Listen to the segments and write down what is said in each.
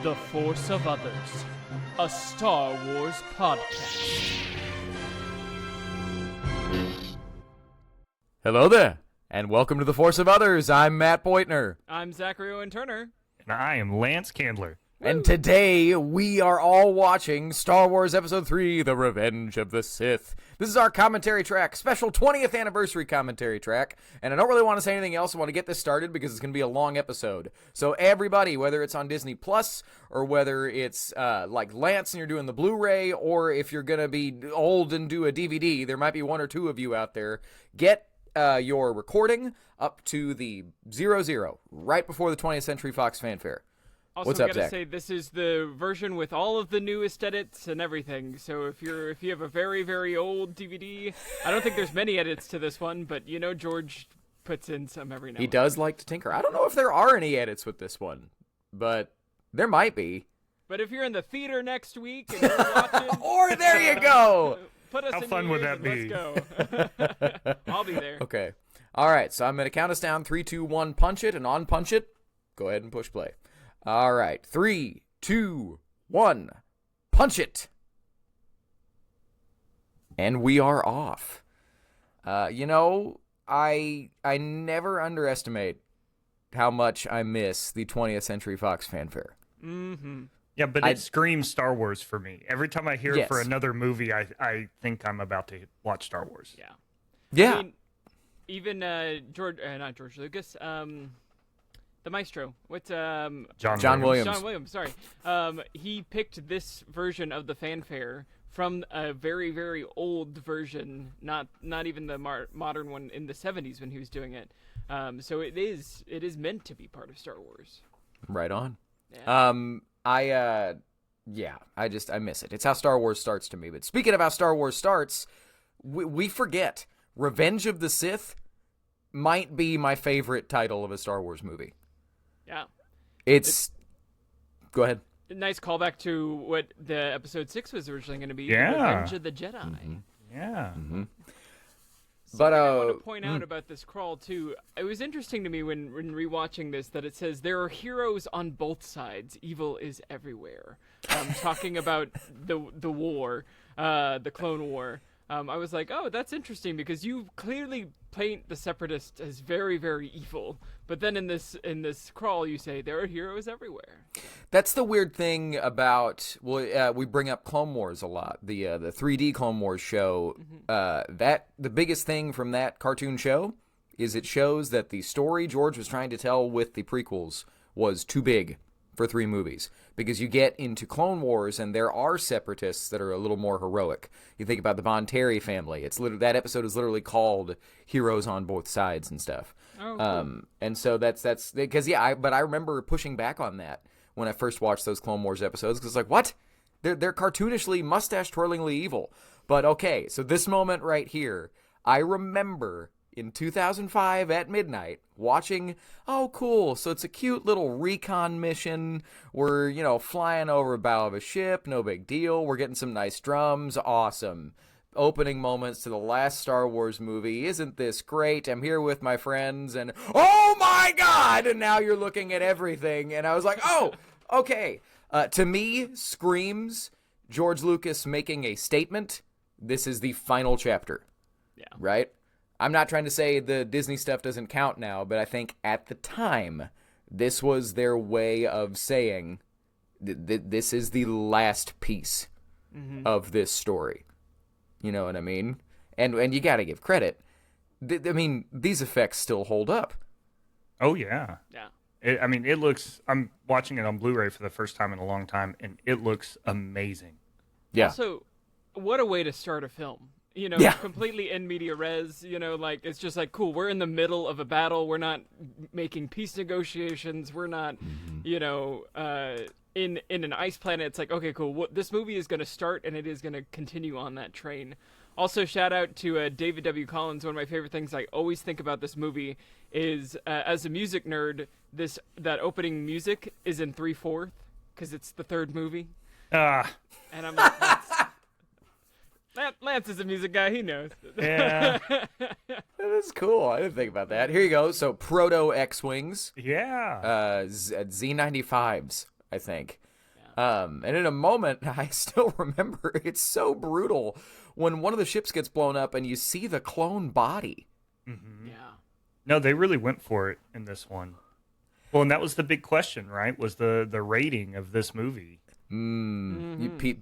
The Force of Others, a Star Wars podcast. Hello there, and welcome to The Force of Others. I'm Matt Beutner. I'm Zachary Owen Turner. And I am Lance Candler. And today, we are all watching Star Wars Episode 3, The Revenge of the Sith. This is our commentary track, special 20th anniversary commentary track, and I don't really want to say anything else. I want to get this started because it's going to be a long episode. So everybody, whether it's on Disney Plus, or whether it's like Lance and you're doing the Blu-ray, or if you're going to be old and do a DVD, there might be one or two of you out there, get your recording up to the 00, right before the 20th Century Fox fanfare. Also, What's up, gotta Zach? say this is the version with all of the newest edits and everything. So if you have a very, very old DVD, I don't think there's many edits to this one, but you know George puts in some every now and then. He does like to tinker. I don't know if there are any edits with this one, but there might be. But if you're in the theater next week and you're watching, Or there you go. put us How in fun your would ears that and let's go. I'll be there. Okay. All right, so I'm going to count us down. 3, 2, 1, punch it, and on punch it, go ahead and push play. All right, 3, 2, 1, punch it. And we are off. You know, I never underestimate how much I miss the 20th Century Fox fanfare. Mm-hmm. Yeah, but it screams Star Wars for me. Every time I hear it for Yes. another movie, I think I'm about to watch Star Wars. Yeah. Yeah. I mean, even not George Lucas, the maestro. What's John Williams. John Williams, sorry. He picked this version of the fanfare from a very, very old version, not even the modern one in the 70s when he was doing it. So it is meant to be part of Star Wars. Right on. Yeah. I miss it. It's how Star Wars starts to me. But speaking of how Star Wars starts, we forget Revenge of the Sith might be my favorite title of a Star Wars movie. Yeah. Go ahead. A nice callback to what the episode 6 was originally going to be. Yeah. Revenge of the Jedi. Mm-hmm. Yeah. Mm-hmm. But I want to point out about this crawl too. It was interesting to me when rewatching this that it says there are heroes on both sides. Evil is everywhere. Talking about the war, the Clone War. I was like, oh, that's interesting because you clearly paint the Separatists as very, very evil. But then in this crawl, you say there are heroes everywhere. That's the weird thing about, we bring up Clone Wars a lot, the 3D Clone Wars show. That the biggest thing from that cartoon show is it shows that the story George was trying to tell with the prequels was too big for 3 movies. Because you get into Clone Wars, and there are Separatists that are a little more heroic. You think about the Von Terry family. That episode is literally called Heroes on Both Sides and stuff. Oh, cool. And so that's because but I remember pushing back on that when I first watched those Clone Wars episodes because it's like, what? They're cartoonishly mustache twirlingly evil. But okay, so this moment right here, I remember in 2005 at midnight watching, oh cool, so it's a cute little recon mission. We're, flying over a bow of a ship, no big deal. We're getting some nice drums, awesome. Opening moments to the last Star Wars movie. Isn't this great? I'm here with my friends and oh my God! And now you're looking at everything. And I was like, oh, okay. To me, screams George Lucas making a statement. This is the final chapter. Yeah. Right? I'm not trying to say the Disney stuff doesn't count now, but I think at the time, this was their way of saying this is the last piece of this story. You know what I mean? And you got to give credit. These effects still hold up. Oh, yeah. Yeah. It looks... I'm watching it on Blu-ray for the first time in a long time, and it looks amazing. Yeah. Also, what a way to start a film. Yeah. Completely in media res, it's just like, cool, we're in the middle of a battle. We're not making peace negotiations. We're not, in an ice planet. It's like, okay, cool. This movie is going to start and it is going to continue on that train. Also, shout out to David W. Collins. One of my favorite things I always think about this movie is, as a music nerd, that opening music is in 3/4 because it's the third movie. And I'm like, Lance is a music guy. He knows. Yeah. That is cool. I didn't think about that. Here you go. So, Proto X-Wings. Yeah. Z95s, I think. And in a moment, I still remember, it's so brutal when one of the ships gets blown up and you see the clone body. Mm-hmm. Yeah. No, they really went for it in this one. Well, and that was the big question, right? Was the rating of this movie.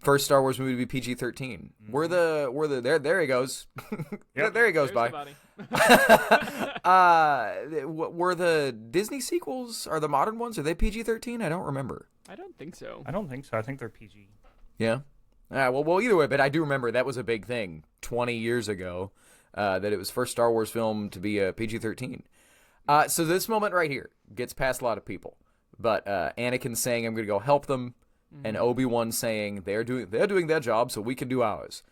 First Star Wars movie to be PG-13. We're the there he goes. Yep. There he goes There's by. the body. Were the Disney sequels, are the modern ones, are they PG-13? I don't remember. I don't think so. I don't think so. I think they're PG. Yeah. Well, either way, but I do remember that was a big thing 20 years ago, that it was first Star Wars film to be a PG-13. So this moment right here gets past a lot of people, but Anakin saying, "I'm going to go help them," and Obi-Wan saying, "They're doing their job, so we can do ours."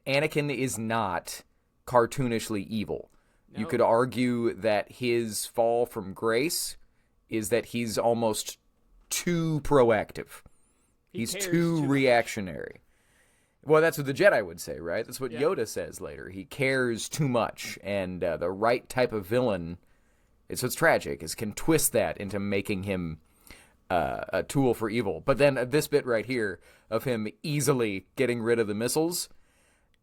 Anakin is not cartoonishly evil. No. You could argue that his fall from grace is that he's almost too proactive. He's too reactionary. Well, that's what the Jedi would say, right? That's what Yoda says later. He cares too much, and the right type of villain, it's what's tragic, is can twist that into making him a tool for evil. But then this bit right here of him easily getting rid of the missiles,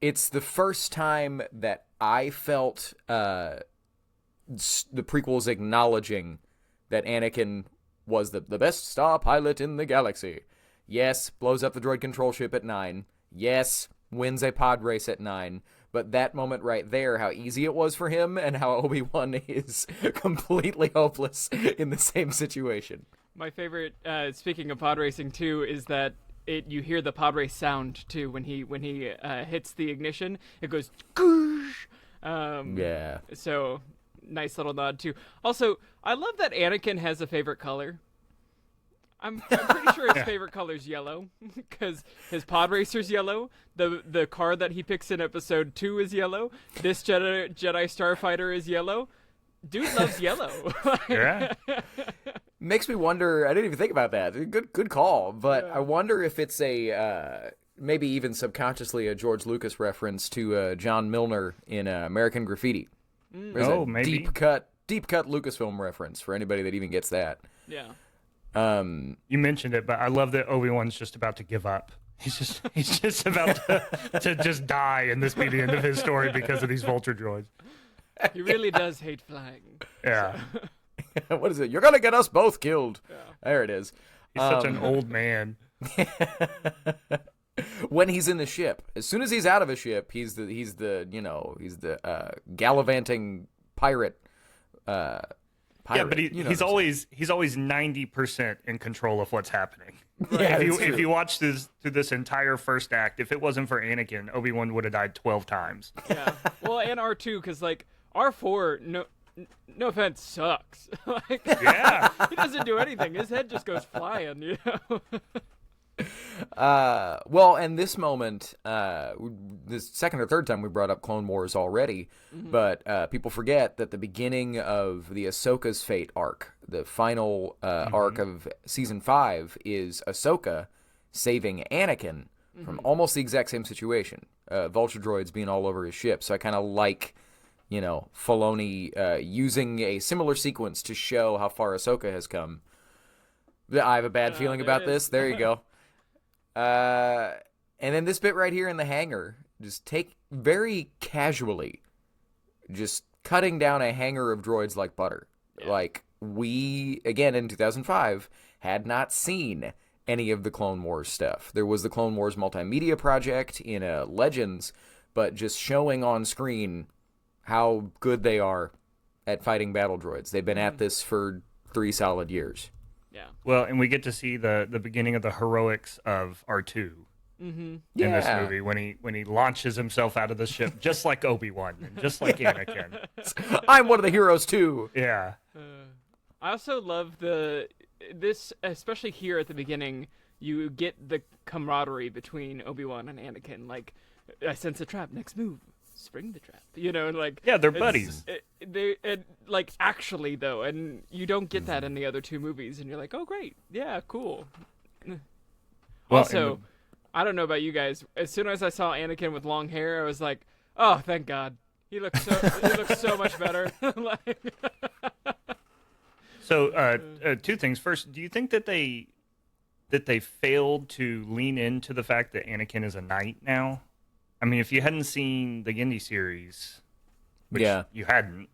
it's the first time that I felt the prequels acknowledging that Anakin was the best star pilot in the galaxy. Yes, blows up the droid control ship at 9. Yes, wins a pod race at 9. But that moment right there, how easy it was for him and how Obi-Wan is completely hopeless in the same situation. My favorite, speaking of pod racing too, is that you hear the pod race sound too when he hits the ignition. It goes goosh. Yeah. So nice little nod too. Also, I love that Anakin has a favorite color. I'm pretty sure his favorite color is yellow because his pod racer's yellow. The car that he picks in episode 2 is yellow. This Jedi Starfighter is yellow. Dude loves yellow. Yeah. Makes me wonder. I didn't even think about that. Good call. But I wonder if it's a maybe even subconsciously a George Lucas reference to John Milner in American Graffiti. Oh, maybe deep cut Lucasfilm reference for anybody that even gets that. Yeah. You mentioned it, but I love that Obi-Wan's just about to give up. He's just about to just die and this be the end of his story because of these vulture droids. He really does hate flying. Yeah. So. What is it? You're gonna get us both killed. Yeah. There it is. He's such an old man. When he's in the ship, as soon as he's out of a ship, he's the gallivanting pirate. Pirate, yeah, but he's always 90% in control of what's happening. Right. Yeah, if you watch through this entire first act, if it wasn't for Anakin, Obi-Wan would have died 12 times. Yeah. Well, and R2, because like R4, no offense, sucks. Like, yeah. He doesn't do anything. His head just goes flying, you know. Well, and this moment, this second or third time we brought up Clone Wars already, but people forget that the beginning of the Ahsoka's Fate arc, the final arc of Season 5, is Ahsoka saving Anakin from almost the exact same situation, vulture droids being all over his ship. So I kind of like, Filoni using a similar sequence to show how far Ahsoka has come. I have a bad feeling about this. There you go. And then this bit right here in the hangar, just take very casually, just cutting down a hangar of droids like butter. Yeah. Like we, again, in 2005, had not seen any of the Clone Wars stuff. There was the Clone Wars multimedia project in Legends, but just showing on screen how good they are at fighting battle droids. They've been at this for 3 solid years. Yeah. Well, and we get to see the beginning of the heroics of R2 in this movie when he launches himself out of the ship, just like Obi-Wan, and just like Anakin. I'm one of the heroes too. Yeah. I also love this, especially here at the beginning. You get the camaraderie between Obi-Wan and Anakin. Like, I sense a trap. Next move. Spring the trap, and like they're buddies. Actually though, and you don't get that in the other 2 movies, and you're like, oh great, yeah, cool. Well, also, I don't know about you guys. As soon as I saw Anakin with long hair, I was like, oh, thank God, he looks so much better. So, 2 things. First, do you think that they that they failed to lean into the fact that Anakin is a knight now. I mean, if you hadn't seen the Indy series, which you hadn't,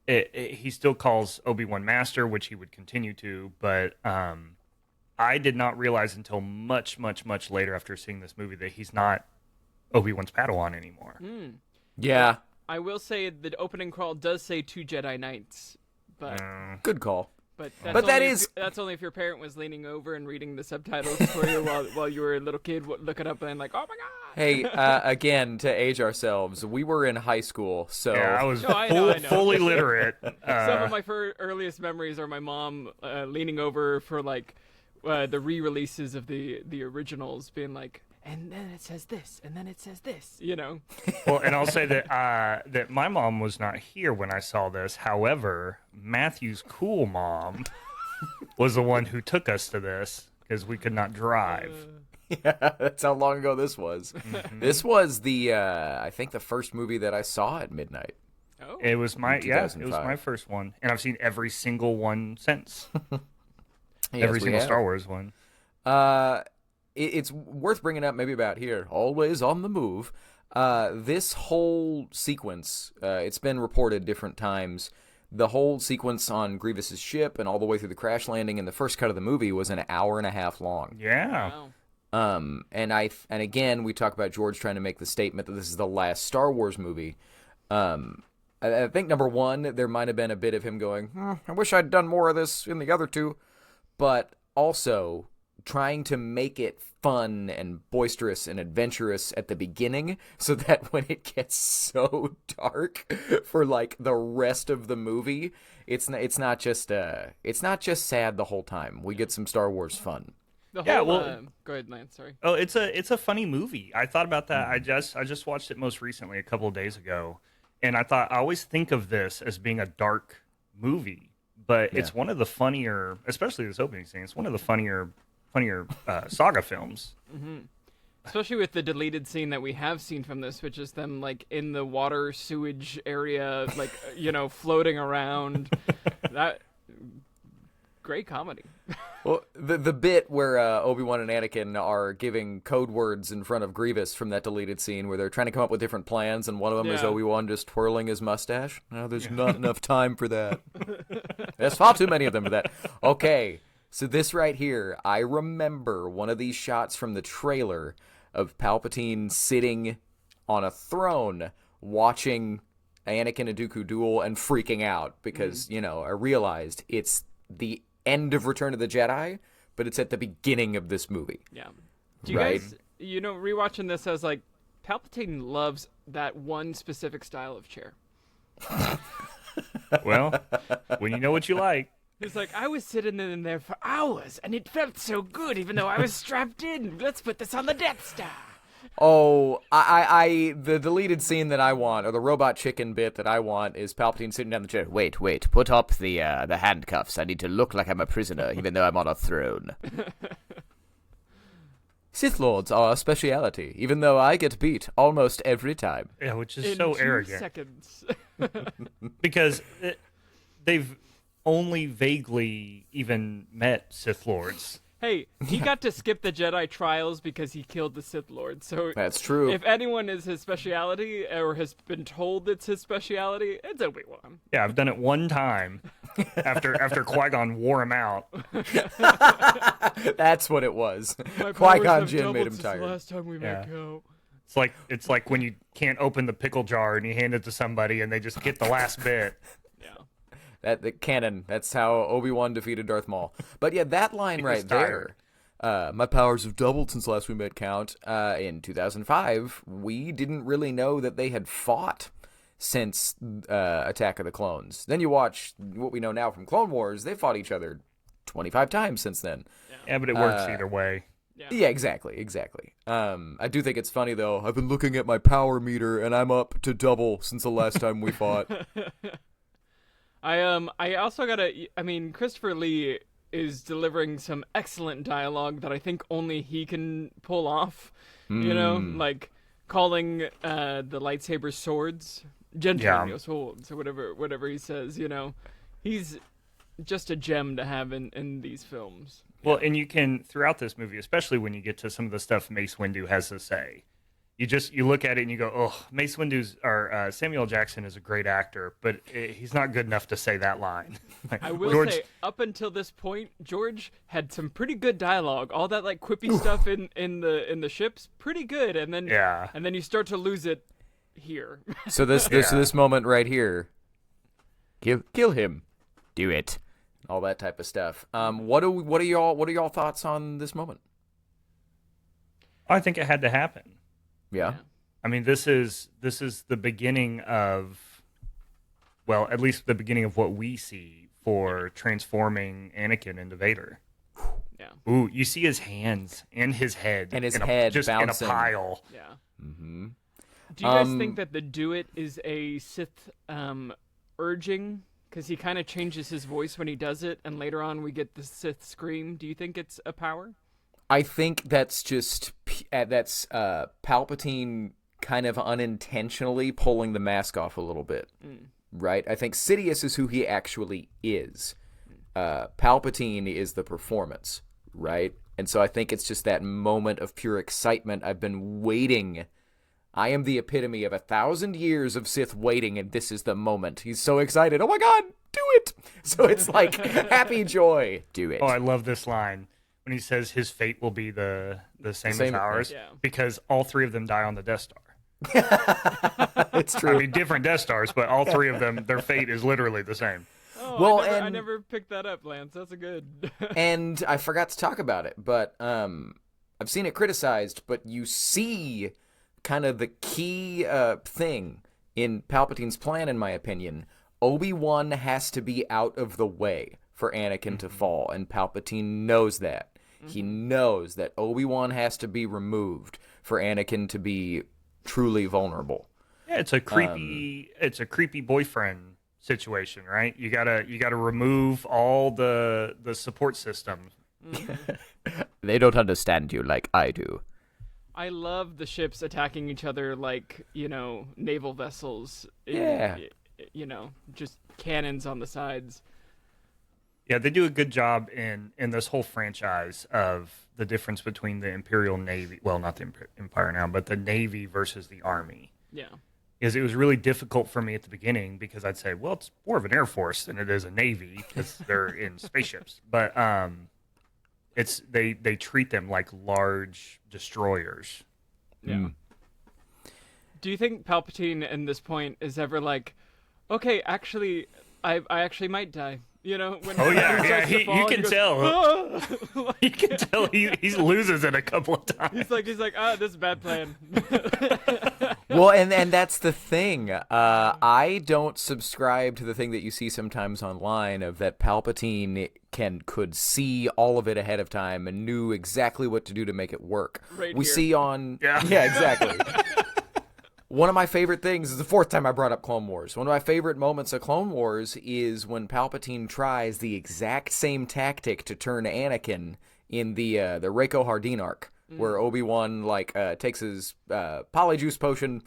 he still calls Obi-Wan Master, which he would continue to, but I did not realize until much, much, much later after seeing this movie that he's not Obi-Wan's Padawan anymore. Yeah. I will say the opening crawl does say 2 Jedi Knights, but Good call. But that's only if your parent was leaning over and reading the subtitles for you while you were a little kid looking up and like, oh my god. Hey, again, to age ourselves, we were in high school, so yeah, I was I know. fully literate. Some of my earliest memories are my mom leaning over for like the re-releases of the originals, being like, and then it says this, and then it says this, you know. Well, and I'll say that that my mom was not here when I saw this. However, Matthew's cool mom was the one who took us to this because we could not drive. yeah, that's how long ago this was. This was the I think the first movie that I saw at midnight. Oh. It was my first one, and I've seen every single one since. Every single Star Wars one. It's worth bringing up maybe about here, always on the move. This whole sequence, it's been reported different times. The whole sequence on Grievous's ship and all the way through the crash landing in the first cut of the movie was an hour and a half long. Yeah. Wow. And again, we talk about George trying to make the statement that this is the last Star Wars movie. I think number one, there might have been a bit of him going, I wish I'd done more of this in the other two, but also trying to make it fun and boisterous and adventurous at the beginning so that when it gets so dark for like the rest of the movie, it's not just sad the whole time. We get some Star Wars fun. Go ahead, Lance. Sorry. Oh, it's a funny movie. I thought about that. I just watched it most recently a couple of days ago, and I thought I always think of this as being a dark movie, but it's one of the funnier, especially this opening scene. It's one of the funnier saga films. Mm-hmm. Especially with the deleted scene that we have seen from this, which is them like in the water sewage area, like floating around. That great comedy. Well, the bit where Obi-Wan and Anakin are giving code words in front of Grievous from that deleted scene, where they're trying to come up with different plans, and one of them is Obi-Wan just twirling his mustache. No, there's not enough time for that. There's far too many of them for that. Okay. So this right here, I remember one of these shots from the trailer of Palpatine sitting on a throne watching Anakin and Dooku duel and freaking out because, I realized it's the end of Return of the Jedi, but it's at the beginning of this movie. Yeah. Do you guys, rewatching this, I was like, Palpatine loves that one specific style of chair. Well, when you know what you like. It's like, I was sitting in there for hours, and it felt so good, even though I was strapped in. Let's put this on the Death Star. Oh, the deleted scene that I want, or the robot chicken bit that I want, is Palpatine sitting down the chair. Wait, put up the handcuffs. I need to look like I'm a prisoner, even though I'm on a throne. Sith Lords are a speciality, even though I get beat almost every time. Yeah, which is in so 2 arrogant. seconds. Because they've only vaguely even met Sith Lords. Hey, he got to skip the Jedi trials because he killed the Sith Lord. So that's true. If anyone is his speciality or has been told it's his speciality, it's Obi-Wan. Yeah, I've done it one time after Qui-Gon wore him out. That's what it was. Qui-Gon Jinn made him tired. The last time we met go. It's like when you can't open the pickle jar and you hand it to somebody and they just get the last bit. The canon. That's how Obi-Wan defeated Darth Maul. But yeah, that line right there. My powers have doubled since last we met, Count. In 2005, we didn't really know that they had fought since Attack of the Clones. Then you watch what we know now from Clone Wars. They fought each other 25 times since then. Yeah, but it works either way. Yeah, exactly. I do think it's funny, though. I've been looking at my power meter, and I'm up to double since the last time we fought. I also Christopher Lee is delivering some excellent dialogue that I think only he can pull off. Like calling the lightsabers swords, swords, or whatever he says. He's just a gem to have in these films. Well, and you can, throughout this movie, especially when you get to some of the stuff Mace Windu has to say, you look at it and you go, oh, Mace Windu's, or Samuel Jackson is a great actor, but he's not good enough to say that line. I will say, up until this point, George had some pretty good dialogue. All that like quippy stuff in the ships, pretty good, and then you start to lose it here. So this moment right here, kill him, do it. All that type of stuff. What are y'all thoughts on this moment? I think it had to happen. Yeah. I mean, this is the beginning of, well, at least the beginning of what we see for transforming Anakin into Vader. Yeah. Ooh, you see his hands and his head just bouncing in a pile. Yeah. Mm-hmm. Do you guys think that the do it is a Sith urging? Because he kind of changes his voice when he does it, and later on we get the Sith scream. Do you think it's a power? I think that's just Palpatine kind of unintentionally pulling the mask off a little bit, right? I think Sidious is who he actually is. Palpatine is the performance, right? And so I think it's just that moment of pure excitement. I've been waiting. I am the epitome of 1,000 years of Sith waiting, and this is the moment. He's so excited. Oh my God, do it! So it's like happy joy. Do it. Oh, I love this line when he says his fate will be the same as ours, because all three of them die on the Death Star. It's true. I mean, different Death Stars, but all three of them, their fate is literally the same. Oh, well, I never picked that up, Lance. That's a good. And I forgot to talk about it, but I've seen it criticized, but you see kind of the key thing in Palpatine's plan, in my opinion. Obi-Wan has to be out of the way for Anakin to fall, and Palpatine knows that. He knows that Obi-Wan has to be removed for Anakin to be truly vulnerable. Yeah, it's a creepy boyfriend situation, right? You gotta remove all the support system. They don't understand you like I do. I love the ships attacking each other like, naval vessels. Yeah. Just cannons on the sides. Yeah, they do a good job in this whole franchise of the difference between the Imperial Navy, well, not the Empire now, but the Navy versus the Army. Yeah. Because it was really difficult for me at the beginning because I'd say, well, it's more of an Air Force than it is a Navy because they're in spaceships. But they treat them like large destroyers. Yeah. Do you think Palpatine at this point is ever like, okay, actually, I actually might die? When you can tell. You can tell he loses it a couple of times. He's like, this is a bad plan. Well, and that's the thing. I don't subscribe to the thing that you see sometimes online of that Palpatine could see all of it ahead of time and knew exactly what to do to make it work. Right we here. see on yeah, exactly. One of my favorite things is the fourth time I brought up Clone Wars. One of my favorite moments of Clone Wars is when Palpatine tries the exact same tactic to turn Anakin in the Reiko Hardeen arc, where Obi-Wan takes his polyjuice potion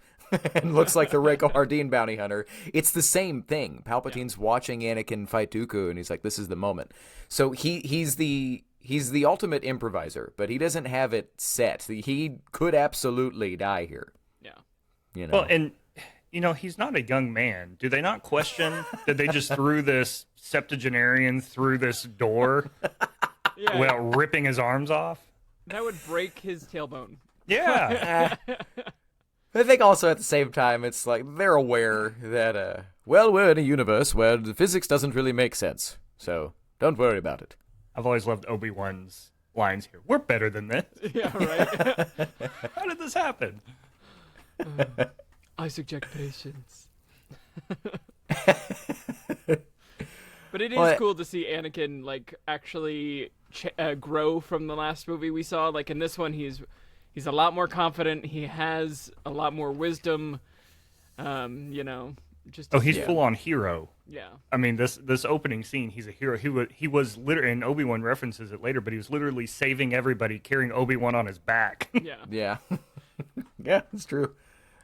and looks like the Reiko Hardeen bounty hunter. It's the same thing. Palpatine's watching Anakin fight Dooku, and he's like, "This is the moment." So he's the ultimate improviser, but he doesn't have it set. He could absolutely die here. Yeah. Well, and he's not a young man. Do they not question that they just threw this septuagenarian through this door without ripping his arms off? That would break his tailbone. Yeah. I think also at the same time, it's like they're aware that, we're in a universe where the physics doesn't really make sense. So don't worry about it. I've always loved Obi-Wan's lines here. We're better than this. Yeah, right. How did this happen? I suggest patience. But it is cool to see Anakin actually grow from the last movie we saw. Like in this one, he's a lot more confident. He has a lot more wisdom. He's full on hero. Yeah. I mean, this opening scene, he's a hero. He was literally, and Obi-Wan references it later, but he was literally saving everybody, carrying Obi-Wan on his back. Yeah. Yeah. Yeah, it's true.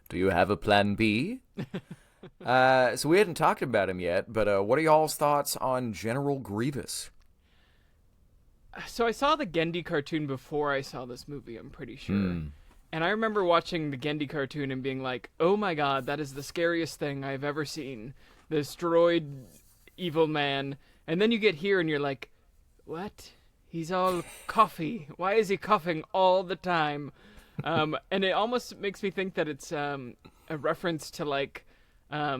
Do you have a plan B? So we hadn't talked about him yet, but what are y'all's thoughts on General Grievous? So I saw the Gendy cartoon before I saw this movie, I'm pretty sure. And I remember watching the Gendy cartoon and being like, oh my god, that is the scariest thing I've ever seen. This droid evil man. And then you get here and you're like, what? He's all coffee. Why is he coughing all the time? And it almost makes me think that it's a reference to like that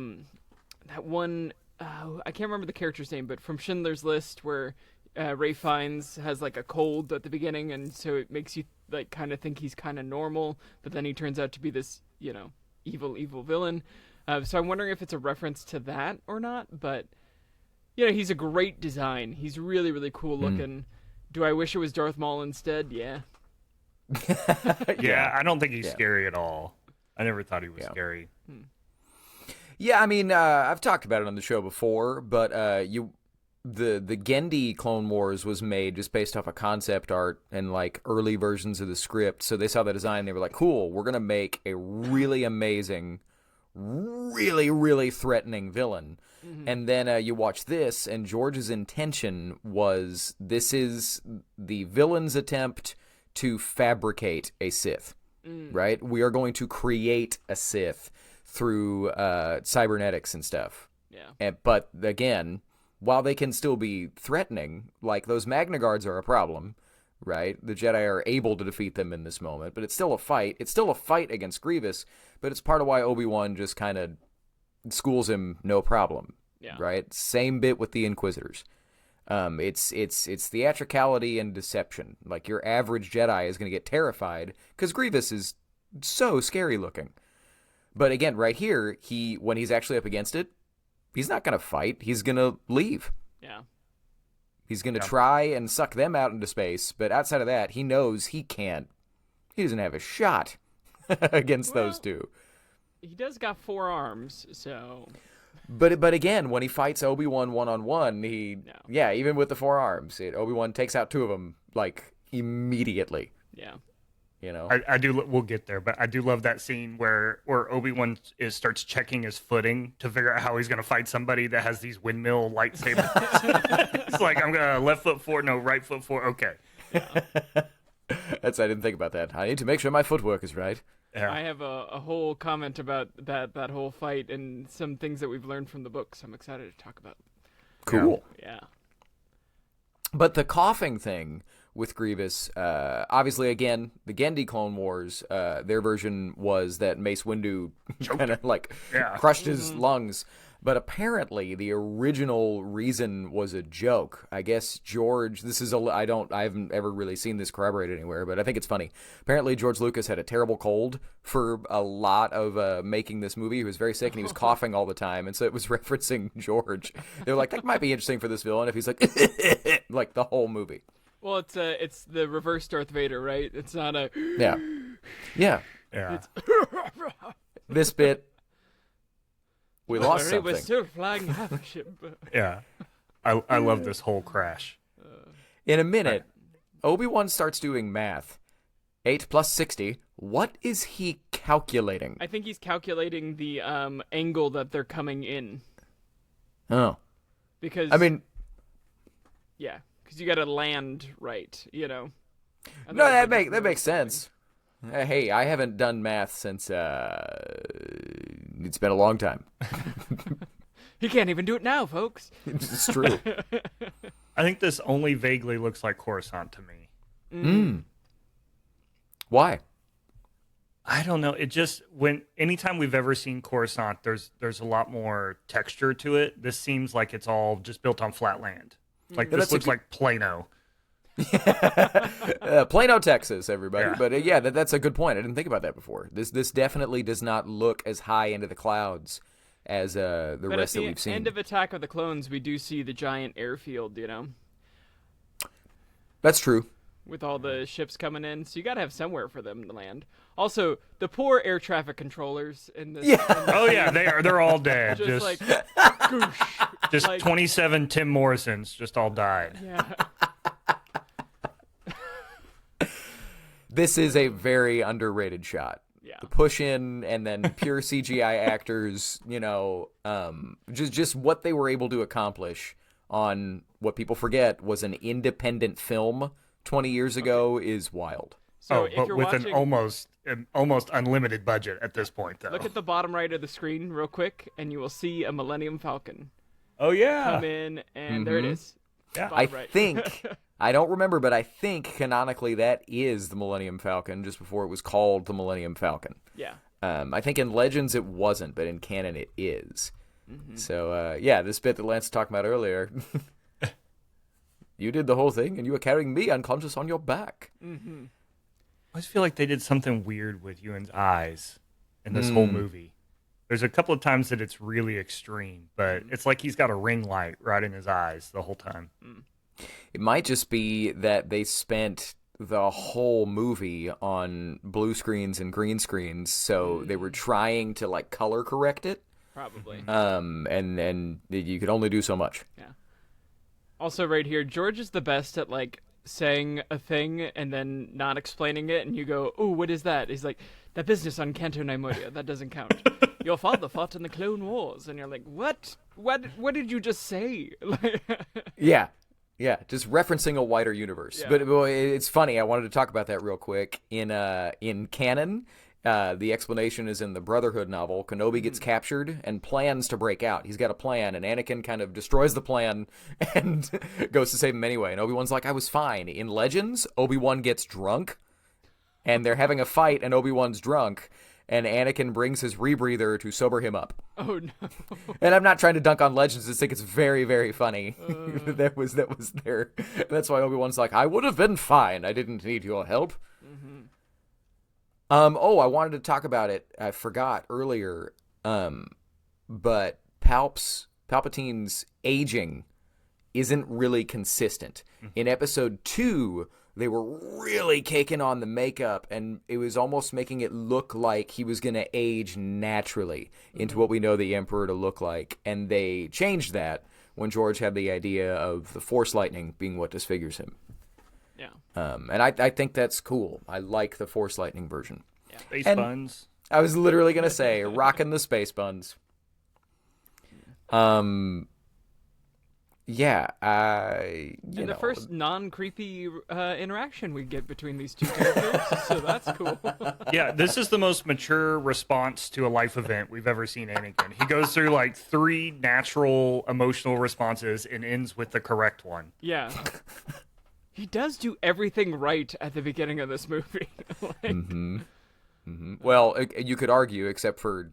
one, I can't remember the character's name, but from Schindler's List where Ray Fiennes has like a cold at the beginning, and so it makes you like kind of think he's kind of normal, but then he turns out to be this, evil villain. So I'm wondering if it's a reference to that or not, but he's a great design. He's really, really cool looking. Do I wish it was Darth Maul instead? Yeah. Yeah, I don't think he's scary at all. I never thought he was scary. Yeah, I mean, I've talked about it on the show before, but the Gendy Clone Wars was made just based off of concept art and like early versions of the script. So they saw the design, they were like, "Cool, we're gonna make a really amazing, really, really threatening villain." And then you watch this, and George's intention was this is the villain's attempt to fabricate a Sith, right? We are going to create a Sith through cybernetics and stuff. Yeah. But again, while they can still be threatening, like those Magna Guards are a problem, right? The Jedi are able to defeat them in this moment, but it's still a fight. It's still a fight against Grievous, but it's part of why Obi-Wan just kind of schools him no problem, right? Same bit with the Inquisitors. It's theatricality and deception. Like your average Jedi is going to get terrified because Grievous is so scary looking. But again, right here, when he's actually up against it, he's not going to fight. He's going to leave. Yeah. He's going to try and suck them out into space, but outside of that, he knows he can't. He doesn't have a shot against those two. He does got 4 arms, so... But again, when he fights Obi-Wan one-on-one, even with the 4 arms, Obi-Wan takes out 2 of them, like, immediately. Yeah. I do. We'll get there, but I do love that scene where Obi-Wan starts checking his footing to figure out how he's going to fight somebody that has these windmill lightsabers. It's like, I'm going to left foot forward, no, right foot forward. Okay. Yeah. I didn't think about that. I need to make sure my footwork is right. Yeah. I have a whole comment about that whole fight and some things that we've learned from the book, so I'm excited to talk about. Cool. Yeah. But the coughing thing with Grievous, obviously, again, the Gendy Clone Wars, their version was that Mace Windu kind of like crushed his lungs. But apparently, the original reason was a joke. I guess George, I haven't ever really seen this corroborated anywhere, but I think it's funny. Apparently, George Lucas had a terrible cold for a lot of making this movie. He was very sick and he was coughing all the time, and so it was referencing George. They were like, that might be interesting for this villain if he's like, like the whole movie. Well, it's the reverse Darth Vader, right? It's not a... Yeah. This bit... We lost something. We're still flying half a ship. Yeah. I love this whole crash. In a minute, Obi-Wan starts doing math. 8 plus 60. What is he calculating? I think he's calculating the angle that they're coming in. Oh. Because... I mean... Yeah, because you got to land right, No, that makes sense. Hey, I haven't done math since it's been a long time. He can't even do it now, folks. It's true. I think this only vaguely looks like Coruscant to me. Why? I don't know. It just anytime we've ever seen Coruscant, there's a lot more texture to it. This seems like it's all just built on flat land. Like this looks like Plano. Plano, Texas, everybody. Yeah. But that's a good point. I didn't think about that before. This definitely does not look as high into the clouds as the rest that we've seen. At the end of Attack of the Clones, we do see the giant airfield, That's true. With all the ships coming in, so you got to have somewhere for them to land. Also, the poor air traffic controllers in this. Yeah. They're all dead. Just like, goosh. Just like, 27 Tim Morrisons just all died. Yeah. This is a very underrated shot. Yeah. the push in, and then pure CGI actors, just what they were able to accomplish on what people forget was an independent film 20 years ago is wild. So but with watching, an almost unlimited budget at this point, though. look at the bottom right of the screen real quick, and you will see a Millennium Falcon Oh yeah. come in, and there it is. Yeah. I Bottom right. think, I don't remember, but I think canonically that is the Millennium Falcon just before it was called the Millennium Falcon. Yeah. I think in Legends it wasn't, but in canon it is. So, this bit that Lance was talking about earlier, you did the whole thing and you were carrying me unconscious on your back. Mm-hmm. I always feel like they did something weird with Ewan's eyes in this whole movie. There's a couple of times that it's really extreme, but it's like he's got a ring light right in his eyes the whole time. It might just be that they spent the whole movie on blue screens and green screens, so they were trying to like color correct it. Probably. And you could only do so much. Yeah. Also, right here, George is the best at like saying a thing and then not explaining it, and you go, "Oh, what is that?" He's like, "That business on Canto Nymoria, that doesn't count. Your father fought in the Clone Wars," and you're like, "What? What did you just say?" Yeah, just referencing a wider universe. Yeah. But well, it's funny. I wanted to talk about that real quick. In canon, the explanation is in the Brotherhood novel. Kenobi gets captured and plans to break out. He's got a plan, and Anakin kind of destroys the plan and goes to save him anyway. And Obi-Wan's like, "I was fine." In Legends, Obi-Wan gets drunk, and they're having a fight, and Obi-Wan's drunk, and Anakin brings his rebreather to sober him up. Oh no. And I'm not trying to dunk on Legends. I just think it's very, very funny. that was there. And that's why Obi-Wan's like, "I would have been fine. I didn't need your help." I wanted to talk about it. I forgot earlier. But Palpatine's aging isn't really consistent. In episode 2, they were really caking on the makeup, and it was almost making it look like he was going to age naturally into what we know the Emperor to look like. And they changed that when George had the idea of the Force lightning being what disfigures him. Yeah. And I think that's cool. I like the Force lightning version. Space And- buns. I was literally going to say, rocking the space buns. Yeah, And the first non-creepy interaction we get between these two characters, so that's cool. Yeah, this is the most mature response to a life event we've ever seen Anakin. He goes through like 3 natural emotional responses and ends with the correct one. Yeah. He does do everything right at the beginning of this movie. Well, you could argue, except for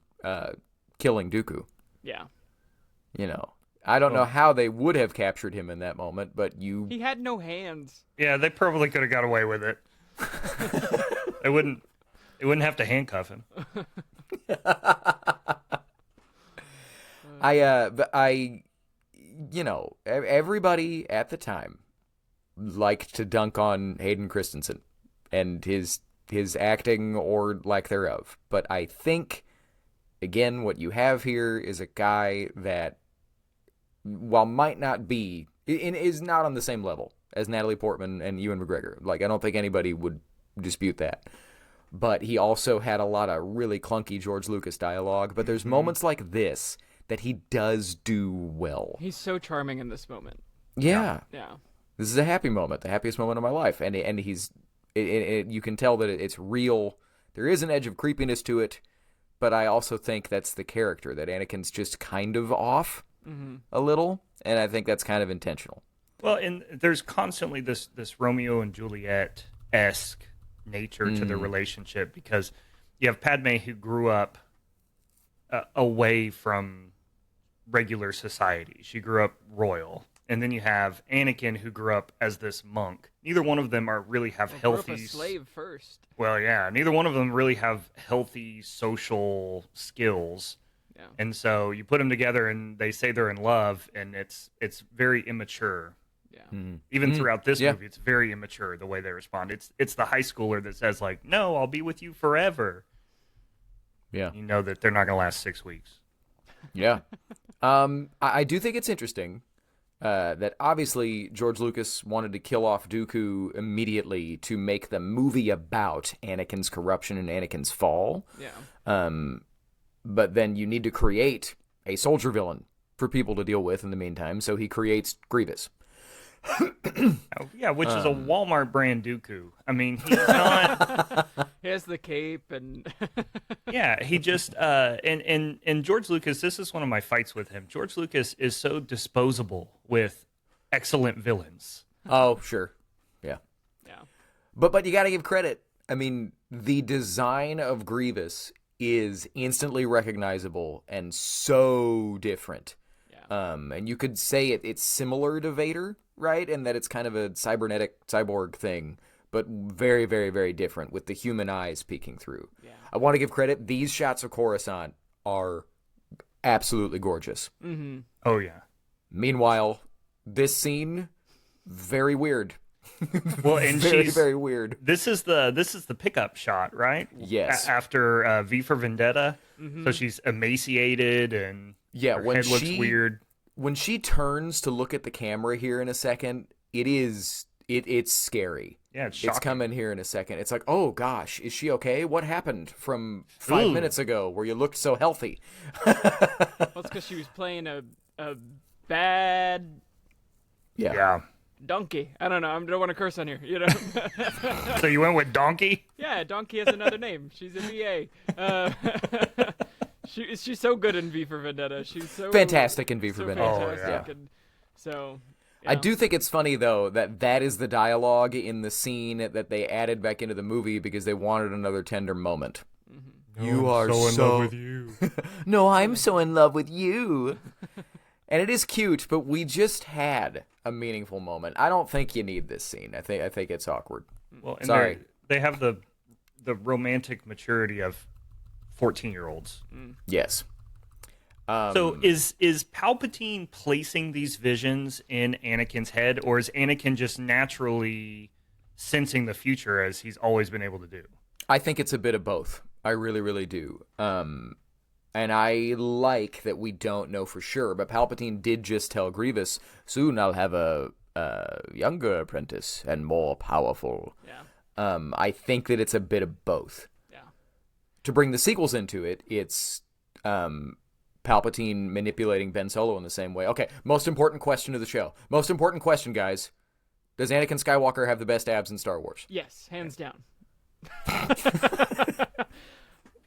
killing Dooku. Yeah. I don't know how they would have captured him in that moment, but He had no hands. Yeah, they probably could have got away with it. They wouldn't have to handcuff him. Everybody at the time liked to dunk on Hayden Christensen and his acting or lack thereof. But I think, again, what you have here is a guy that, while might not be, is not on the same level as Natalie Portman and Ewan McGregor. Like, I don't think anybody would dispute that. But he also had a lot of really clunky George Lucas dialogue. But there's moments like this that he does do well. He's so charming in this moment. Yeah. Yeah. This is a happy moment, the happiest moment of my life. And he's, you can tell that it's real. There is an edge of creepiness to it. But I also think that's the character, that Anakin's just kind of off a little. And I think that's kind of intentional. Well, and there's constantly this Romeo and Juliet-esque nature to the relationship, because you have Padme, who grew up away from regular society. She grew up royal. And then you have Anakin, who grew up as this monk. Neither one of them really have healthy... Grew up a slave first. Well, yeah. Neither one of them really have healthy social skills. Yeah. And so you put them together and they say they're in love, and it's very immature. Yeah. Even throughout this Yeah. movie, it's very immature the way they respond. It's the high schooler that says, like, "No, I'll be with you forever." Yeah. You know that they're not going to last 6 weeks. Yeah. I do think it's interesting that obviously George Lucas wanted to kill off Dooku immediately to make the movie about Anakin's corruption and Anakin's fall. Yeah. But then you need to create a soldier villain for people to deal with in the meantime, so he creates Grievous. Yeah, which is a Walmart brand Dooku. I mean, he's not. He has the cape and. Yeah, he just and George Lucas. This is one of my fights with him. George Lucas is so disposable with excellent villains. Oh, sure, yeah. Yeah. But you got to give credit. I mean, the design of Grievous is instantly recognizable and so different. Yeah. And you could say it's similar to Vader, right? And that it's kind of a cybernetic cyborg thing, but very, very, very different with the human eyes peeking through. Yeah. I want to give credit. These shots of Coruscant are absolutely gorgeous. Mm-hmm. Oh yeah. Meanwhile, this scene, very weird. Well, and very, she's very weird. This is the pickup shot, right? Yes. After V for Vendetta, Mm-hmm. so she's emaciated and Yeah, her head looks weird. When she turns to look at the camera here in a second, it's scary. Yeah, it's shocking. It's coming here in a second. It's like, oh gosh, is she okay? What happened from 5 Ooh. minutes ago where you looked so healthy? Well, it's because she was playing a bad Yeah. donkey. I don't know. I don't want to curse on here. You know. So you went with Donkey? Yeah, donkey has another name. She's a VA. She's so good in V for Vendetta. She's so Fantastic in V for so Vendetta. fantastic. Oh, yeah. And so. I yeah. do think it's funny though that is the dialogue in the scene that they added back into the movie because they wanted another tender moment. Mm-hmm. You are so in love with you. No, I'm so in love with you. And it is cute, but we just had a meaningful moment. I don't think you need this scene. I think it's awkward. Well, and Sorry. they have the romantic maturity of 14-year-olds. Yes. So is Palpatine placing these visions in Anakin's head, or is Anakin just naturally sensing the future as he's always been able to do? I think it's a bit of both. I really, really do. And I like that we don't know for sure, but Palpatine did just tell Grievous, soon I'll have a younger apprentice and more powerful. Yeah. I think that it's a bit of both. Yeah. To bring the sequels into it, it's Palpatine manipulating Ben Solo in the same way. Okay, most important question of the show. Most important question, guys. Does Anakin Skywalker have the best abs in Star Wars? Yes, hands down.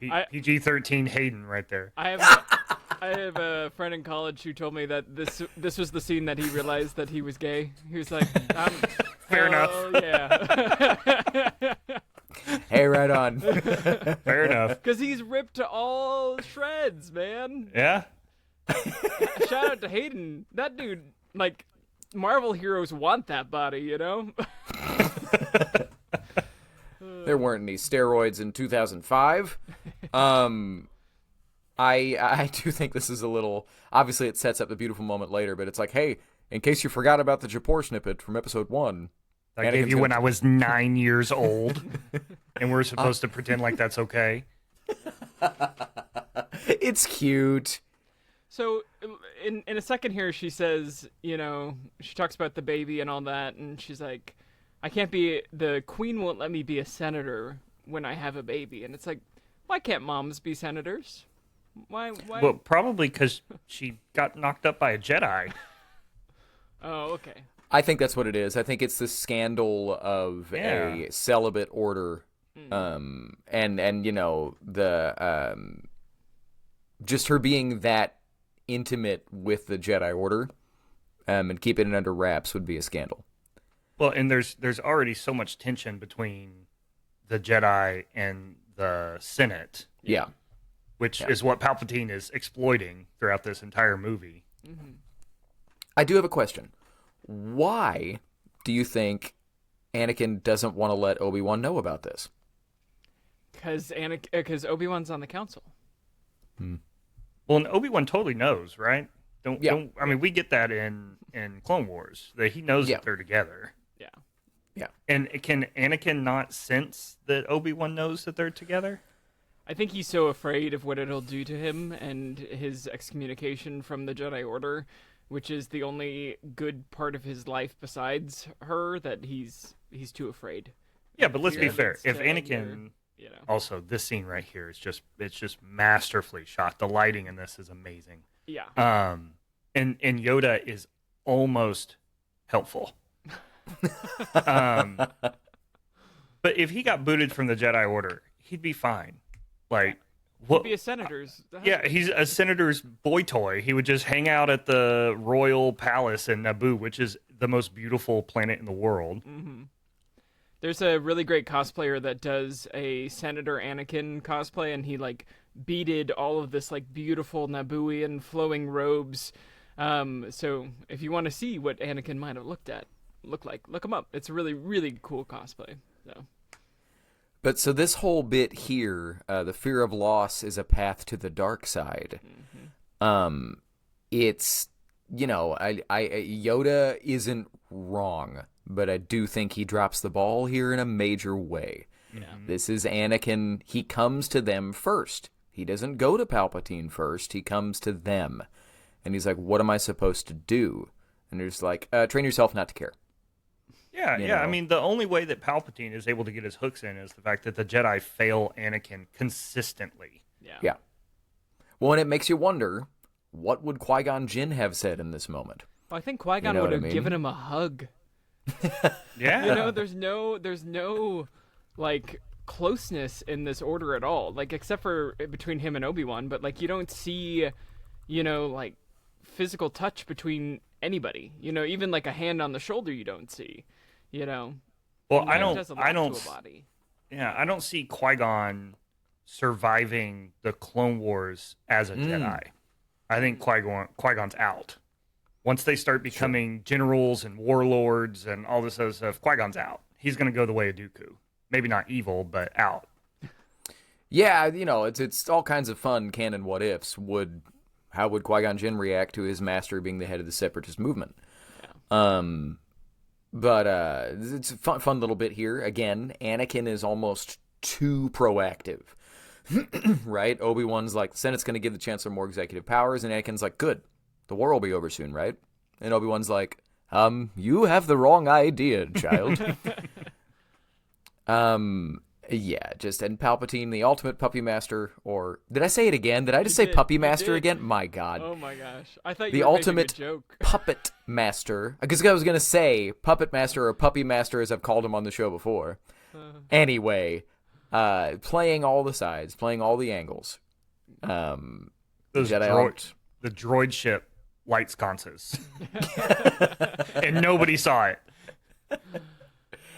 PG-13 Hayden right there. I have a friend in college who told me that this was the scene that he realized that he was gay. He was like, Fair enough. Yeah. Hey, right on. Fair enough. Because he's ripped to all shreds, man. Yeah. Shout out to Hayden. That dude, like, Marvel heroes want that body, you know? There weren't any steroids in 2005. I do think this is a little... Obviously, it sets up the beautiful moment later, but it's like, hey, in case you forgot about the Japor snippet from episode 1... I gave you when I was 9 years old, and we're supposed to pretend like that's okay. It's cute. So, in a second here, she says, you know, she talks about the baby and all that, and she's like, the queen won't let me be a senator when I have a baby. And it's like, why can't moms be senators? Why? Well, probably because she got knocked up by a Jedi. Oh, okay. I think that's what it is. I think it's the scandal of a celibate order, and you know the just her being that intimate with the Jedi Order, and keeping it under wraps would be a scandal. Well, and there's already so much tension between the Jedi and the Senate. Yeah. Which is what Palpatine is exploiting throughout this entire movie. Mm-hmm. I do have a question. Why do you think Anakin doesn't want to let Obi-Wan know about this? Because Obi-Wan's on the council. Well, and Obi-Wan totally knows, right? Don't I mean, we get that in Clone Wars, that he knows that they're together. Yeah. Yeah. And can Anakin not sense that Obi-Wan knows that they're together? I think he's so afraid of what it'll do to him and his excommunication from the Jedi Order which is the only good part of his life besides her, that he's too afraid. Yeah, but let's be fair. If to Anakin, you know. also this scene right here is just masterfully shot. The lighting in this is amazing. Yeah. And Yoda is almost helpful. But if he got booted from the Jedi Order, he'd be fine. Like, what? He'd be a senator's. Yeah, he's a senator's boy toy. He would just hang out at the royal palace in Naboo, which is the most beautiful planet in the world. Mm-hmm. There's a really great cosplayer that does a Senator Anakin cosplay, and he like beaded all of this like beautiful Nabooian flowing robes. So if you want to see what Anakin might have looked like, look him up. It's a really, really cool cosplay. So. But so this whole bit here, the fear of loss is a path to the dark side. Mm-hmm. It's, you know, Yoda isn't wrong, but I do think he drops the ball here in a major way. Yeah. This is Anakin. He comes to them first. He doesn't go to Palpatine first. He comes to them. And he's like, what am I supposed to do? And he's like, train yourself not to care. Yeah, you yeah. know? I mean, the only way that Palpatine is able to get his hooks in is the fact that the Jedi fail Anakin consistently. Yeah. Well, and it makes you wonder, what would Qui-Gon Jinn have said in this moment? Well, I think Qui-Gon would have given him a hug. Yeah. You know, there's no like closeness in this order at all. Like, except for between him and Obi-Wan, but like you don't see, you know, like physical touch between anybody. You know, even like a hand on the shoulder you don't see. You know. Well, I To don't. a body. Yeah, I don't see Qui-Gon surviving the Clone Wars as a Jedi. I think Qui-Gon's out. Once they start becoming generals and warlords and all this other stuff, Qui-Gon's out. He's going to go the way of Dooku. Maybe not evil, but out. Yeah, you know, it's all kinds of fun canon what ifs. How would Qui-Gon Jinn react to his master being the head of the Separatist movement? Yeah. But it's a fun little bit here. Again, Anakin is almost too proactive, right? Obi-Wan's like, the Senate's going to give the Chancellor more executive powers, and Anakin's like, good, the war will be over soon, right? And Obi-Wan's like, you have the wrong idea, child. Yeah, and Palpatine, the ultimate puppy master, or did I say it again? Did I just say puppy master again? My God. Oh my gosh. I thought you the were ultimate making a joke. puppet master. Because I was going to say puppet master or puppy master as I've called him on the show before. Anyway, playing all the sides, playing all the angles. The droid ship light sconces. And nobody saw it.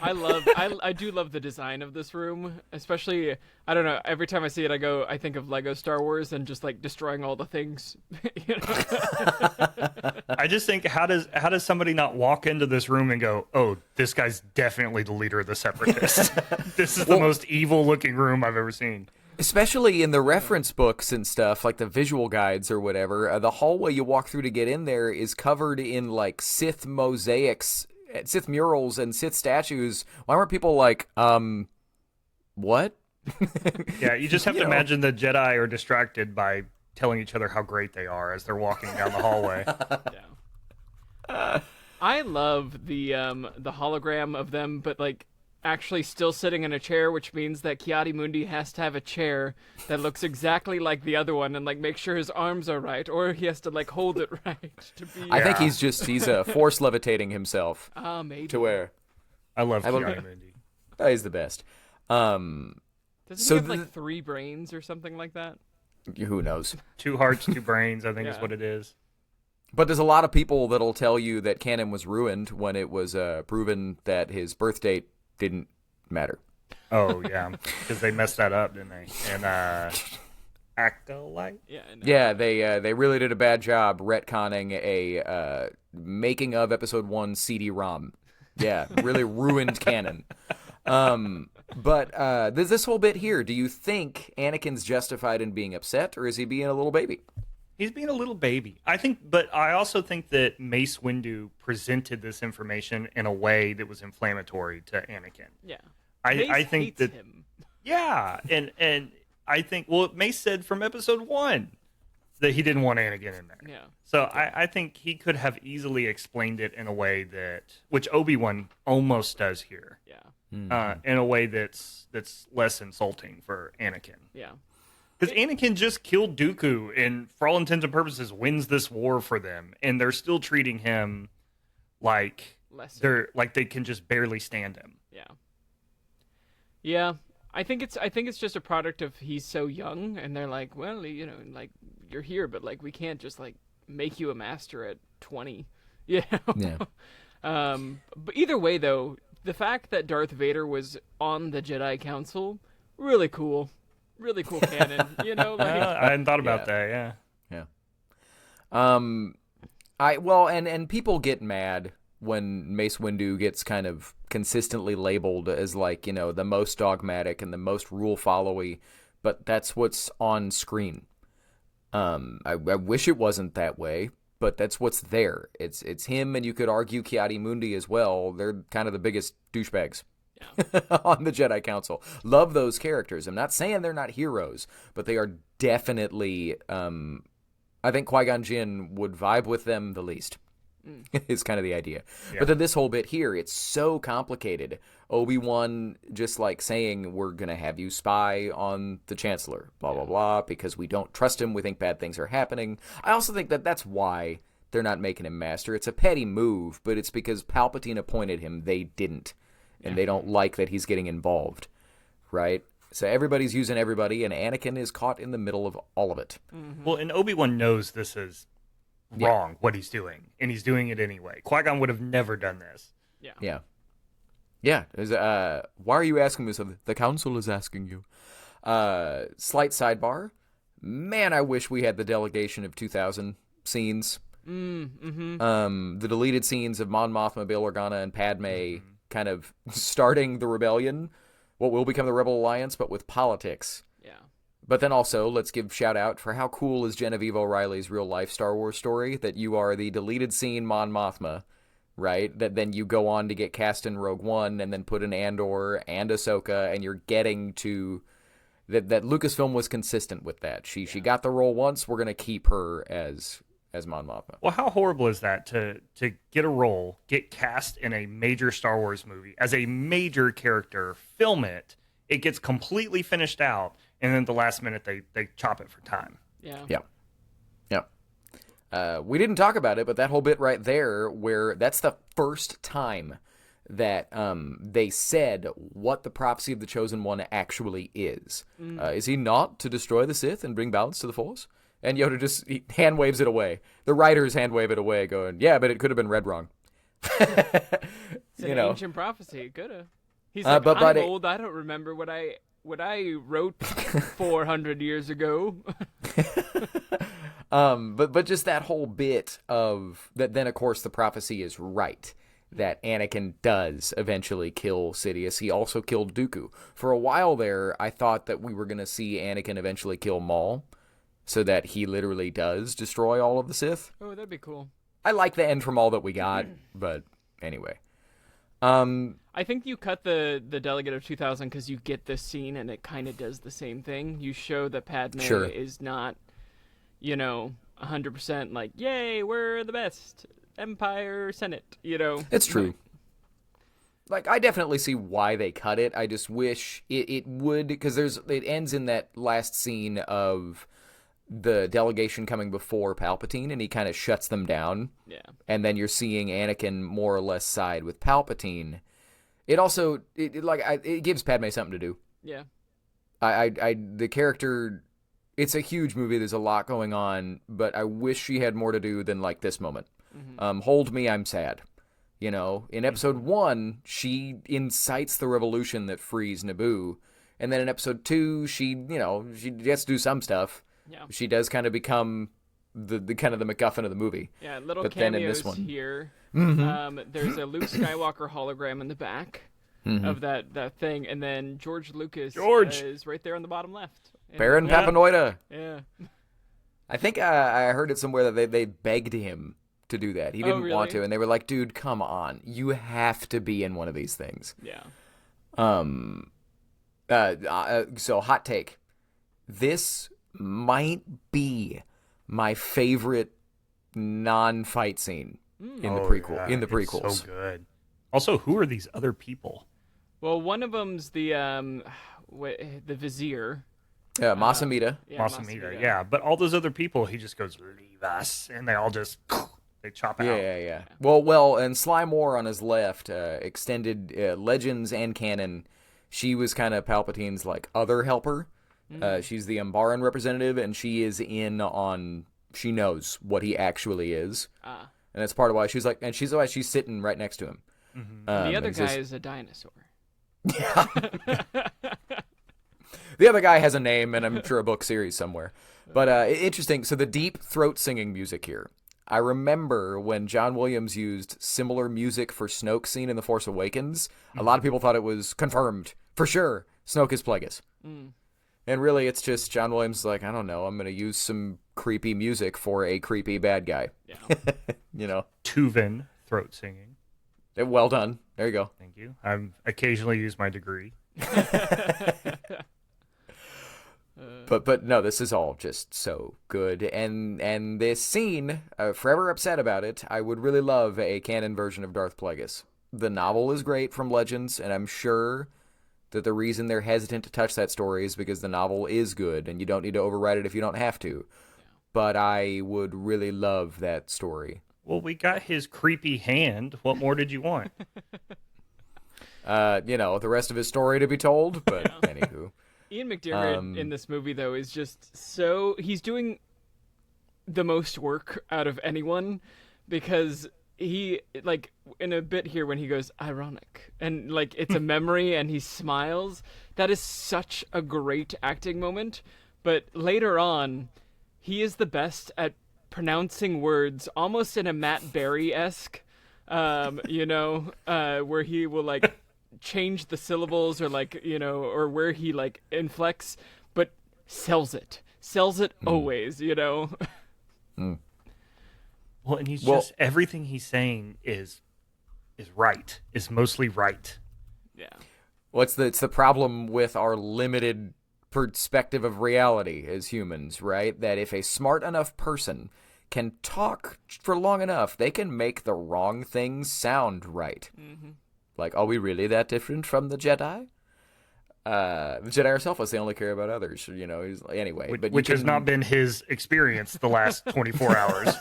I do love the design of this room, especially, I don't know, every time I see it I think of Lego Star Wars and just like destroying all the things. You know? I just think, how does somebody not walk into this room and go, oh, this guy's definitely the leader of the Separatists. This is the most evil looking room I've ever seen. Especially in the reference books and stuff, like the visual guides or whatever, the hallway you walk through to get in there is covered in like Sith mosaics, Sith murals and Sith statues. Why weren't people like, what? Yeah, you just have to imagine the Jedi are distracted by telling each other how great they are as they're walking down the hallway. Yeah. I love the hologram of them, but like actually still sitting in a chair, which means that Ki-Adi-Mundi has to have a chair that looks exactly like the other one and like make sure his arms are right, or he has to like hold it right to be. I think he's force levitating himself. Maybe. To where I love Ki-Adi-Mundi. He's the best. Doesn't he have like 3 brains or something like that? Who knows? 2 hearts, 2 brains, I think is what it is. But there's a lot of people that'll tell you that canon was ruined when it was proven that his birth date didn't matter. Oh, yeah. Because they messed that up, didn't they? And Acolyte? Yeah, they really did a bad job retconning a making of episode 1 CD-ROM. Yeah, really ruined canon. But there's this whole bit here. Do you think Anakin's justified in being upset, or is he being a little baby? He's being a little baby. But I also think that Mace Windu presented this information in a way that was inflammatory to Anakin. Yeah. I think hates him. Yeah, and I think, well, Mace said from episode 1, that he didn't want Anakin in there. Yeah. So I think he could have easily explained it in a way which Obi-Wan almost does here. Yeah. In a way that's less insulting for Anakin. Yeah. Because Anakin just killed Dooku and, for all intents and purposes, wins this war for them, and they're still treating him like they can just barely stand him. Yeah. Yeah. I think it's just a product of he's so young, and they're like, well, you know, like you're here, but like we can't just like make you a master at 20. You know? Yeah. But either way, though, the fact that Darth Vader was on the Jedi Council, really cool. Really cool canon, you know. Like, I hadn't thought about that. Yeah. And people get mad when Mace Windu gets kind of consistently labeled as like, you know, the most dogmatic and the most rule followy, but that's what's on screen. I wish it wasn't that way, but that's what's there. It's him, and you could argue Ki-Adi-Mundi as well. They're kind of the biggest douchebags. Yeah. On the Jedi Council. Love those characters. I'm not saying they're not heroes, but they are definitely, I think Qui-Gon Jinn would vibe with them the least, is kind of the idea. Yeah. But then this whole bit here, it's so complicated. Obi-Wan just like saying, we're going to have you spy on the Chancellor, blah, blah, blah, because we don't trust him. We think bad things are happening. I also think that that's why they're not making him master. It's a petty move, but it's because Palpatine appointed him. They didn't. And they don't like that he's getting involved, right? So everybody's using everybody, and Anakin is caught in the middle of all of it. Mm-hmm. Well, and Obi-Wan knows this is wrong, what he's doing, and he's doing it anyway. Qui-Gon would have never done this. Yeah. Why are you asking me something? The Council is asking you. Slight sidebar. Man, I wish we had the Delegation of 2000 scenes. The deleted scenes of Mon Mothma, Bail Organa, and Padme kind of starting the rebellion, what will become the Rebel Alliance, but with politics. Yeah. But then also, let's give shout out for how cool is Genevieve O'Reilly's real life Star Wars story, that you are the deleted scene Mon Mothma, right? That then you go on to get cast in Rogue One and then put in Andor and Ahsoka, and you're getting to that Lucasfilm was consistent with that. She got the role once, we're going to keep her as Mon Mothma. Well, how horrible is that to get a role, get cast in a major Star Wars movie as a major character, film it, it gets completely finished out, and then at the last minute they chop it for time. Yeah. We didn't talk about it, but that whole bit right there, where that's the first time that they said what the prophecy of the Chosen One actually is. Is he not to destroy the Sith and bring balance to the Force? And Yoda just hand waves it away. The writers hand wave it away, going, "Yeah, but it could have been read wrong." It's an ancient prophecy. It could have. He's like, I'm old. I don't remember what I wrote 400 years ago. But just that whole bit of that. Then of course the prophecy is right, that Anakin does eventually kill Sidious. He also killed Dooku. For a while there, I thought that we were going to see Anakin eventually kill Maul, so that he literally does destroy all of the Sith. Oh, that'd be cool. I like the end from all that we got, but anyway. I think you cut the Delegate of 2000 because you get this scene and it kind of does the same thing. You show that Padme is not, 100% like, yay, we're the best. Empire, Senate, It's true. Like, I definitely see why they cut it. I just wish it would, because it ends in that last scene of the delegation coming before Palpatine, and he kind of shuts them down. Yeah. And then you're seeing Anakin more or less side with Palpatine. It also it gives Padme something to do. Yeah. The character, it's a huge movie. There's a lot going on, but I wish she had more to do than like this moment. Mm-hmm. Hold me, I'm sad. In episode 1, she incites the revolution that frees Naboo, and then in episode 2, she gets to do some stuff. Yeah. She does kind of become the kind of the MacGuffin of the movie. Yeah, little but cameos then in this one, here. Mm-hmm. There's a Luke Skywalker hologram in the back of that thing, and then George Lucas is right there on the bottom left. Baron Papanoida. Yeah. I think I heard it somewhere that they begged him to do that. He didn't want to, and they were like, "Dude, come on. You have to be in one of these things." Yeah. So hot take. This might be my favorite non-fight scene in the prequel. Yeah, in the it's prequels. so good. Also, who are these other people? Well, one of them's the vizier. Masamita. Masamita, yeah. But all those other people, he just goes, leave us. And they all just, they chop out. Yeah. Well, and Sly Moore on his left, extended Legends and canon, she was kind of Palpatine's, like, other helper. She's the Umbaran representative, and she is in on, she knows what he actually is. And that's part of why she's like, and she's why she's sitting right next to him. The other guy is a dinosaur. Yeah. The other guy has a name, and I'm sure a book series somewhere. But interesting. So the deep throat singing music here. I remember when John Williams used similar music for Snoke's scene in The Force Awakens, a lot of people thought it was confirmed. For sure, Snoke is Plagueis. And really, it's just John Williams is like, I don't know, I'm going to use some creepy music for a creepy bad guy. Yeah. You know? Tuvan throat singing. Well done. There you go. Thank you. I occasionally use my degree. But no, this is all just so good. And this scene, forever upset about it, I would really love a canon version of Darth Plagueis. The novel is great from Legends, and I'm sure that the reason they're hesitant to touch that story is because the novel is good, and you don't need to overwrite it if you don't have to. But I would really love that story. Well, we got his creepy hand. What more did you want? The rest of his story to be told, but anywho. Ian McDiarmid in this movie, though, is just so... He's doing the most work out of anyone because he, like, in a bit here when he goes, ironic, and, like, it's a memory and he smiles, that is such a great acting moment. But later on, he is the best at pronouncing words almost in a Matt Berry-esque, where he will, like... change the syllables or or where he like inflects, but sells it always. Well, and he's just everything he's saying is right, is mostly right. Yeah. Well, it's the problem with our limited perspective of reality as humans, right? That if a smart enough person can talk for long enough, they can make the wrong things sound right. Like, are we really that different from the Jedi? The Jedi are selfless; they only care about others. Anyway. Which has not been his experience the last 24 hours.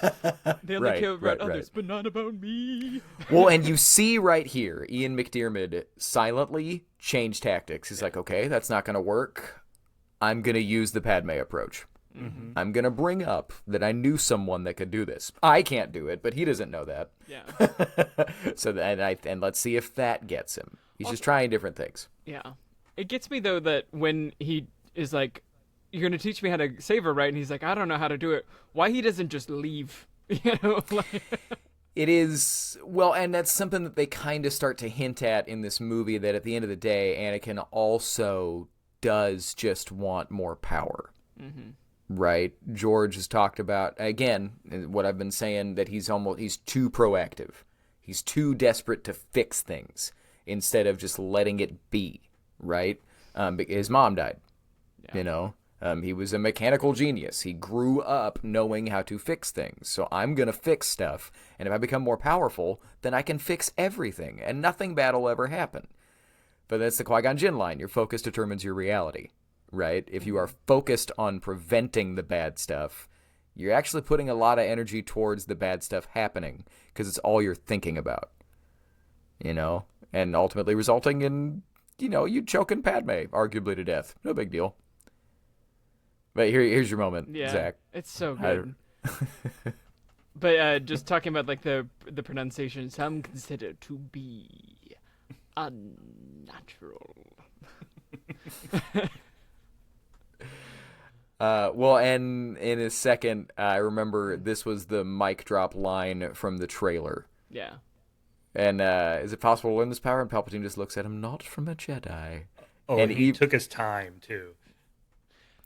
They only care about others, but not about me. Well, and you see right here, Ian McDiarmid silently change tactics. He's like, okay, that's not going to work. I'm going to use the Padme approach. I'm going to bring up that I knew someone that could do this. I can't do it, but he doesn't know that. Yeah. And let's see if that gets him. He's just trying different things. Yeah. It gets me, though, that when he is like, you're going to teach me how to save her, right? And he's like, I don't know how to do it. Why he doesn't just leave? It is, well, and that's something that they kind of start to hint at in this movie, that at the end of the day, Anakin also does just want more power. Right? George has talked about, again, what I've been saying, that he's too proactive. He's too desperate to fix things instead of just letting it be, right? His mom died, He was a mechanical genius. He grew up knowing how to fix things. So I'm going to fix stuff, and if I become more powerful, then I can fix everything, and nothing bad will ever happen. But that's the Qui-Gon Jinn line. Your focus determines your reality. Right? If you are focused on preventing the bad stuff, you're actually putting a lot of energy towards the bad stuff happening because it's all you're thinking about, and ultimately resulting in, you choking Padme arguably to death. No big deal. But here's your moment, Zach. It's so good. But just talking about like the pronunciation, some consider to be unnatural. And in a second, I remember this was the mic drop line from the trailer. Yeah. And is it possible to learn this power? And Palpatine just looks at him, not from a Jedi. Oh, and he took his time, too.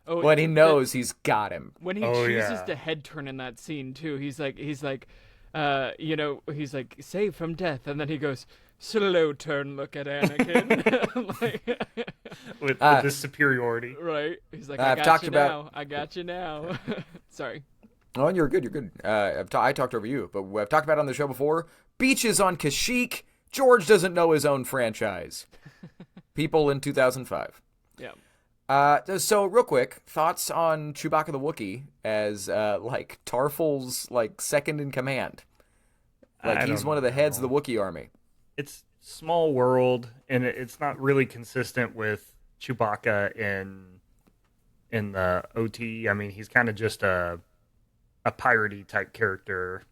Oh, when he knows he's got him. When he chooses to head turn in that scene, too, he's like, save from death. And then he goes, slow turn look at Anakin. with this superiority. Right. He's like, I got you now. I got you now. Sorry. Oh, you're good. You're good. I talked over you, but I've talked about it on the show before. Beaches on Kashyyyk. George doesn't know his own franchise. People in 2005. Yeah. So real quick, thoughts on Chewbacca the Wookiee as like Tarful's like second in command. Like he's one of the heads of the Wookiee army. It's small world, and it's not really consistent with Chewbacca in the OT. I mean, he's kind of just a piratey type character.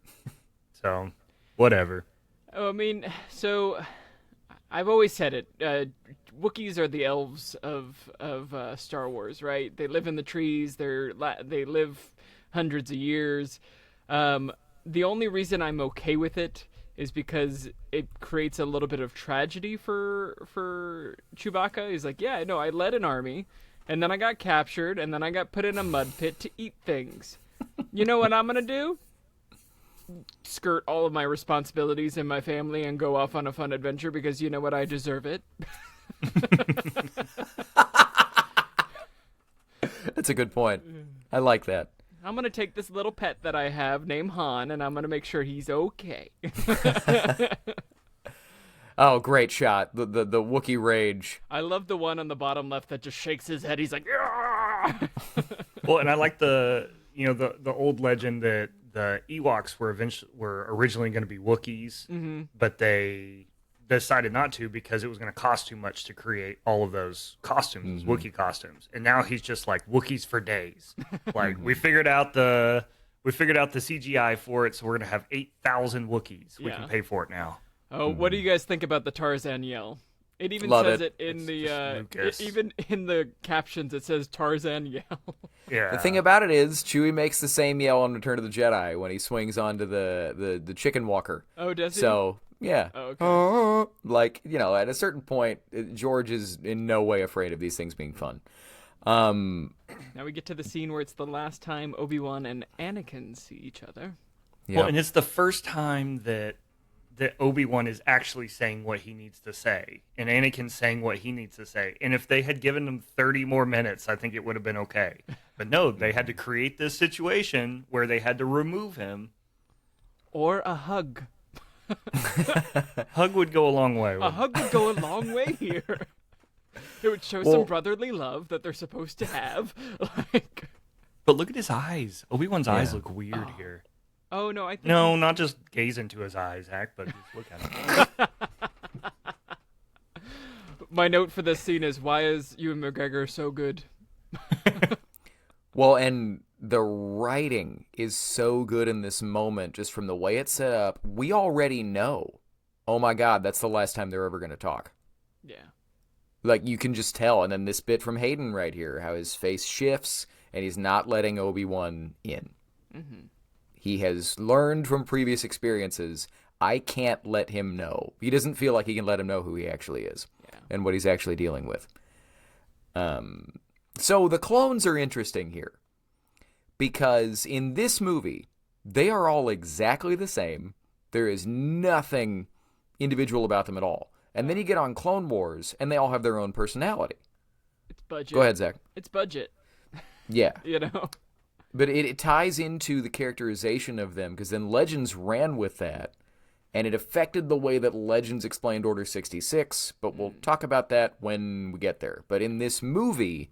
So, whatever. Oh, I mean, so I've always said it. Wookiees are the elves of Star Wars, right? They live in the trees. They live hundreds of years. The only reason I'm okay with it is because it creates a little bit of tragedy for Chewbacca. He's like, yeah, no, I led an army, and then I got captured, and then I got put in a mud pit to eat things. You know what I'm gonna do? Skirt all of my responsibilities in my family and go off on a fun adventure because you know what, I deserve it. That's a good point. I like that. I'm gonna take this little pet that I have named Han, and I'm gonna make sure he's okay. Oh, great shot. The Wookiee rage. I love the one on the bottom left that just shakes his head. He's like, "Yeah!" Well, and I like the old legend that the Ewoks were originally going to be Wookiees, but they decided not to because it was going to cost too much to create all of those costumes, Wookiee costumes. And now he's just like Wookiees for days. Like we figured out the CGI for it, so we're going to have 8,000 Wookiees. We can pay for it now. Oh, what do you guys think about the Tarzan yell? It even Love says it. in Lucas. even in the captions. It says Tarzan yell. Yeah. The thing about it is, Chewie makes the same yell on Return of the Jedi when he swings onto the chicken walker. Oh, does he? So, yeah. Oh, okay. Like, at a certain point, George is in no way afraid of these things being fun. Now we get to the scene where it's the last time Obi-Wan and Anakin see each other. Yeah. Well, and it's the first time that Obi-Wan is actually saying what he needs to say, and Anakin's saying what he needs to say. And if they had given him 30 more minutes, I think it would have been okay. But no, they had to create this situation where they had to remove him. Or a hug. Hug would go a long way. A hug would go a long way here. It would show some brotherly love that they're supposed to have. But look at his eyes. Obi-Wan's eyes look weird here. Oh, no, I think... No, not just gaze into his eyes, Zach, but just look at him. My note for this scene is, why is Ewan McGregor so good? Well, and the writing is so good in this moment, just from the way it's set up. We already know, oh my God, that's the last time they're ever going to talk. Yeah. Like, you can just tell. And then this bit from Hayden right here, how his face shifts, and he's not letting Obi-Wan in. Mm-hmm. He has learned from previous experiences, I can't let him know. He doesn't feel like he can let him know who he actually is and what he's actually dealing with. So the clones are interesting here because in this movie, they are all exactly the same. There is nothing individual about them at all. And then you get on Clone Wars, and they all have their own personality. It's budget. Go ahead, Zach. It's budget. Yeah. But it ties into the characterization of them, because then Legends ran with that, and it affected the way that Legends explained Order 66, but we'll talk about that when we get there. But in this movie,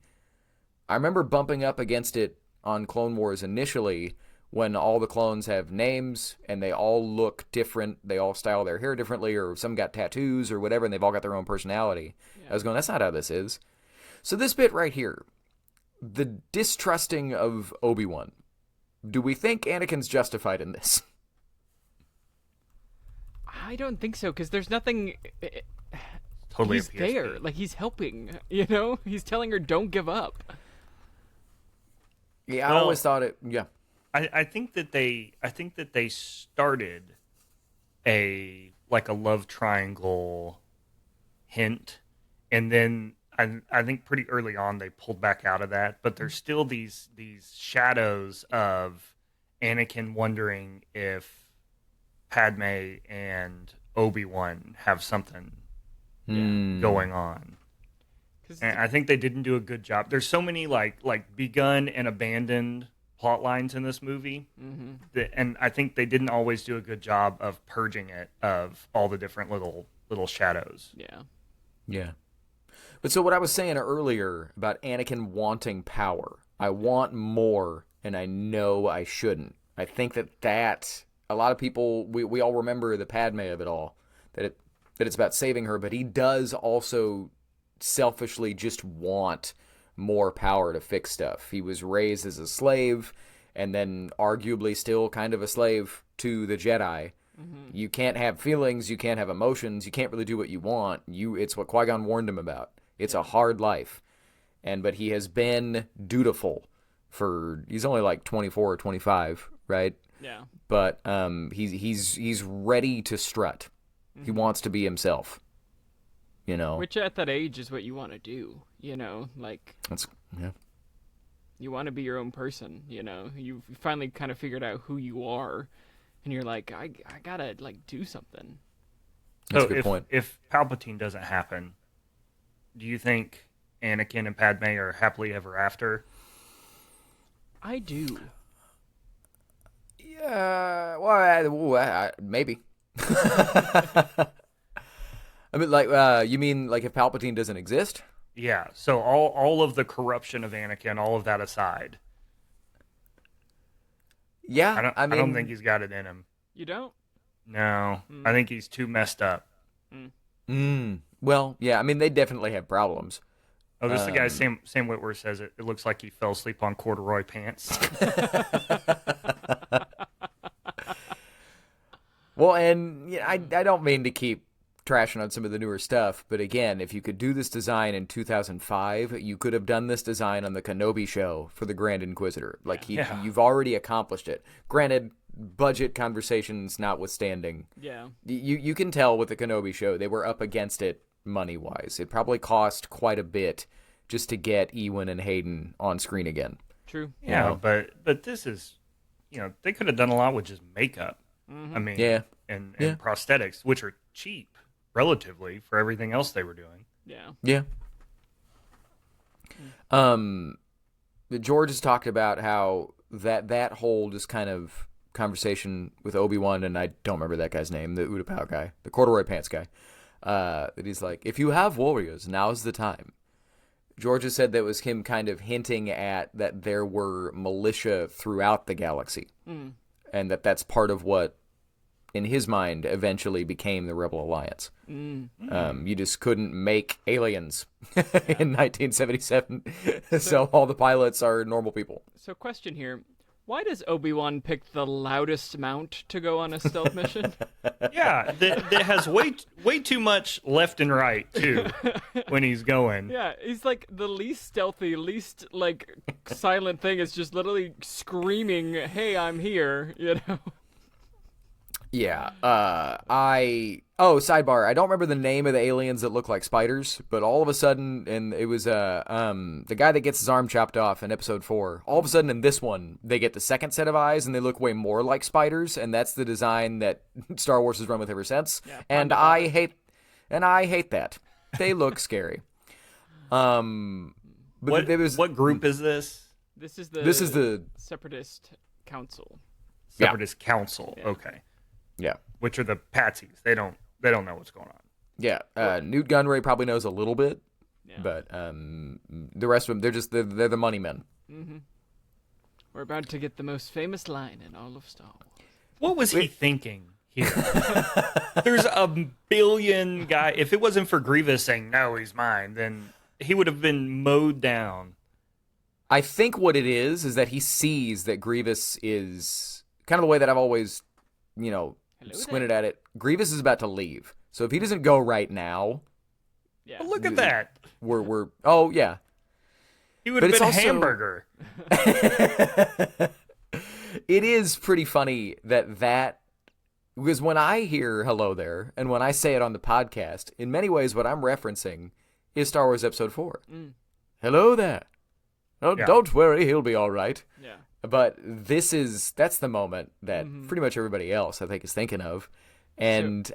I remember bumping up against it on Clone Wars initially, when all the clones have names, and they all look different, they all style their hair differently, or some got tattoos or whatever, and they've all got their own personality. Yeah. I was going, that's not how this is. So this bit right here, the distrusting of Obi-Wan. Do we think Anakin's justified in this? I don't think so, because there's nothing... Totally he's there. Like, he's helping, He's telling her, don't give up. Yeah, I always thought it... Yeah. I think that they started a love triangle hint, and then I think pretty early on they pulled back out of that, but there's still these shadows of Anakin wondering if Padme and Obi-Wan have something going on. And I think they didn't do a good job. There's so many like begun and abandoned plot lines in this movie, and I think they didn't always do a good job of purging it of all the different little shadows. Yeah. Yeah. But so what I was saying earlier about Anakin wanting power, I want more, and I know I shouldn't. I think that a lot of people, we all remember the Padme of it all, that it's about saving her, but he does also selfishly just want more power to fix stuff. He was raised as a slave, and then arguably still kind of a slave to the Jedi. You can't have feelings, you can't have emotions, you can't really do what you want. It's what Qui-Gon warned him about. It's a hard life. But he has been dutiful he's only like 24 or 25, right? Yeah. But he's ready to strut. He wants to be himself. You know. Which at that age is what you want to do, you know, like you want to be your own person, you know. You finally kind of figured out who you are. And you're like, I gotta like do something. That's a good point. If Palpatine doesn't happen, do you think Anakin and Padme are happily ever after? I do. Yeah, well, maybe. I mean, like, you mean like if Palpatine doesn't exist? Yeah. So all of the corruption of Anakin, all of that aside. Yeah, I don't think he's got it in him. You don't? No, I think he's too messed up. Well, yeah, I mean, they definitely have problems. Oh, this is the guy, Sam Witwer says it looks like he fell asleep on corduroy pants. Well, and yeah, I don't mean to keep trashing on some of the newer stuff, but again, if you could do this design in 2005, you could have done this design on the Kenobi show for the Grand Inquisitor. Like, you've already accomplished it. Granted, budget conversations notwithstanding. Yeah. You can tell with the Kenobi show, they were up against it money-wise. It probably cost quite a bit just to get Ewan and Hayden on screen again. True. Yeah, but this is, they could have done a lot with just makeup. I mean, and prosthetics, which are cheap relatively for everything else they were doing. Yeah. Yeah. George has talked about how that whole just kind of conversation with Obi-Wan, and I don't remember that guy's name, the Utapau guy, the corduroy pants guy, that he's like, if you have warriors, now's the time. George has said that was him kind of hinting at that there were militia throughout the galaxy, and that's part of what, in his mind, eventually became the Rebel Alliance. You just couldn't make aliens in 1977, so all the pilots are normal people. So question here. Why does Obi-Wan pick the loudest mount to go on a stealth mission? Yeah, that has way too much left and right, too, when he's going. Yeah, he's like the least stealthy, least, like, silent thing is just literally screaming, hey, I'm here, you know? Yeah, sidebar, I don't remember the name of the aliens that look like spiders, but all of a sudden, and it was the guy that gets his arm chopped off in episode 4, all of a sudden in this one, they get the second set of eyes, and they look way more like spiders, and that's the design that Star Wars has run with ever since, and I hate that. They look scary. But what group is this? This is the Separatist Council. Separatist Council, okay. Yeah, which are the patsies. They don't know what's going on. Yeah, Newt Gunray probably knows a little bit, but the rest of them, they're the money men. Mm-hmm. We're about to get the most famous line in all of Star Wars. What was he thinking here? There's a billion guys. If it wasn't for Grievous saying no, he's mine, then he would have been mowed down. I think what it is that he sees that Grievous is kind of the way that I've always, squinted at it. Grievous is about to leave, so if he doesn't go right now, well, look at that. We're oh yeah, he would have been a hamburger. It is pretty funny that because when I hear "Hello There" and when I say it on the podcast, in many ways, what I'm referencing is Star Wars Episode 4. Hello there. Oh, don't worry, he'll be all right. Yeah. But that's the moment that pretty much everybody else, I think, is thinking of. And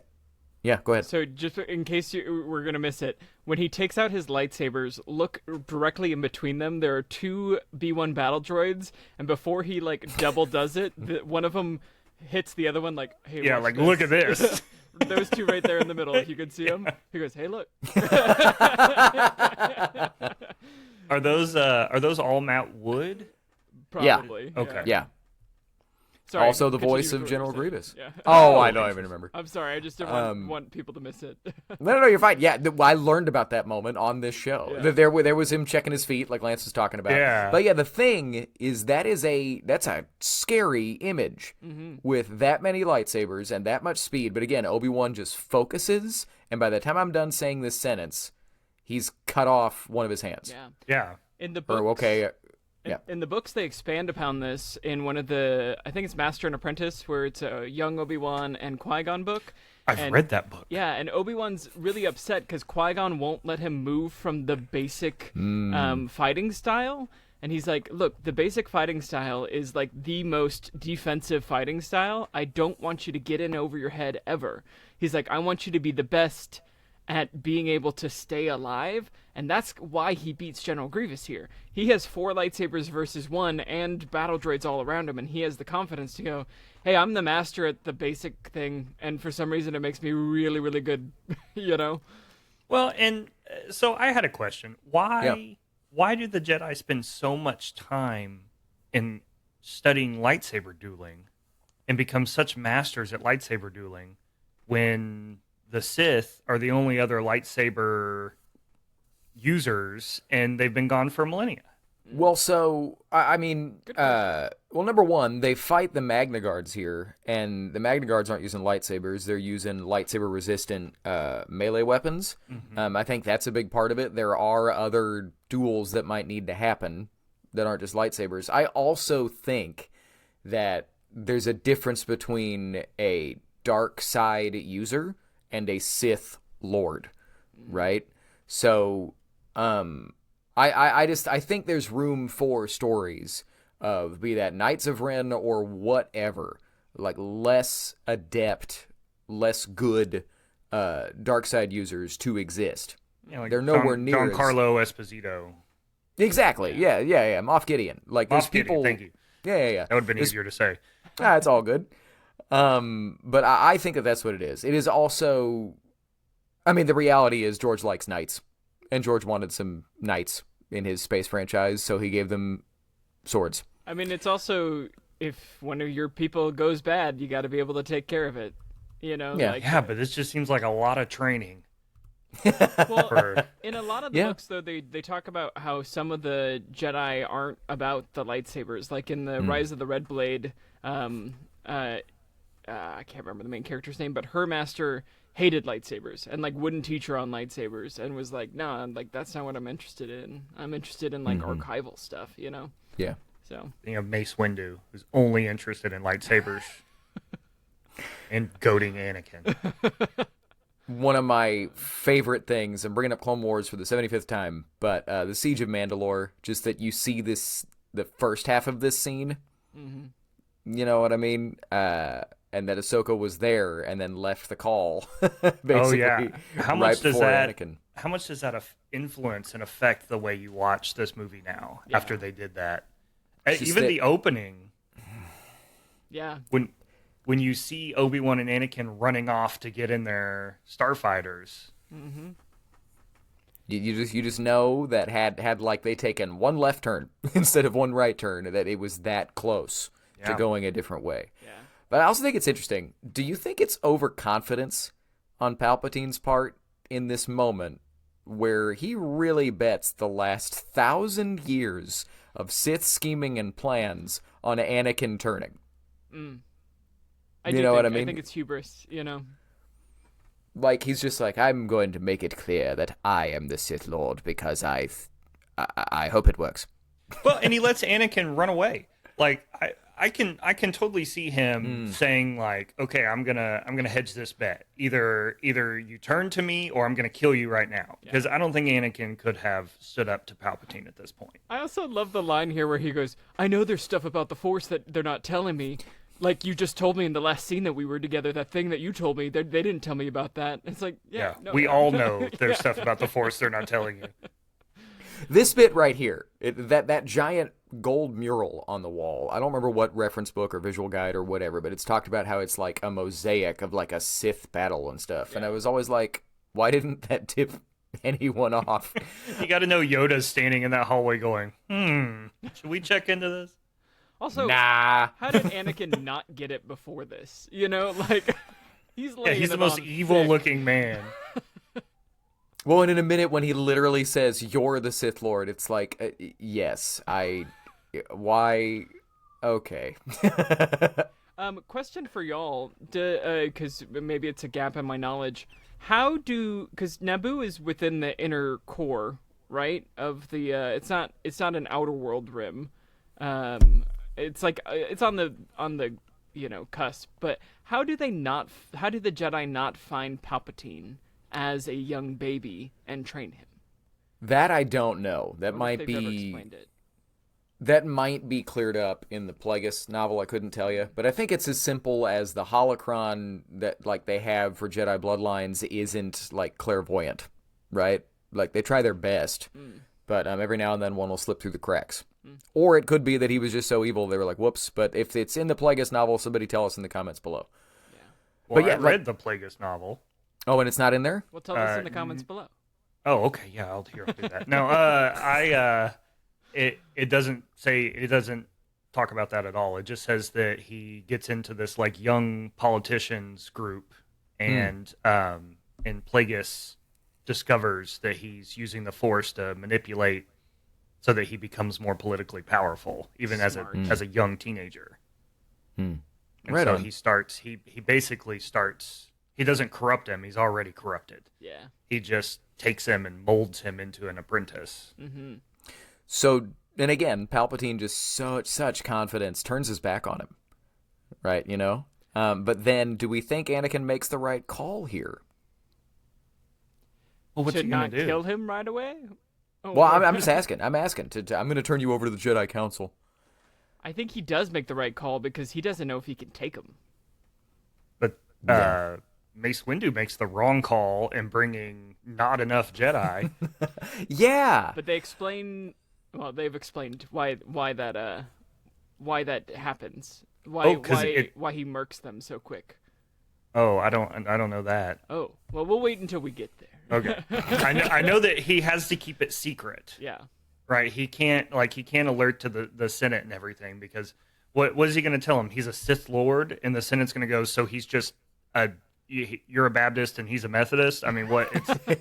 Yeah, go ahead. So just in case you were going to miss it, when he takes out his lightsabers, look directly in between them. There are two B1 battle droids, and before he like double does it, one of them hits the other one like, "Hey, Yeah, watch like this." look at this. Those two right there in the middle. You can see them. He goes, "Hey, look." Are those all Matt Wood? Probably. Okay. Yeah. Sorry, Also the continue voice with of what General you were saying. Grievous. Yeah. Oh, I don't even remember. I'm sorry. I just didn't want people to miss it. No, you're fine. Yeah, I learned about that moment on this show. Yeah. There was him checking his feet, like Lance was talking about. Yeah. But yeah, the thing is that's a scary image with that many lightsabers and that much speed. But again, Obi-Wan just focuses, and by the time I'm done saying this sentence, he's cut off one of his hands. Yeah. Yeah. In the books, Or okay. In the books, they expand upon this in one of the, I think it's Master and Apprentice, where it's a young Obi-Wan and Qui-Gon book. I've read that book. Yeah, and Obi-Wan's really upset because Qui-Gon won't let him move from the basic fighting style. And he's like, look, the basic fighting style is like the most defensive fighting style. I don't want you to get in over your head ever. He's like, I want you to be the best at being able to stay alive, and that's why he beats General Grievous here. He has 4 lightsabers versus 1 and battle droids all around him, and he has the confidence to go, hey, I'm the master at the basic thing, and for some reason it makes me really, really good, you know? Well, and so I had a question. Why do the Jedi spend so much time in studying lightsaber dueling and become such masters at lightsaber dueling when the Sith are the only other lightsaber users, and they've been gone for millennia? Well, so I mean, number one, they fight the Magna Guards here, and the Magna Guards aren't using lightsabers; they're using lightsaber-resistant melee weapons. I think that's a big part of it. There are other duels that might need to happen that aren't just lightsabers. I also think that there's a difference between a dark side user and a Sith Lord, right? So, I think there's room for stories of, be that Knights of Ren or whatever, like less adept, less good dark side users to exist. Yeah, like they're nowhere near Giancarlo Esposito. Exactly. Yeah. Moff Gideon. Like there's Moff Gideon, people. thank you. Yeah. That would have been easier to say. It's all good. But I think that's what it is. It is also, I mean, the reality is George likes knights, and George wanted some knights in his space franchise, so he gave them swords. I mean, it's also, if one of your people goes bad, you got to be able to take care of it, you know? Yeah. But this just seems like a lot of training. Well, in a lot of the books, though, they talk about how some of the Jedi aren't about the lightsabers. Like in the Rise of the Red Blade, I can't remember the main character's name, but her master hated lightsabers and like wouldn't teach her on lightsabers and was like, nah, like that's not what I'm interested in. I'm interested in like archival stuff, you know? Yeah. So You know, Mace Windu, who's only interested in lightsabers and goading Anakin. One of my favorite things, I'm bringing up Clone Wars for the 75th time, but the Siege of Mandalore, just that you see the first half of this scene. You know what I mean? And that Ahsoka was there and then left the call. Basically, Oh yeah. How much does that Anakin. How much does that influence and affect the way you watch this movie now? Yeah. After they did that, It's just even that- the opening yeah, when you see Obi-Wan and Anakin running off to get in their starfighters. You just know that had like they taken one left turn instead of one right turn, that it was that close to Yeah. going a different way. yeah. But I also think it's interesting. Do you think it's overconfidence on Palpatine's part in this moment where he really bets the last 1,000 years of Sith scheming and plans on Anakin turning? I You do know what think- I mean? I think it's hubris, you know? Like, he's just like, I'm going to make it clear that I am the Sith Lord because I hope it works. Well, and he lets Anakin run away. Like I can totally see him saying like, okay, I'm gonna hedge this bet. Either you turn to me or I'm gonna kill you right now. Because I don't think Anakin could have stood up to Palpatine at this point. I also love the line here where he goes, I know there's stuff about the Force that they're not telling me, like you just told me in the last scene that we were together, that thing that you told me, they didn't tell me about that. It's like, yeah. No, we all know there's stuff about the Force they're not telling you. This bit right here, that giant gold mural on the wall, I don't remember what reference book or visual guide or whatever, but it's talked about how it's like a mosaic of like a Sith battle and stuff. Yeah. And I was always like, why didn't that tip anyone off? You got to know Yoda's standing in that hallway going, should we check into this? Also, nah. How did Anakin not get it before this? You know, like, he's the most evil-looking man. Well, and in a minute when he literally says, "You're the Sith Lord," it's like, yes, why? Okay. Question for y'all, because maybe it's a gap in my knowledge. Because Naboo is within the inner core, right? Of the, it's not an outer world rim. It's like it's on the cusp. But how do the Jedi not find Palpatine as a young baby and train him? That I don't know. That might be. That might be cleared up in the Plagueis novel. I couldn't tell you, but I think it's as simple as the holocron that like they have for Jedi Bloodlines isn't like clairvoyant, right? Like they try their best, but every now and then one will slip through the cracks. Or it could be that he was just so evil they were like, whoops. But if it's in the Plagueis novel, somebody tell us in the comments below. Yeah. Well, but yeah, I read the Plagueis novel. Oh, and it's not in there? Well, tell us in the comments below. Oh, okay. Yeah, I'll do that. No, it doesn't talk about that at all. It just says that he gets into this like young politicians group, and Plagueis discovers that he's using the Force to manipulate so that he becomes more politically powerful, even as a young teenager. And right so on. He basically starts. He doesn't corrupt him. He's already corrupted. Yeah. He just takes him and molds him into an apprentice. Mm-hmm. So, and again, Palpatine just such confidence turns his back on him, right? You know. But then, do we think Anakin makes the right call here? Well, what's Should he gonna not do? kill him right away? Oh, well, I'm just asking. I'm asking. I'm going to turn you over to the Jedi Council. I think he does make the right call because he doesn't know if he can take him. But Mace Windu makes the wrong call in bringing not enough Jedi. Yeah. But they explain. Well, they've explained why that happens. Why he murks them so quick. Oh, I don't know that. Oh, well, we'll wait until we get there. Okay. I know that he has to keep it secret. Yeah. Right. He can't alert to the Senate and everything because what is he going to tell him? He's a Sith Lord, and the Senate's going to go. So he's just you're a Baptist and he's a Methodist. I mean, what?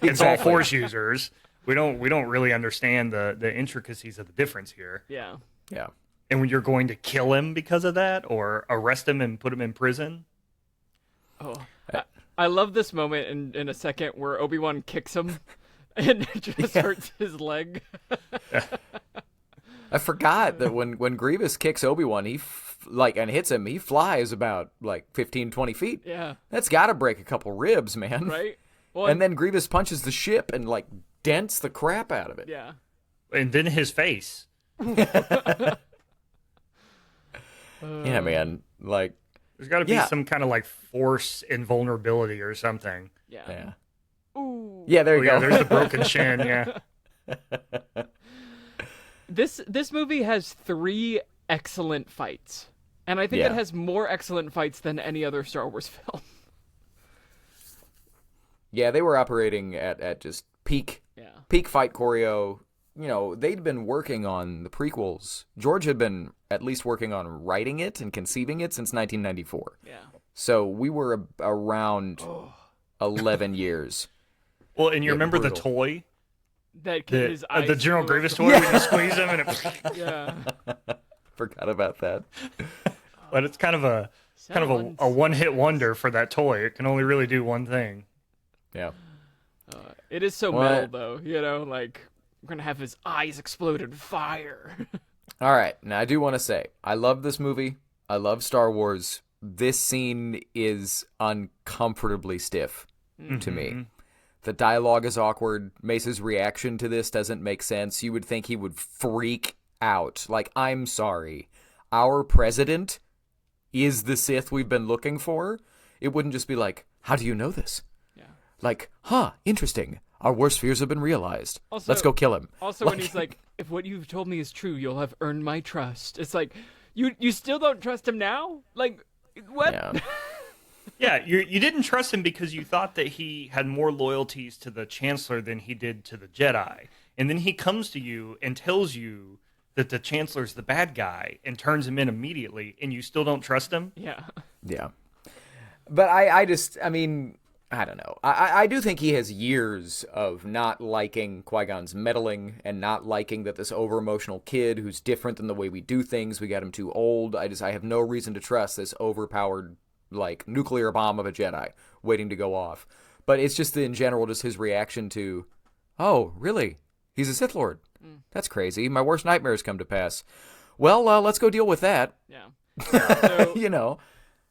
It's all Force users. We don't really understand the intricacies of the difference here. Yeah. Yeah. And when you're going to kill him because of that, or arrest him and put him in prison. Oh, I love this moment in a second where Obi-Wan kicks him and just hurts his leg. I forgot that when Grievous kicks Obi-Wan, and hits him, he flies about like 15, 20 feet. Yeah. That's got to break a couple ribs, man. Right? Well, and then Grievous punches the ship and like dents the crap out of it. Yeah. And then his face. Yeah, man. Like, there's got to be some kind of like Force invulnerability or something. Yeah. Ooh. Yeah, there you go. Yeah, there's the broken shin. Yeah. This movie has 3 excellent fights, and I think it has more excellent fights than any other Star Wars film. Yeah, they were operating at just peak fight choreo. You know, they'd been working on the prequels. George had been at least working on writing it and conceiving it since 1994. Yeah. So we were around 11 years. Well, and you remember the toy? His eyes the General Grievous toy when you squeeze him and it... Yeah. Forgot about that. But it's kind of a one-hit wonder for that toy. It can only really do one thing. Yeah. It is so metal, though. You know, like... We're going to have his eyes explode in fire. All right. Now, I do want to say, I love this movie. I love Star Wars. This scene is uncomfortably stiff to me. The dialogue is awkward. Mace's reaction to this doesn't make sense. You would think he would freak out. Like, I'm sorry. Our president is the Sith we've been looking for, it wouldn't just be like, how do you know this? Yeah. Like, interesting. Our worst fears have been realized. Also, let's go kill him. Also, when he's like, if what you've told me is true, you'll have earned my trust. It's like, you still don't trust him now? Like, what? Yeah. Yeah, you didn't trust him because you thought that he had more loyalties to the Chancellor than he did to the Jedi. And then he comes to you and tells you that the Chancellor's the bad guy and turns him in immediately, and you still don't trust him? Yeah. Yeah. But I mean, I don't know. I do think he has years of not liking Qui-Gon's meddling and not liking that this over-emotional kid who's different than the way we do things, we got him too old. I have no reason to trust this overpowered, like, nuclear bomb of a Jedi waiting to go off. But it's just in general just his reaction to, oh, really? He's a Sith Lord. That's crazy. My worst nightmares come to pass. Well, let's go deal with that. Yeah. So, You know.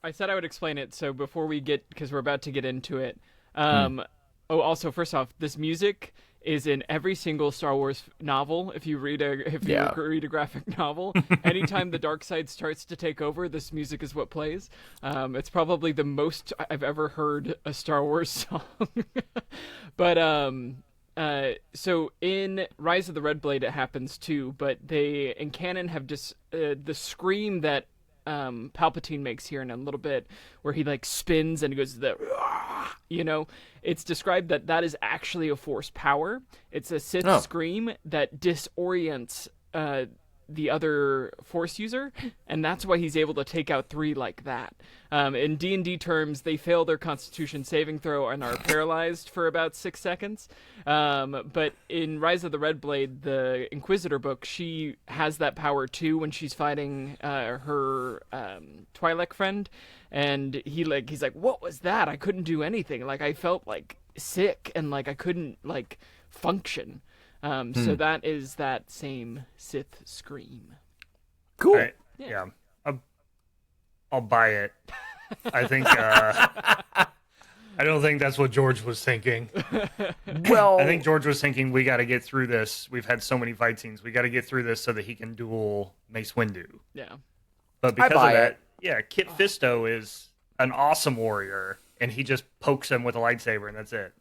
I said I would explain it, so before we get, because we're about to get into it. Also, first off, this music is in every single Star Wars novel. If you read a graphic novel, anytime the dark side starts to take over, this music is what plays. It's probably the most I've ever heard a Star Wars song. But so in Rise of the Red Blade, it happens too. But they in canon have just the scream that Palpatine makes here in a little bit, where he like spins and goes it's described that is actually a Force power. It's a Sith scream that disorients the other Force user, and that's why he's able to take out 3 like that. In D&D terms, they fail their Constitution saving throw and are paralyzed for about 6 seconds. But in Rise of the Red Blade, the Inquisitor book, she has that power too when she's fighting her Twi'lek friend, and he's like, what was that? I couldn't do anything. Like, I felt like sick and like I couldn't like function. So that is that same Sith scream. Cool. Right. Yeah. I'll buy it. I think I don't think that's what George was thinking. Well, I think George was thinking we got to get through this. We've had so many fight scenes. We got to get through this so that he can duel Mace Windu. Yeah. But because of that, Kit Fisto is an awesome warrior, and he just pokes him with a lightsaber, and that's it.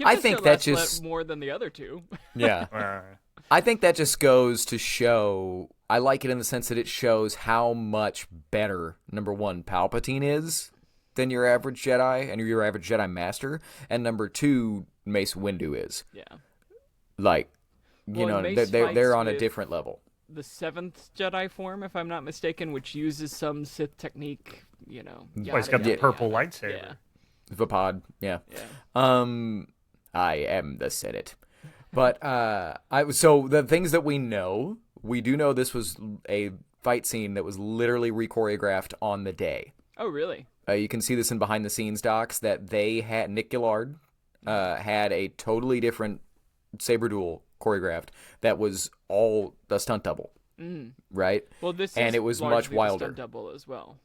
I think that just more than the other two. Yeah. I think that just goes to show, I like it in the sense that it shows how much better, number one, Palpatine is than your average Jedi and your average Jedi Master, and number 2, Mace Windu is. Yeah. Like, they're on a different level. The 7th Jedi form, if I'm not mistaken, which uses some Sith technique, he's got the purple lightsaber. Yeah. Vapod, yeah. I am the Senate. But so the things that we do know this was a fight scene that was literally re-choreographed on the day. Oh, really? You can see this in behind the scenes docs that they had. Nick Gillard had a totally different saber duel choreographed that was all the stunt double, right? Well, this and it was much wilder. Stunt double as well.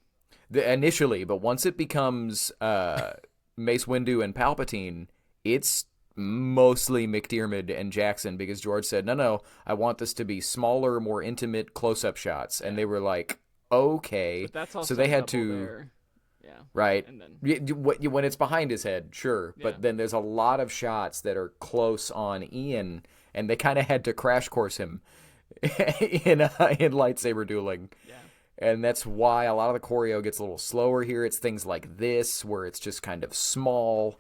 Initially, but once it becomes Mace Windu and Palpatine, it's mostly McDiarmid and Jackson, because George said, no, I want this to be smaller, more intimate close-up shots. And they were like, okay. But that's also so they had to, there. Yeah. Right. And then... when it's behind his head, sure. But then there's a lot of shots that are close on Ian, and they kind of had to crash course him in lightsaber dueling. Yeah. And that's why a lot of the choreo gets a little slower here. It's things like this, where it's just kind of small.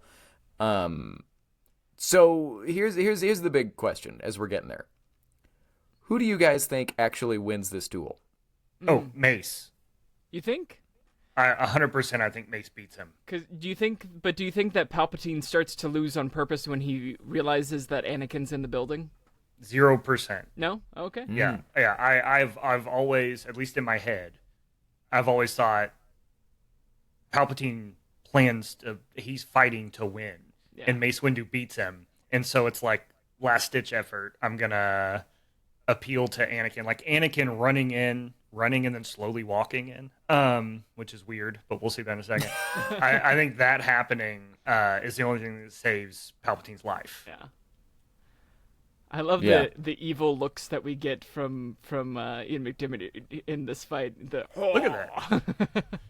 So here's the big question as we're getting there. Who do you guys think actually wins this duel? Oh, Mace. You think? 100%. I think Mace beats him. Do you think that Palpatine starts to lose on purpose when he realizes that Anakin's in the building? 0%. No? Okay. Yeah. I've always, at least in my head, I've always thought Palpatine he's fighting to win. Yeah. And Mace Windu beats him. And so it's like last-ditch effort. I'm going to appeal to Anakin. Like Anakin running and then slowly walking in, which is weird, but we'll see that in a second. I think that happening is the only thing that saves Palpatine's life. Yeah. I love the evil looks that we get from Ian McDiarmid in this fight. Look at that.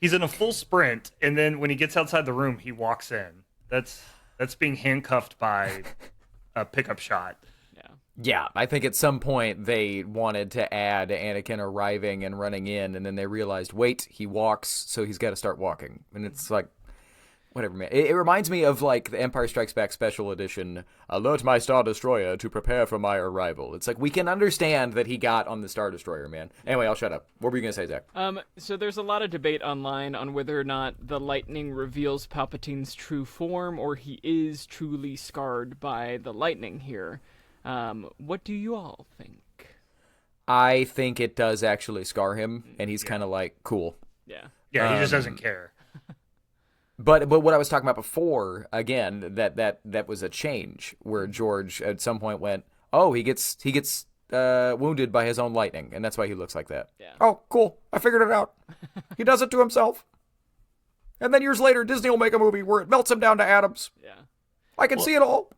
He's in a full sprint, and then when he gets outside the room, he walks in. That's being handcuffed by a pickup shot. Yeah, I think at some point they wanted to add Anakin arriving and running in, and then they realized, wait, he walks, so he's got to start walking. And it's like, whatever, man. It reminds me of, like, the Empire Strikes Back Special Edition, alert my Star Destroyer to prepare for my arrival. It's like, we can understand that he got on the Star Destroyer, man. Anyway, I'll shut up. What were you going to say, Zach? So there's a lot of debate online on whether or not the lightning reveals Palpatine's true form, or he is truly scarred by the lightning here. What do you all think? I think it does actually scar him, and he's kind of like, cool. Yeah. Yeah, he just doesn't care. But what I was talking about before, again, that was a change where George at some point went, oh, he gets wounded by his own lightning, and that's why he looks like that. Yeah. Oh, cool. I figured it out. He does it to himself. And then years later, Disney will make a movie where it melts him down to atoms. Yeah. I can see it all.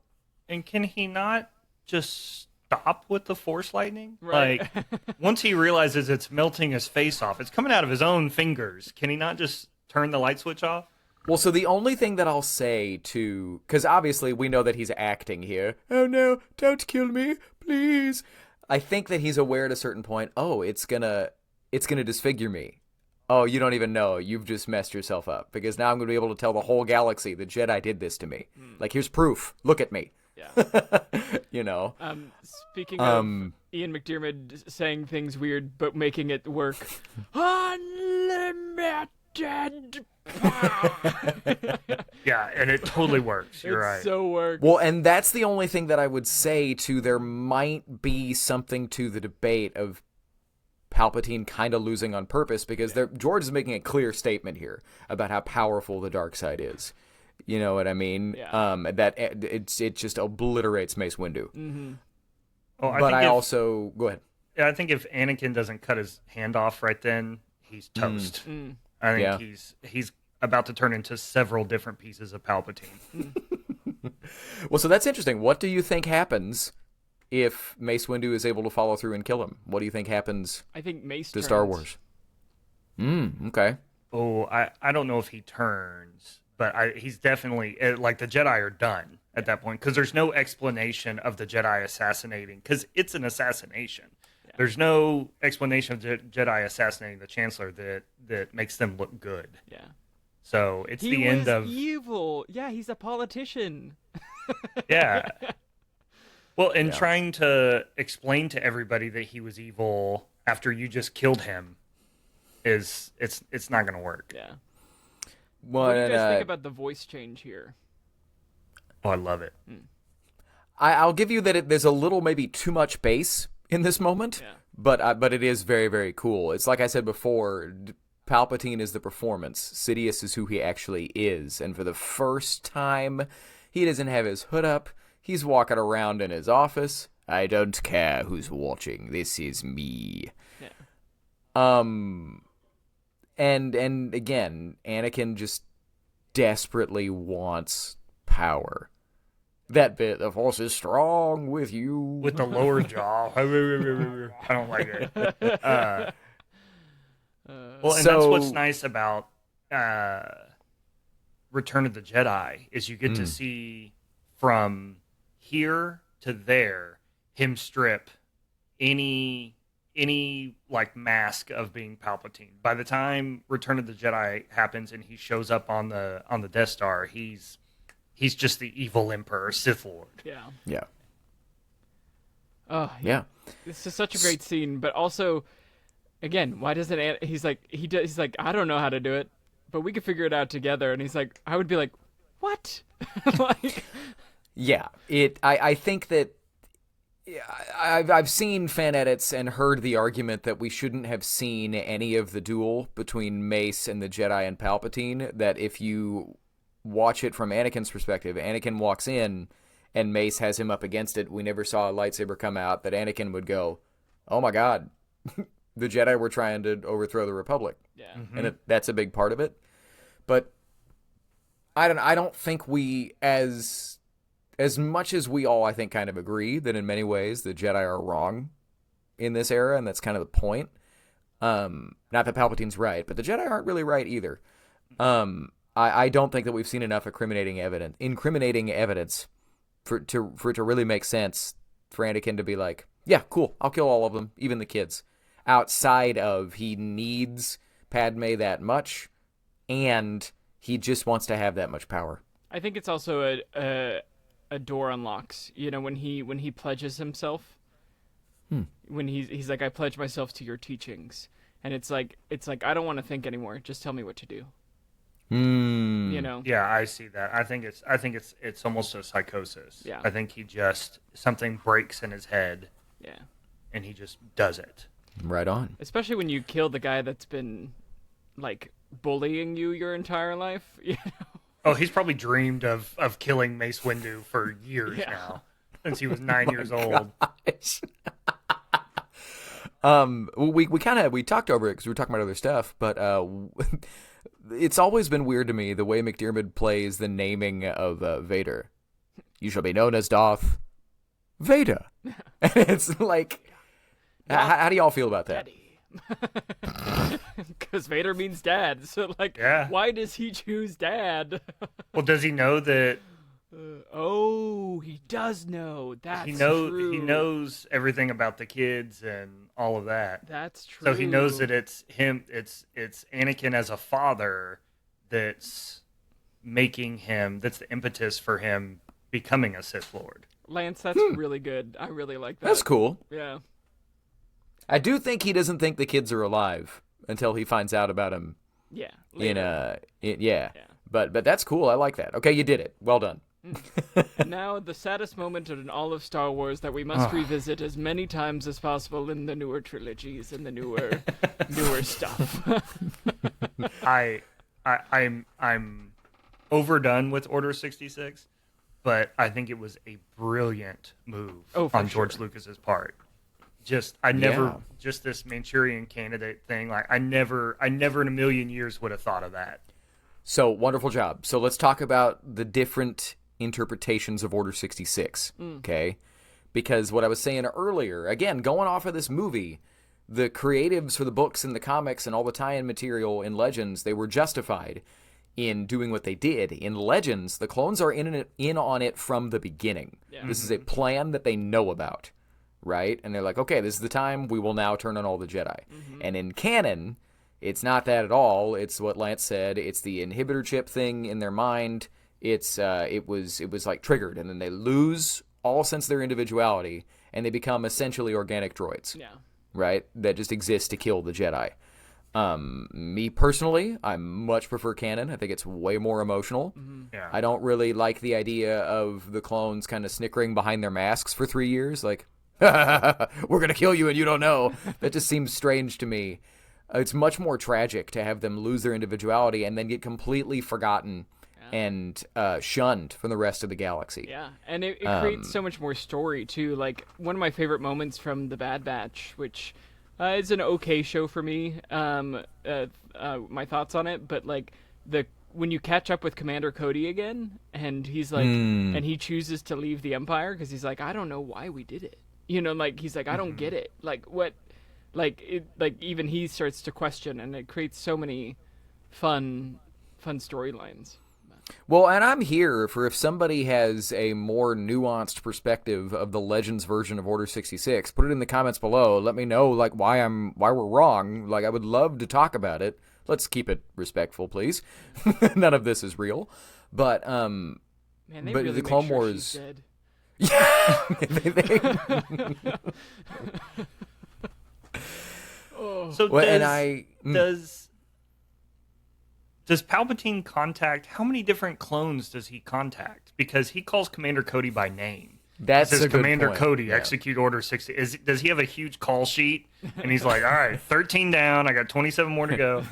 And can he not just stop with the force lightning? Right. Like, once he realizes it's melting his face off, it's coming out of his own fingers. Can he not just turn the light switch off? Well, so the only thing that I'll say because obviously we know that he's acting here. Oh no, don't kill me, please. I think that he's aware at a certain point, oh, it's gonna disfigure me. Oh, you don't even know. You've just messed yourself up. Because now I'm going to be able to tell the whole galaxy the Jedi did this to me. Like, here's proof. Look at me. Yeah. You know? Speaking of Ian McDiarmid saying things weird but making it work. Unlimited power. Yeah, and it totally works. You're right. So works. Well, and that's the only thing that I would say there might be something to the debate of Palpatine kind of losing on purpose, because George is making a clear statement here about how powerful the dark side is. You know what I mean? Yeah. That it just obliterates Mace Windu. Mm-hmm. Oh, go ahead. Yeah, I think if Anakin doesn't cut his hand off right then, he's toast. I think he's about to turn into several different pieces of Palpatine. Well, so that's interesting. What do you think happens if Mace Windu is able to follow through and kill him? What do you think happens? I think Mace to turns. Star Wars. Okay. Oh, I don't know if he turns, but he's definitely, like, the Jedi are done at that point, because there's no explanation of the Jedi assassinating, because it's an assassination. Yeah. There's no explanation of the Jedi assassinating the Chancellor that makes them look good. Yeah. So it's the end of evil. Yeah, he's a politician. Yeah. Well, and trying to explain to everybody that he was evil after you just killed him it's not going to work. Yeah. Well, what do you guys think about the voice change here? Oh, I love it. I'll give you that there's a little maybe too much bass in this moment, but it is very, very cool. It's like I said before, Palpatine is the performance. Sidious is who he actually is, and for the first time, he doesn't have his hood up. He's walking around in his office. I don't care who's watching. This is me. Yeah. And again, Anakin just desperately wants power. That bit, the force is strong with you. With the lower jaw. I don't like it. Well, and that's what's nice about Return of the Jedi, is you get to see from here to there him strip any like mask of being Palpatine. By the time Return of the Jedi happens and he shows up on the Death Star, he's just the evil Emperor, Sith Lord. Yeah. Yeah. Oh, yeah. This is such a great scene, but also, again, why doesn't he's like I don't know how to do it, but we could figure it out together. And he's like, I would be like, what? Like, yeah. I think that I've seen fan edits and heard the argument that we shouldn't have seen any of the duel between Mace and the Jedi and Palpatine. That if you watch it from Anakin's perspective, Anakin walks in and Mace has him up against it. We never saw a lightsaber come out. That Anakin would go, "Oh my God, the Jedi were trying to overthrow the Republic." Yeah, and that's a big part of it. But I don't think we as much as we all, I think, kind of agree that in many ways the Jedi are wrong in this era, and that's kind of the point. Not that Palpatine's right, but the Jedi aren't really right either. I don't think that we've seen enough incriminating evidence for it to really make sense for Anakin to be like, yeah, cool, I'll kill all of them, even the kids. Outside of he needs Padme that much, and he just wants to have that much power. I think it's also a door unlocks. You know, when he pledges himself, when he's like, I pledge myself to your teachings, and it's like I don't want to think anymore. Just tell me what to do. You know. Yeah, I see that. I think it's almost a psychosis. Yeah. I think something breaks in his head. Yeah. And he just does it. Right on. Especially when you kill the guy that's been like bullying you your entire life. You know? Oh, he's probably dreamed of killing Mace Windu for years now, since he was 9 years old. We talked over it because we were talking about other stuff, but it's always been weird to me the way McDiarmid plays the naming of Vader. You shall be known as Darth Vader. And it's like, how do y'all feel about that? Because Vader means dad. So, like, why does he choose dad? Well, does he know that? He does know. That's true. He true. knows everything about the kids and all of that. That's true. So he knows that it's him. It's Anakin as a father that's making him. That's the impetus for him becoming a Sith Lord. Lance, that's really good. I really like that. That's cool. Yeah. I do think he doesn't think the kids are alive until he finds out about them. Yeah. Yeah. But that's cool. I like that. Okay, you did it. Well done. And now the saddest moment in all of Star Wars that we must revisit as many times as possible in the newer trilogies and the newer stuff. I'm overdone with Order 66, but I think it was a brilliant move on George Lucas's part. Just this Manchurian Candidate thing. Like I never in a million years would have thought of that. So wonderful job. So let's talk about the different interpretations of Order 66. Okay, because what I was saying earlier, again, going off of this movie, the creatives for the books and the comics and all the tie-in material in Legends, they were justified in doing what they did. In Legends, the clones are in on it from the beginning. Yeah. This is a plan that they know about. Right? And they're like, okay, this is the time we will now turn on all the Jedi. And in canon, it's not that at all. It's what Lance said. It's the inhibitor chip thing in their mind. It was like triggered, and then they lose all sense of their individuality, and they become essentially organic droids. Yeah. Right? That just exist to kill the Jedi. Me personally, I much prefer canon. I think it's way more emotional. Yeah. I don't really like the idea of the clones kind of snickering behind their masks for 3 years, like, we're going to kill you and you don't know. That just seems strange to me. It's much more tragic to have them lose their individuality and then get completely forgotten and shunned from the rest of the galaxy. Yeah, and it creates so much more story, too. Like, one of my favorite moments from The Bad Batch, which is an okay show for me, my thoughts on it, but, like, when you catch up with Commander Cody again, and he's like, and he chooses to leave the Empire, because he's like, I don't know why we did it. You know, like, he's like, I don't get it. Like, what, even he starts to question, and it creates so many fun storylines. Well, and I'm here for if somebody has a more nuanced perspective of the Legends version of Order 66, put it in the comments below. Let me know, like, why we're wrong. Like, I would love to talk about it. Let's keep it respectful, please. None of this is real. But, Man, they but really the Clone sure Wars. she's dead. Yeah. So does Palpatine contact? How many different clones does he contact? Because he calls Commander Cody by name. That's says a good Commander point. Cody, Yeah. execute Order 60. Does he have a huge call sheet? And he's like, all right, 13 down. I got 27 more to go.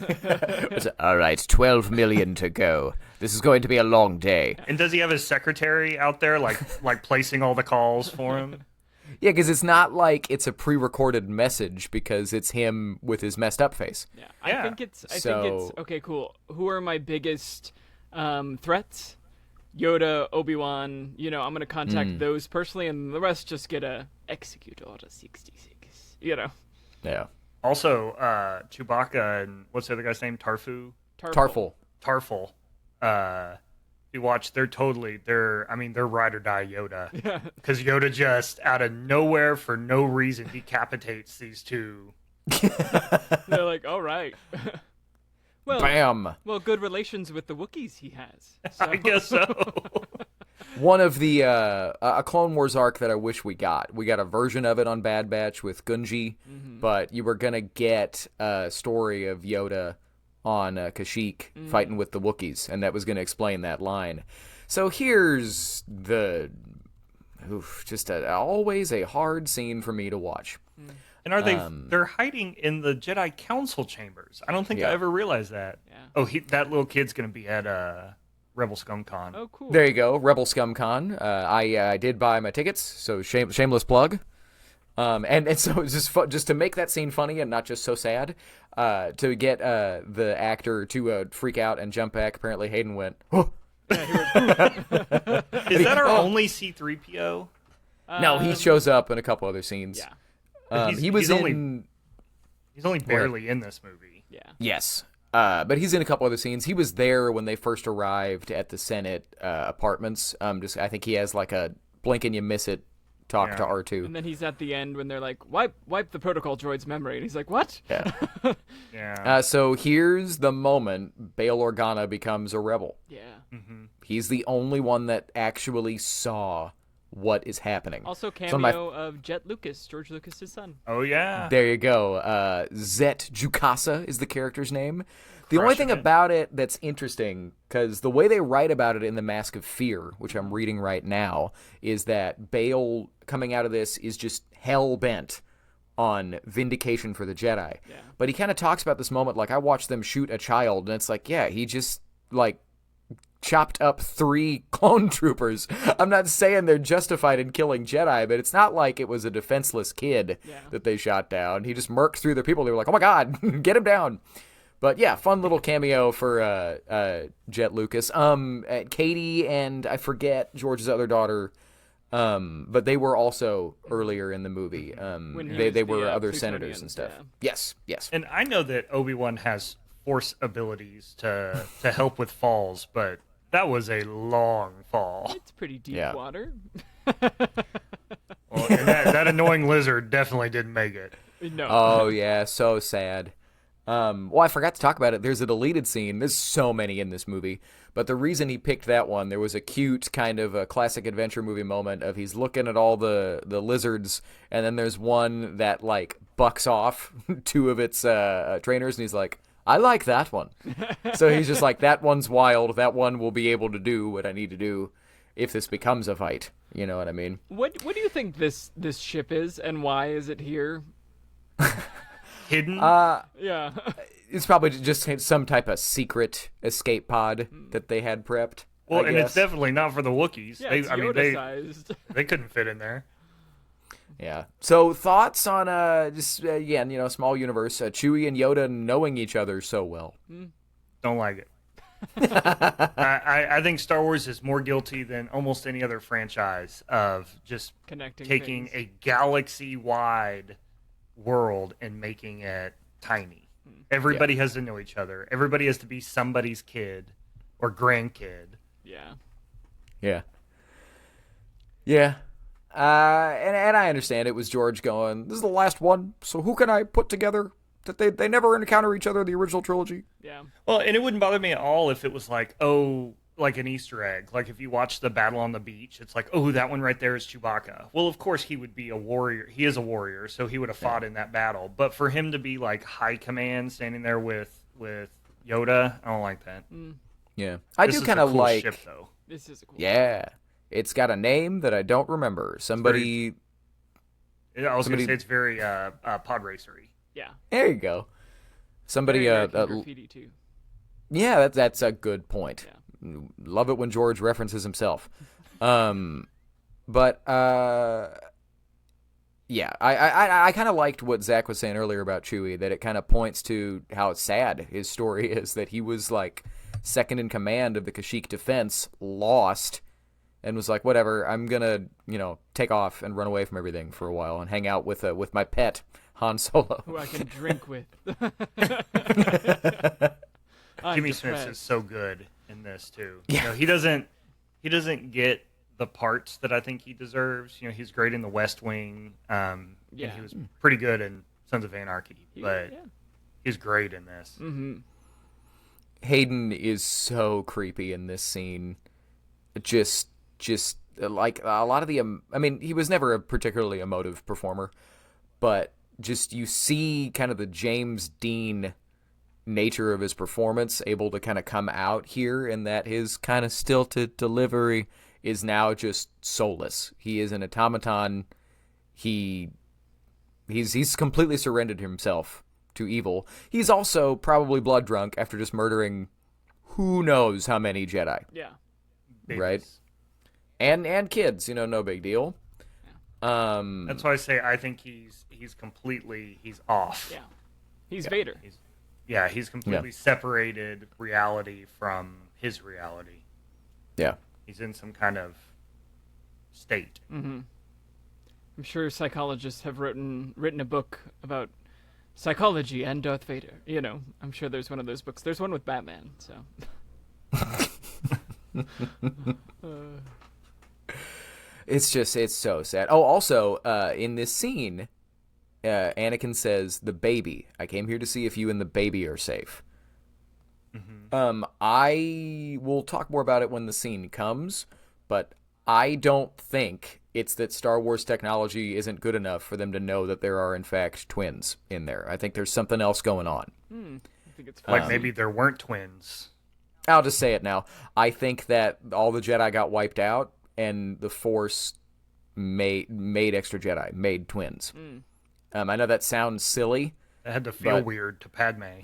All right, 12 million to go. This is going to be a long day. And does he have his secretary out there, like placing all the calls for him? Yeah, because it's not like it's a pre-recorded message because it's him with his messed up face. Yeah, I think it's okay. Cool. Who are my biggest threats? Yoda, Obi-Wan. You know, I'm gonna contact those personally, and the rest just get a execute Order 66. You know. Yeah. Also, Chewbacca and what's the other guy's name? Tarful. Tarful. You watch, they're ride or die Yoda. Yeah. Because Yoda just out of nowhere for no reason decapitates these two. They're like, all right. Well, Bam. Well, good relations with the Wookiees he has. So. I guess so. One of the a Clone Wars arc that I wish we got. We got a version of it on Bad Batch with Gunji, but you were gonna get a story of Yoda on Kashyyyk fighting with the Wookiees, and that was gonna explain that line. So here's the always a hard scene for me to watch. And are they're hiding in the Jedi Council chambers. I don't think I ever realized that. Yeah. Oh, that little kid's going to be at Rebel Scum Con. Oh, cool. There you go, Rebel Scum Con. I did buy my tickets, so shameless plug. And so just to make that scene funny and not just so sad, to get the actor to freak out and jump back, apparently Hayden went, oh. Is that our only C-3PO? No, he shows up in a couple other scenes. Yeah. He's only barely in this movie. Yeah. Yes. But he's in a couple other scenes. He was there when they first arrived at the Senate apartments. I think he has like a blink and you miss it talk to R2. And then he's at the end when they're like, wipe the protocol droid's memory. And he's like, what? Yeah. Yeah. So here's the moment Bail Organa becomes a rebel. Yeah. Mm-hmm. He's the only one that actually saw what is happening. Also cameo of Jet Lucas, George Lucas's son. Oh, yeah. There you go. Zet Jukasa is the character's name. The only thing about it that's interesting, because the way they write about it in The Mask of Fear, which I'm reading right now, is that Bail coming out of this is just hell-bent on vindication for the Jedi. Yeah. But he kind of talks about this moment like, I watched them shoot a child, and it's like, yeah, he just, like, chopped up 3 clone troopers. I'm not saying they're justified in killing Jedi, but it's not like it was a defenseless kid that they shot down. He just murked through their people. They were like, oh my God, get him down. But yeah, fun little cameo for Jet Lucas. Katie and I forget George's other daughter, but they were also earlier in the movie. They were other senators and stuff. Yeah. Yes. And I know that Obi-Wan has force abilities to help with falls, but that was a long fall. It's pretty deep water. Well, and that annoying lizard definitely didn't make it. No. Oh yeah, so sad. Well, I forgot to talk about it. There's a deleted scene. There's so many in this movie, but the reason he picked that one, there was a cute kind of a classic adventure movie moment of he's looking at all the lizards, and then there's one that like bucks off 2 of its trainers, and he's like, I like that one. So he's just like, that one's wild. That one will be able to do what I need to do if this becomes a fight. You know what I mean? What do you think this ship is, and why is it here? Hidden? Yeah. It's probably just some type of secret escape pod that they had prepped. Well, and it's definitely not for the Wookiees. Yeah, it's Yoda-sized. They couldn't fit in there. Yeah. So thoughts on again, small universe, Chewie and Yoda knowing each other so well. Don't like it. I think Star Wars is more guilty than almost any other franchise of just taking a galaxy-wide world and making it tiny. Everybody has to know each other. Everybody has to be somebody's kid or grandkid. Yeah. And I understand it was George going, this is the last one, so who can I put together that they never encounter each other in the original trilogy? Yeah. Well, and it wouldn't bother me at all if it was like, like an Easter egg. Like if you watch the battle on the beach, it's like, oh, that one right there is Chewbacca. Well, of course he would be a warrior. He is a warrior, so he would have fought in that battle. But for him to be like high command standing there with Yoda, I don't like that. Yeah. I do kind of like ship, though. This is a cool ship. It's got a name that I don't remember. I was going to say it's very pod racery. Yeah. There you go. Somebody graffiti too. Yeah, that's a good point. Yeah. Love it when George references himself. But yeah, I kind of liked what Zach was saying earlier about Chewie, that it kind of points to how sad his story is, that he was like second in command of the Kashyyyk defense, lost, and was like, whatever, I'm gonna, take off and run away from everything for a while and hang out with my pet Han Solo, who I can drink with. Jimmy Smith is so good in this too. Yeah. He doesn't get the parts that I think he deserves. He's great in The West Wing. And he was pretty good in Sons of Anarchy, but he's great in this. Mm-hmm. Hayden is so creepy in this scene. Just like a lot of the, he was never a particularly emotive performer, but just you see kind of the James Dean nature of his performance able to kind of come out here, and that his kind of stilted delivery is now just soulless. He is an automaton. He's completely surrendered himself to evil. He's also probably blood drunk after just murdering who knows how many Jedi. Yeah. Babies. Right? And kids, no big deal. That's why I say I think he's off. Yeah. He's Vader. He's completely separated reality from his reality. Yeah. He's in some kind of state. Mm-hmm. I'm sure psychologists have written a book about psychology and Darth Vader. I'm sure there's one of those books. There's one with Batman, so. It's so sad. Oh, also, in this scene, Anakin says, "The baby. I came here to see if you and the baby are safe." Mm-hmm. I will talk more about it when the scene comes, but I don't think it's that Star Wars technology isn't good enough for them to know that there are, in fact, twins in there. I think there's something else going on. I think it's like maybe there weren't twins. I'll just say it now. I think that all the Jedi got wiped out, and the Force made extra Jedi, made twins. I know that sounds silly. It had to feel weird to Padme.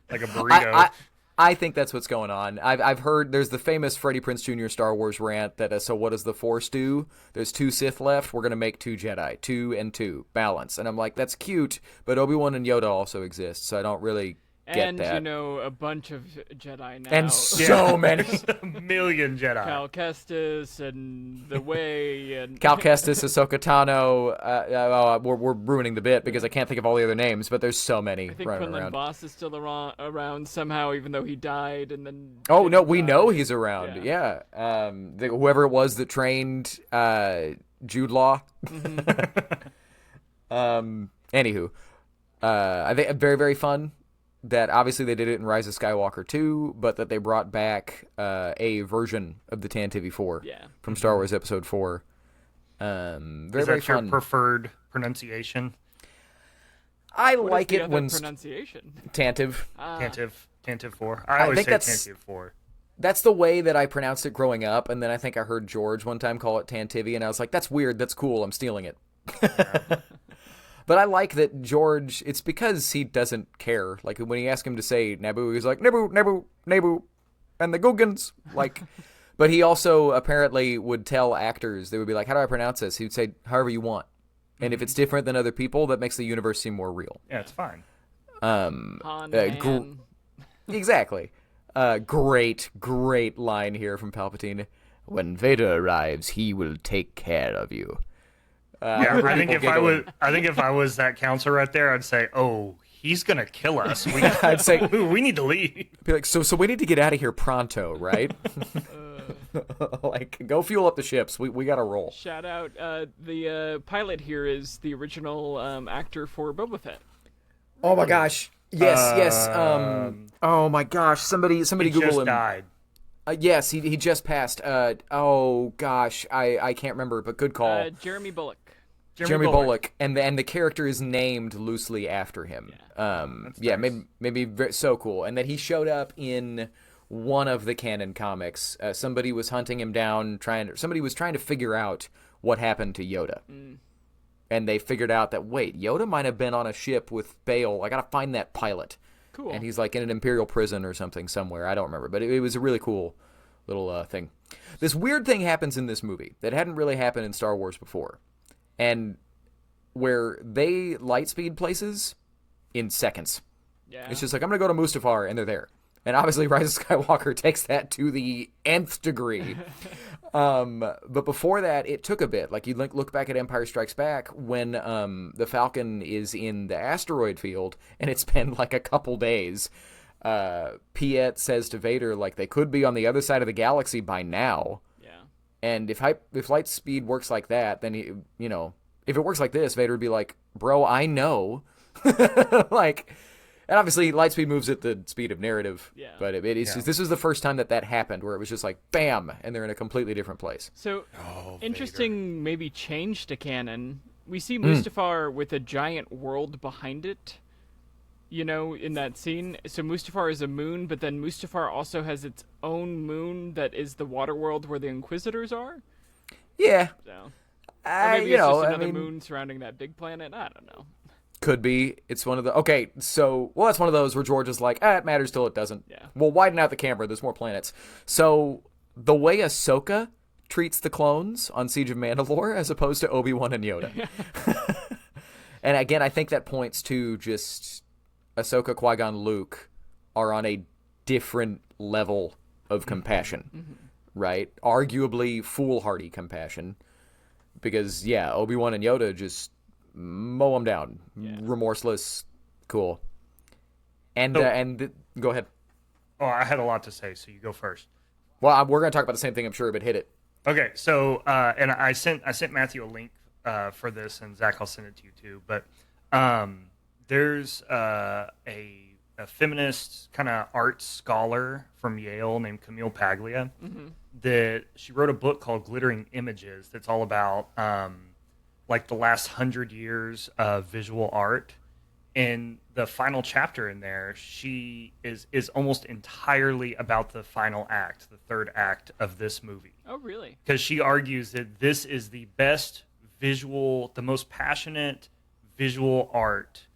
Like a burrito. I think that's what's going on. I've heard there's the famous Freddie Prinze Jr. Star Wars rant that, so what does the Force do? There's 2 Sith left. We're going to make 2 Jedi. 2 and 2. Balance. And I'm like, that's cute, but Obi-Wan and Yoda also exist, so I don't really get that. And, a bunch of Jedi now. And so many. A million Jedi. Cal Kestis and The Way and... Cal Kestis, Ahsoka Tano. We're ruining the bit because I can't think of all the other names, but there's so many I think running Quinlan around. Voss is still around somehow, even though he died, and then... Oh, no, we know he's around. Yeah. Whoever it was that trained Jude Law. Mm-hmm. Anywho, I think very, very fun that obviously they did it in Rise of Skywalker 2, but that they brought back a version of the Tantive 4 from Star Wars Episode 4. Very, Is very that your fun. preferred pronunciation? I What like is it the when... other pronunciation? Tantive. Tantive 4. I always think say that's- Tantive 4. That's the way that I pronounced it growing up, and then I think I heard George one time call it Tantivy, and I was like, that's weird, that's cool, I'm stealing it. But I like that George, it's because he doesn't care. Like, when you ask him to say Naboo, he's like, Naboo, Naboo, Naboo, and the Googans. Like, but he also apparently would tell actors, they would be like, how do I pronounce this? He would say, however you want. And if it's different than other people, that makes the universe seem more real. Yeah, it's fine. Han, Exactly. Great line here from Palpatine. When Vader arrives, he will take care of you. I think if I was that counselor right there, I'd say, "Oh, he's gonna kill us. I'd say we need to leave." Be like, so we need to get out of here pronto, right? Like, go fuel up the ships. We gotta roll. Shout out, the pilot here is the original actor for Boba Fett. Oh my gosh. Yes. Oh my gosh. Somebody Google just him. died. Yes, he just passed. Oh gosh, I can't remember, but good call. Jeremy Bulloch. Jeremy Bulloch, and the character is named loosely after him. Nice. maybe so cool. And that he showed up in one of the canon comics. Somebody was hunting him down, somebody was trying to figure out what happened to Yoda. And they figured out that, wait, Yoda might have been on a ship with Bail. I gotta find that pilot. Cool. And he's like in an Imperial prison or something somewhere. I don't remember, but it was a really cool little thing. This weird thing happens in this movie that hadn't really happened in Star Wars before. And where they light speed places in seconds. Yeah. It's just like, I'm going to go to Mustafar, and they're there. And obviously Rise of Skywalker takes that to the nth degree. But before that, it took a bit. Like, you look back at Empire Strikes Back when the Falcon is in the asteroid field, and it's been like a couple days. Piet says to Vader, like, they could be on the other side of the galaxy by now. Yeah. And if light speed works like that, then, if it works like this, Vader would be like, bro, I know. Like... And obviously, Lightspeed moves at the speed of narrative. Yeah. But this was the first time that happened, where it was just like, bam, and they're in a completely different place. So, interesting maybe change to canon. We see Mustafar with a giant world behind it, in that scene. So Mustafar is a moon, but then Mustafar also has its own moon that is the water world where the Inquisitors are. Yeah. So, or maybe it's just another moon surrounding that big planet. I don't know. Could be. It's one of the... Okay, so... Well, that's one of those where George is like, it matters till it doesn't. Yeah. We'll widen out the camera. There's more planets. So, the way Ahsoka treats the clones on Siege of Mandalore as opposed to Obi-Wan and Yoda. And again, I think that points to just Ahsoka, Qui-Gon, Luke are on a different level of compassion, right? Arguably foolhardy compassion. Because, Obi-Wan and Yoda just... mow them down, remorseless, cool. And go ahead. Oh, I had a lot to say, so you go first. Well, we're going to talk about the same thing, I'm sure, but hit it. Okay, so and I sent Matthew a link for this, and Zach, I'll send it to you too. But there's a feminist kind of art scholar from Yale named Camille Paglia that she wrote a book called Glittering Images that's all about like the last 100 years of visual art. And the final chapter in there, she is almost entirely about the final act, the third act of this movie. Oh, really? Because she argues that this is the best visual, the most passionate visual art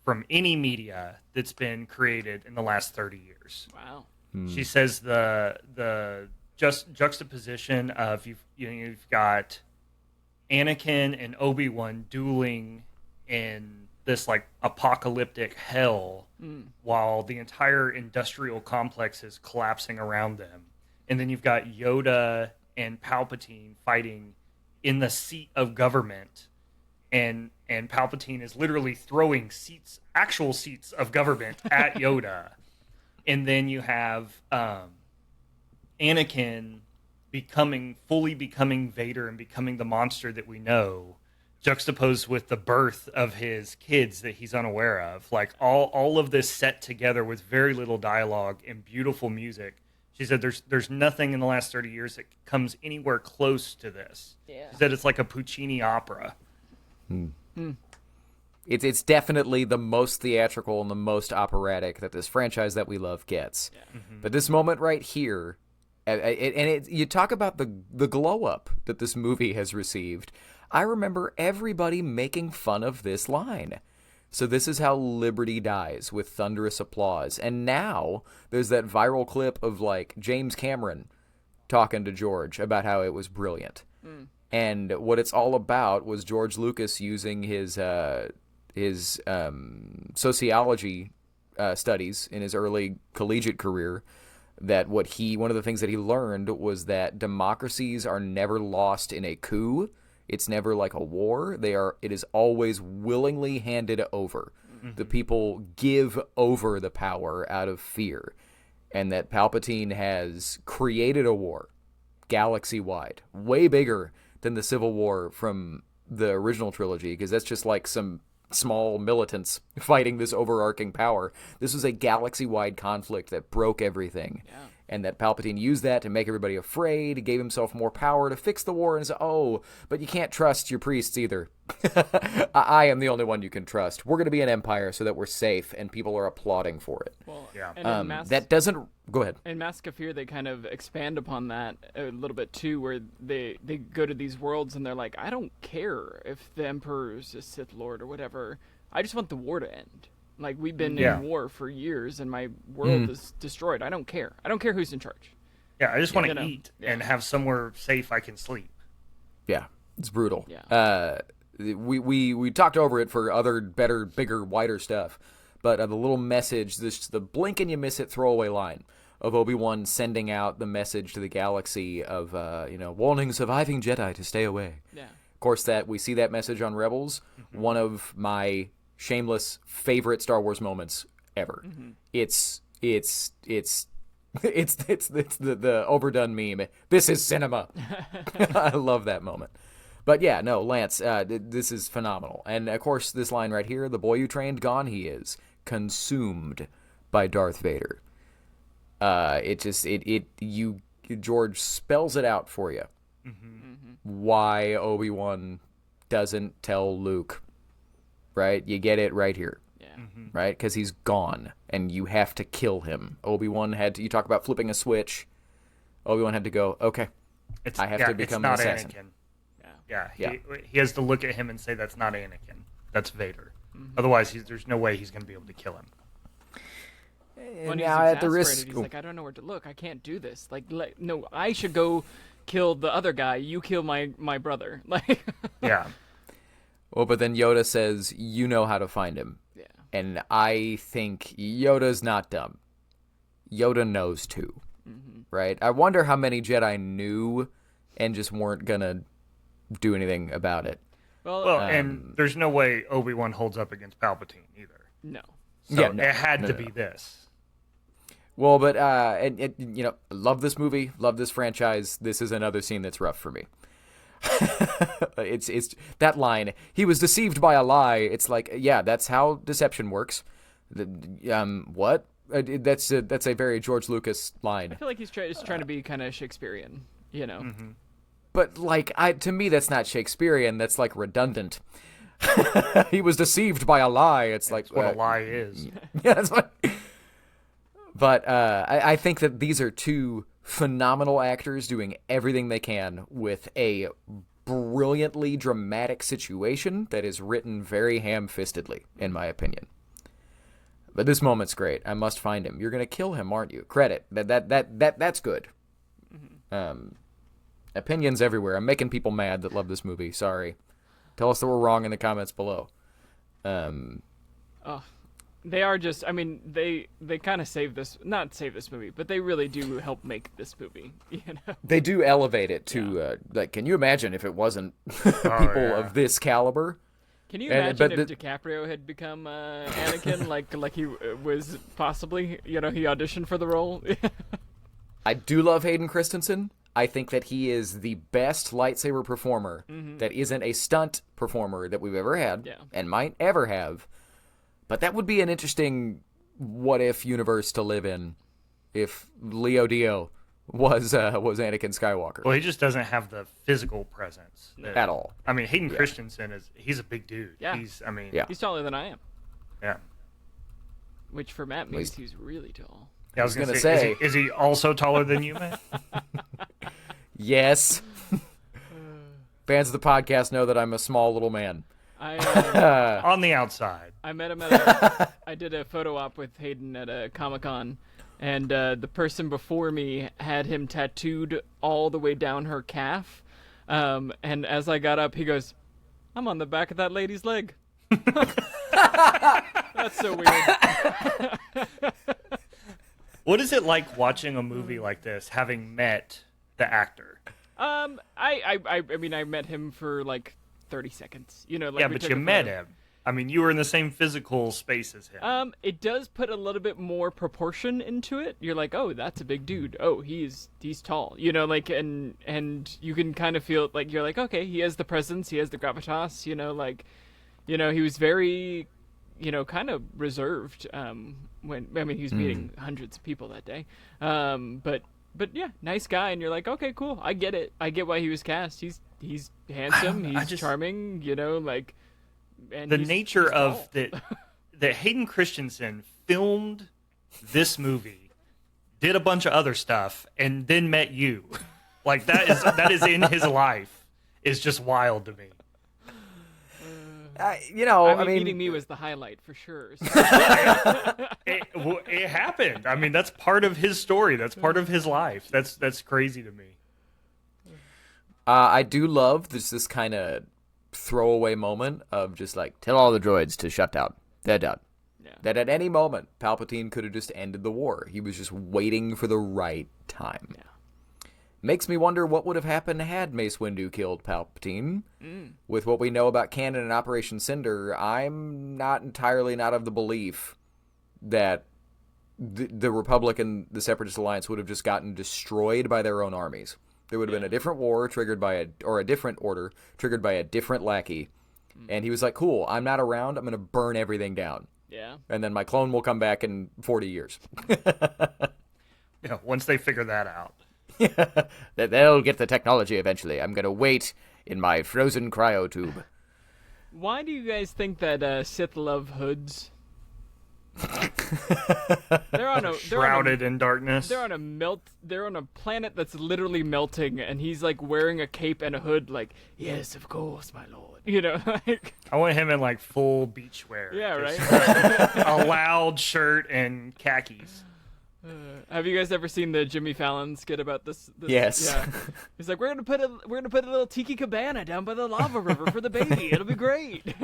from any media that's been created in the last 30 years. Wow. She says the juxtaposition of you've got Anakin and Obi-Wan dueling in this like apocalyptic hell while the entire industrial complex is collapsing around them. And then you've got Yoda and Palpatine fighting in the seat of government, and Palpatine is literally throwing actual seats of government at Yoda. And then you have Anakin fully becoming Vader and becoming the monster that we know, juxtaposed with the birth of his kids that he's unaware of. Like all of this set together with very little dialogue and beautiful music. She said there's nothing in the last 30 years that comes anywhere close to this. Yeah. She said it's like a Puccini opera. It's definitely the most theatrical and the most operatic that this franchise that we love gets. Yeah. But this moment right here, you talk about the glow up that this movie has received. I remember everybody making fun of this line. So this is how liberty dies, with thunderous applause. And now there's that viral clip of like James Cameron talking to George about how it was brilliant. And what it's all about was George Lucas using his sociology studies in his early collegiate career. That one of the things that he learned was that democracies are never lost in a coup. It's never like a war. It is always willingly handed over. The people give over the power out of fear. And that Palpatine has created a war, galaxy-wide, way bigger than the Civil War from the original trilogy, because that's just like some small militants fighting this overarching power. This was a galaxy-wide conflict that broke everything. Yeah. And that Palpatine used that to make everybody afraid, gave himself more power to fix the war, and said, but you can't trust your priests either. I am the only one you can trust. We're going to be an empire so that we're safe, and people are applauding for it. Well, yeah. And that doesn't... Go ahead. In Mask of Fear, they kind of expand upon that a little bit, too, where they go to these worlds, and they're like, I don't care if the Emperor is a Sith Lord or whatever. I just want the war to end. Like, we've been in war for years, and my world is destroyed. I don't care. I don't care who's in charge. Yeah, I just want to eat and have somewhere safe I can sleep. Yeah, it's brutal. Yeah. We talked over it for other better, bigger, wider stuff. but the little message, the blink and you miss it throwaway line of Obi-Wan sending out the message to the galaxy of, warning surviving Jedi to stay away. Yeah. Of course, that we see that message on Rebels, one of my shameless favorite Star Wars moments ever. It's the overdone meme. This is cinema. I love that moment. But yeah, no, Lance, this is phenomenal. And of course, this line right here, the boy you trained, gone he is, consumed by Darth Vader. George spells it out for you. Why Obi-Wan doesn't tell Luke, right? You get it right here. Yeah. Right? Because he's gone, and you have to kill him. Obi-Wan had to, you talk about flipping a switch. Obi-Wan had to go, okay, I have to become an assassin. Anakin. He has to look at him and say, that's not Anakin. That's Vader. Otherwise, there's no way he's going to be able to kill him. When he's now, at the exasperated, risk, he's like, I don't know where to look. I can't do this. No, I should go kill the other guy. You kill my brother. Like, yeah. Well, but then Yoda says, you know how to find him. Yeah. And I think Yoda's not dumb. Yoda knows too. Right? I wonder how many Jedi knew and just weren't going to do anything about it. Well, and there's no way Obi-Wan holds up against Palpatine either. No. So it had to be this. Well, but love this movie, love this franchise. This is another scene that's rough for me. it's that line. He was deceived by a lie. It's like, yeah, that's how deception works. What? That's a very George Lucas line. I feel like he's trying to be kind of Shakespearean, you know. But to me, that's not Shakespearean. That's like redundant. He was deceived by a lie. It's like what a lie is. Yeah, that's what. But I think that these are two phenomenal actors doing everything they can with a brilliantly dramatic situation that is written very ham-fistedly, in my opinion. But this moment's great. I must find him. You're gonna kill him, aren't you? Credit. That's good. Opinions everywhere. I'm making people mad that love this movie. Sorry. Tell us that we're wrong in the comments below. They are just, I mean, they kind of not save this movie, but they really do help make this movie, you know? They do elevate it to, can you imagine if it wasn't people of this caliber? Can you imagine if DiCaprio had become Anakin, like he was possibly, he auditioned for the role? I do love Hayden Christensen. I think that he is the best lightsaber performer that isn't a stunt performer that we've ever had and might ever have. But that would be an interesting what-if universe to live in if Leo Dio was Anakin Skywalker. Well, he just doesn't have the physical presence. At all. I mean, Hayden Christensen, he's a big dude. Yeah. He's taller than I am. Yeah. Which for Matt means he's really tall. Yeah, I was going to say, is he also taller than you, Matt? Yes. Fans of the podcast know that I'm a small little man. On the outside. I met him I did a photo op with Hayden at a Comic-Con, and the person before me had him tattooed all the way down her calf. And as I got up, he goes, I'm on the back of that lady's leg. That's so weird. What is it like watching a movie like this, having met the actor? I mean, I met him for like 30 seconds. But you met him. I mean, you were in the same physical space as him. It does put a little bit more proportion into it. You're like, oh, that's a big dude. Oh, he's tall. And you can kind of feel like you're like, okay, he has the presence, he has the gravitas. He was very, kind of reserved. He was meeting hundreds of people that day. But yeah, nice guy, and you're like, okay, cool. I get it. I get why he was cast. He's handsome. He's charming. And the nature of that Hayden Christensen filmed this movie, did a bunch of other stuff, and then met you. Like that is in his life is just wild to me. Meeting me was the highlight for sure. So. It happened. I mean, that's part of his story. That's part of his life. That's crazy to me. I do love this kind of throwaway moment of just like, tell all the droids to shut down. They're done. Yeah. That at any moment, Palpatine could have just ended the war. He was just waiting for the right time. Yeah. Makes me wonder what would have happened had Mace Windu killed Palpatine. With what we know about canon and Operation Cinder, I'm not of the belief that the Republic and the Separatist Alliance would have just gotten destroyed by their own armies. There would have been a different war triggered by a different order triggered by a different lackey. And he was like, cool, I'm not around, I'm going to burn everything down. Yeah. And then my clone will come back in 40 years. Yeah, once they figure that out. They'll get the technology eventually. I'm going to wait in my frozen cryo tube. Why do you guys think that Sith love hoods? They're Shrouded in darkness. They're on a planet that's literally melting, and he's like wearing a cape and a hood. Like, yes, of course, my lord. Like. I want him in like full beach wear. Yeah, right. A loud shirt and khakis. Have you guys ever seen the Jimmy Fallon skit about this? Yes. Yeah. He's like, we're gonna put a little tiki cabana down by the lava river for the baby. It'll be great.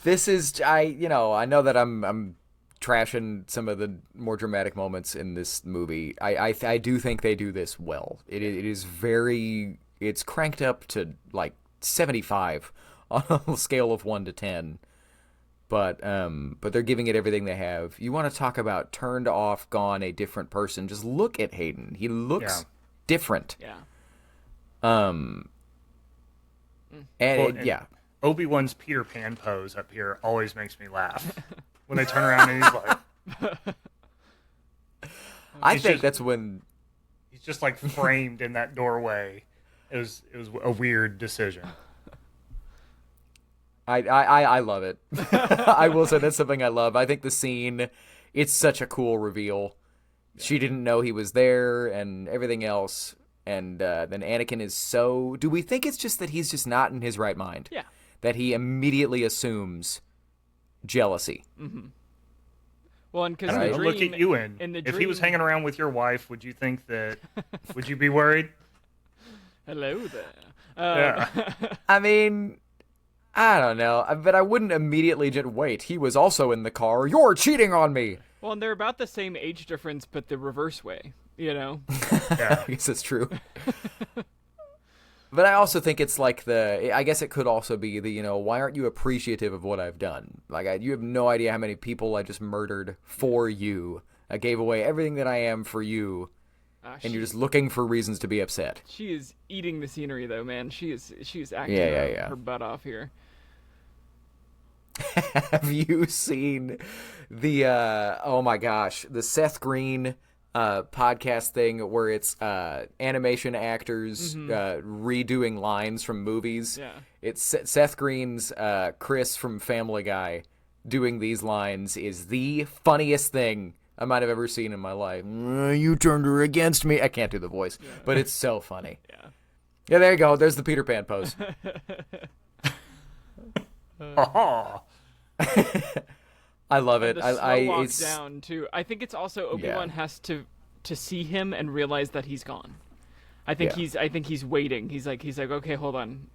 This is I know that I'm trashing some of the more dramatic moments in this movie. I do think they do this well. It's cranked up to like 75 on a scale of 1 to 10. But they're giving it everything they have. You want to talk about turned off, gone, a different person? Just look at Hayden. He looks different. Yeah. Yeah. Obi-Wan's Peter Pan pose up here always makes me laugh. When they turn around and he's like... I think that's when... He's just like framed in that doorway. It was a weird decision. I love it. I will say that's something I love. I think the scene, it's such a cool reveal. Yeah. She didn't know he was there and everything else. And then Anakin is so... Do we think it's just that he's just not in his right mind? Yeah. That he immediately assumes jealousy. Mm-hmm. Well, and because look at you if he was hanging around with your wife, would you think that? Would you be worried? Hello there. Yeah. I mean, I don't know, but I wouldn't immediately just wait. He was also in the car. You're cheating on me. Well, and they're about the same age difference, but the reverse way. Yeah. I guess that's true. But I also think it's like I guess it could also be why aren't you appreciative of what I've done? Like, you have no idea how many people I just murdered for you. I gave away everything that I am for you. And you're just looking for reasons to be upset. She is eating the scenery, though, man. She is acting her butt off here. Have you seen the, oh my gosh, the Seth Green podcast thing where it's animation actors redoing lines from movies? Yeah. It's Seth Green's Chris from Family Guy doing these lines is the funniest thing I might have ever seen in my life. You turned her against me. I can't do the voice, but it's so funny. Yeah. Yeah, there you go. There's the Peter Pan pose. I love it. The slow walk down too. I think it's also Obi-Wan has to see him and realize that he's gone. I think he's waiting. He's like, okay, hold on.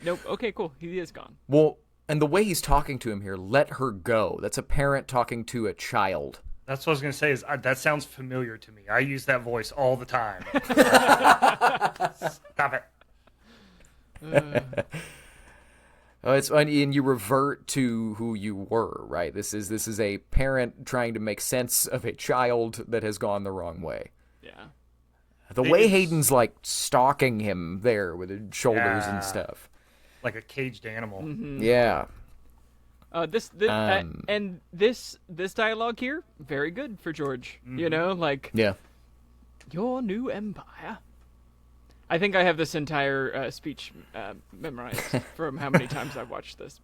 Nope. Okay, cool. He is gone. Well, and the way he's talking to him here, let her go. That's a parent talking to a child. That's what I was going to say. That sounds familiar to me. I use that voice all the time. Stop it. It's funny, and you revert to who you were, right? This is a parent trying to make sense of a child that has gone the wrong way. Yeah. The way Hayden's like stalking him there with his shoulders and stuff, like a caged animal. Mm-hmm. Yeah. This dialogue here, very good for George. Mm-hmm. Your new empire. I think I have this entire speech memorized from how many times I've watched this.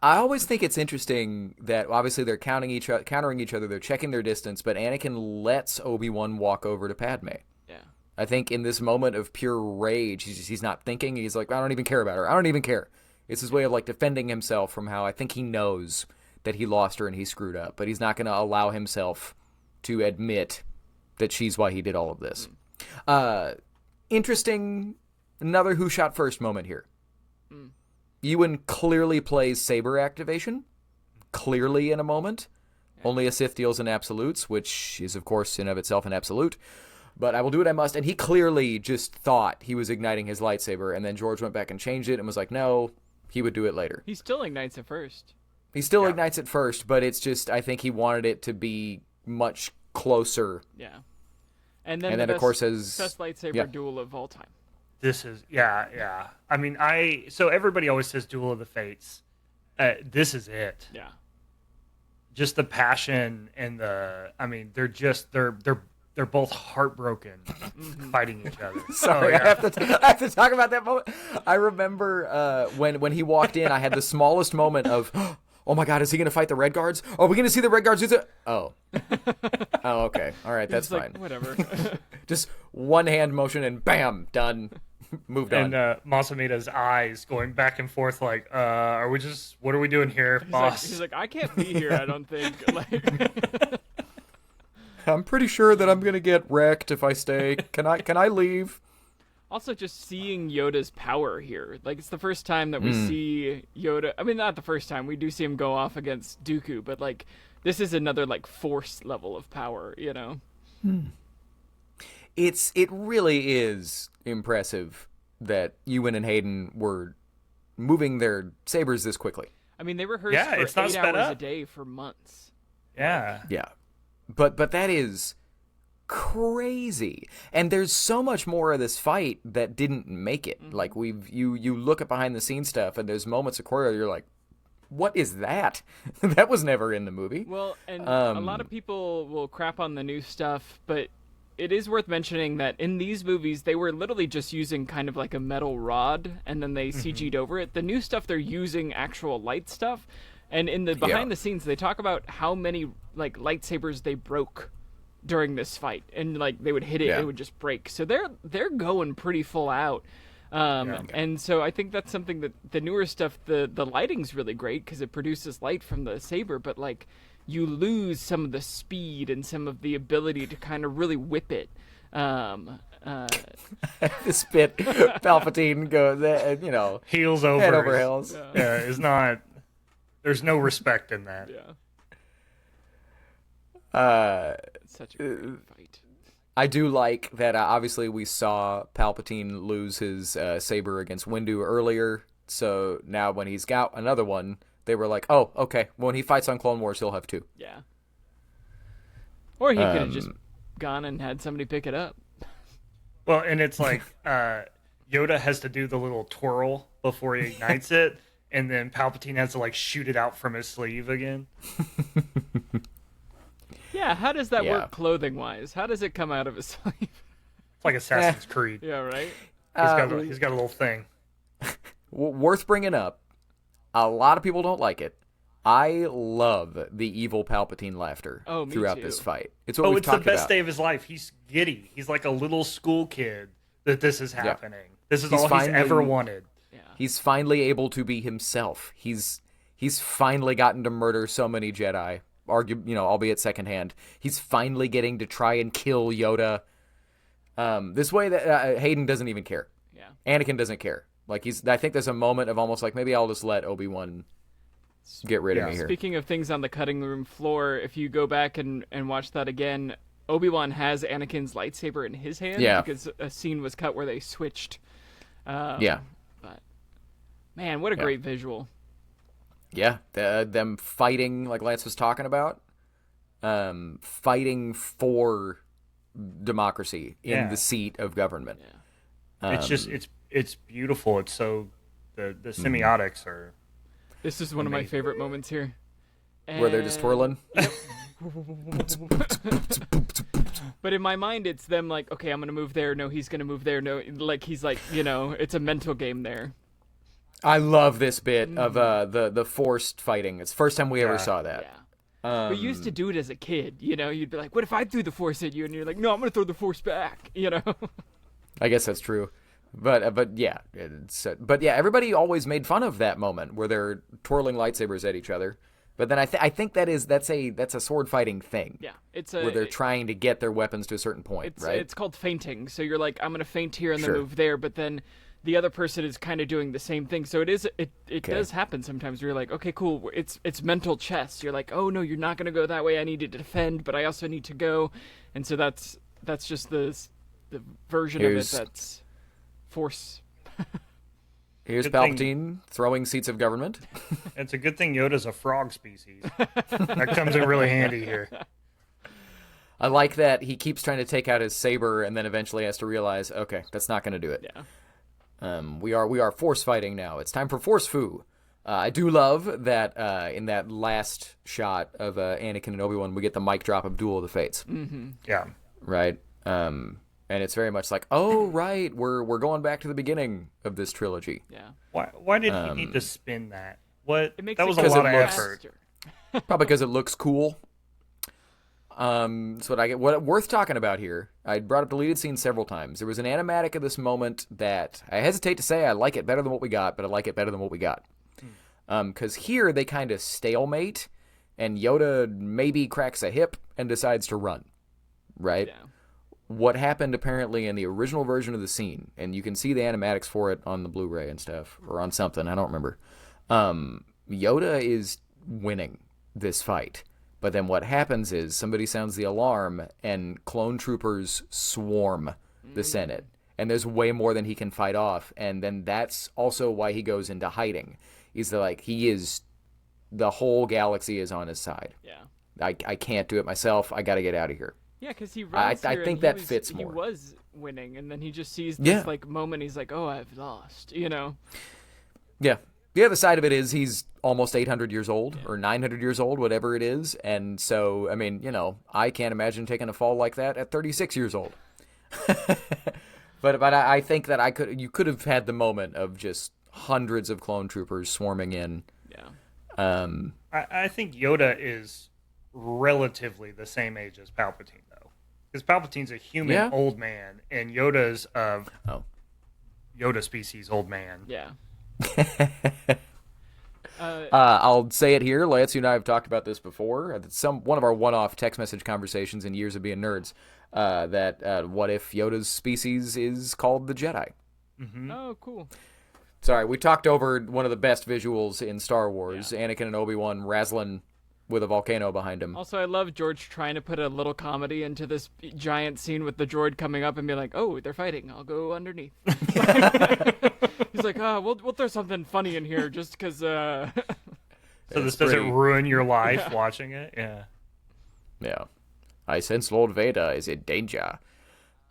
I always think it's interesting that obviously they're countering each other, they're checking their distance, but Anakin lets Obi-Wan walk over to Padme. Yeah. I think in this moment of pure rage, he's not thinking. He's like, I don't even care about her. I don't even care. It's his way of like defending himself from how I think he knows that he lost her and he screwed up, but he's not going to allow himself to admit that she's why he did all of this. Interesting, another who shot first moment here. Ewan clearly plays saber activation, clearly in a moment. Only a Sith deals in absolutes, which is, of course, in of itself an absolute. But I will do what I must. And he clearly just thought he was igniting his lightsaber, and then George went back and changed it and was like, no, he would do it later. He still ignites it first. He still ignites it first, but it's just, I think he wanted it to be much closer. Yeah. And then, of course, his best lightsaber duel of all time. This is, yeah. I mean, so everybody always says Duel of the Fates. This is it. Yeah. Just the passion and they're both heartbroken fighting each other. Sorry, I have to talk about that moment. I remember when he walked in, I had the smallest moment of, oh my God, is he going to fight the Red Guards? Are we going to see the Red Guards use it? Oh, okay. All right, that's fine. Whatever. Just one hand motion and bam, done. Moved on. And Masamida's eyes going back and forth like, what are we doing here, boss? He's like, I can't be here, I don't think. Like, I'm pretty sure that I'm going to get wrecked if I stay. Can I leave? Also, just seeing Yoda's power here. Like, it's the first time that we see Yoda. I mean, not the first time. We do see him go off against Dooku, but, like, this is another, like, Force level of power, you know? It really is impressive that Ewan and Hayden were moving their sabers this quickly. I mean, they rehearsed for 8 hours a day for months. Yeah. Yeah. But that is crazy. And there's so much more of this fight that didn't make it. Mm-hmm. Like you look at behind the scenes stuff and there's moments of choreo you're like, what is that? That was never in the movie. Well, and a lot of people will crap on the new stuff, but it is worth mentioning that in these movies, they were literally just using kind of like a metal rod, and then they CG'd over it. The new stuff, they're using actual light stuff. And in the behind the scenes, they talk about how many like lightsabers they broke during this fight, and like they would hit it, it would just break. So they're going pretty full out. And so I think that's something that the newer stuff, the lighting's really great because it produces light from the saber, but like you lose some of the speed and some of the ability to kind of really whip it. This bit, Palpatine goes, heels over, head over heels. Yeah, is not. There's no respect in that. Yeah. Such a great fight. I do like that. Obviously, we saw Palpatine lose his saber against Windu earlier. So now, when he's got another one, they were like, "Oh, okay. When he fights on Clone Wars, he'll have two." Yeah. Or he could have just gone and had somebody pick it up. Well, and it's like Yoda has to do the little twirl before he ignites it, and then Palpatine has to like shoot it out from his sleeve again. Yeah, how does that work clothing-wise? How does it come out of his sleeve? It's like Assassin's Creed. Yeah, right? He's got a little thing. Worth bringing up. A lot of people don't like it. I love the evil Palpatine laughter throughout this fight. It's what we've talked about. It's the best day of his life. He's giddy. He's like a little school kid that this is happening. Yeah. This is all he's ever wanted. Yeah. He's finally able to be himself. He's finally gotten to murder so many Jedi, albeit secondhand. He's finally getting to try and kill Yoda. This way that Hayden doesn't even care. Yeah. Anakin doesn't care. Like I think there's a moment of almost like maybe I'll just let Obi-Wan get rid of me here. Speaking of things on the cutting room floor, if you go back and watch that again, Obi-Wan has Anakin's lightsaber in his hand because a scene was cut where they switched. But man, what a great visual. Yeah, them fighting like Lance was talking about, fighting for democracy in the seat of government. Yeah. It's beautiful. It's so the semiotics are. This is one of my favorite moments here. Where they're just twirling? But in my mind, it's them like, okay, I'm going to move there. No, he's going to move there. No, like he's like, it's a mental game there. I love this bit of the forced fighting. It's the first time we ever saw that. Yeah. We used to do it as a kid. You'd be like, what if I threw the force at you? And you're like, no, I'm going to throw the force back. I guess that's true. But yeah, everybody always made fun of that moment where they're twirling lightsabers at each other. But then I think that's a sword fighting thing. Yeah, where they're trying to get their weapons to a certain point, right? It's called feinting. So you're like, I'm gonna feint here and then move there. But then the other person is kind of doing the same thing. So it does happen sometimes where you're like, okay, cool, it's mental chess. You're like, oh no, you're not going to go that way. I need to defend, but I also need to go. And so that's just the version of it that's force. Here's Good Palpatine throwing seats of government. It's a good thing Yoda's a frog species. That comes in really handy here. I like that he keeps trying to take out his saber and then eventually has to realize, okay, that's not going to do it. Yeah. We are force fighting now. It's time for force foo. I do love that in that last shot of Anakin and Obi-Wan, we get the mic drop of Duel of the Fates. Mm-hmm. Yeah. Right? And it's very much like, oh, right, we're going back to the beginning of this trilogy. Yeah. Why did he need to spin that? What? It makes That it was a go lot of faster. effort. Probably because it looks cool. That's what I get. What worth talking about here, I brought up deleted scenes several times. There was an animatic of this moment that I hesitate to say I like it better than what we got, but I like it better than what we got. Because here they kind of stalemate, and Yoda maybe cracks a hip and decides to run. Right? Yeah. What happened apparently in the original version of the scene, and you can see the animatics for it on the Blu-ray and stuff, or on something, I don't remember. Yoda is winning this fight. But then what happens is somebody sounds the alarm and clone troopers swarm the Senate. And there's way more than he can fight off. And then that's also why he goes into hiding. He's the whole galaxy is on his side. Yeah. I can't do it myself. I got to get out of here. Yeah, because he runs I here think and that fits more. He was winning, and then he just sees this moment. He's like, "Oh, I've lost," Yeah. The other side of it is he's almost 800 years old or 900 years old, whatever it is. And so, I mean, I can't imagine taking a fall like that at 36 years old. but I think that you could have had the moment of just hundreds of clone troopers swarming in. Yeah. I think Yoda is relatively the same age as Palpatine, though. Because Palpatine's a human old man, and Yoda's Yoda species old man. Yeah. I'll say it here. Lance, you and I have talked about this before. One of our one-off text message conversations in Years of Being Nerds. That what if Yoda's species is called the Jedi? Mm-hmm. Oh, cool. Sorry, we talked over one of the best visuals in Star Wars: Anakin and Obi-Wan wrestling with a volcano behind him. Also, I love George trying to put a little comedy into this giant scene with the droid coming up and be like, "Oh, they're fighting. I'll go underneath." He's like, we'll throw something funny in here just because. So this doesn't ruin your life watching it? Yeah. Yeah. I sense Lord Vader is in danger.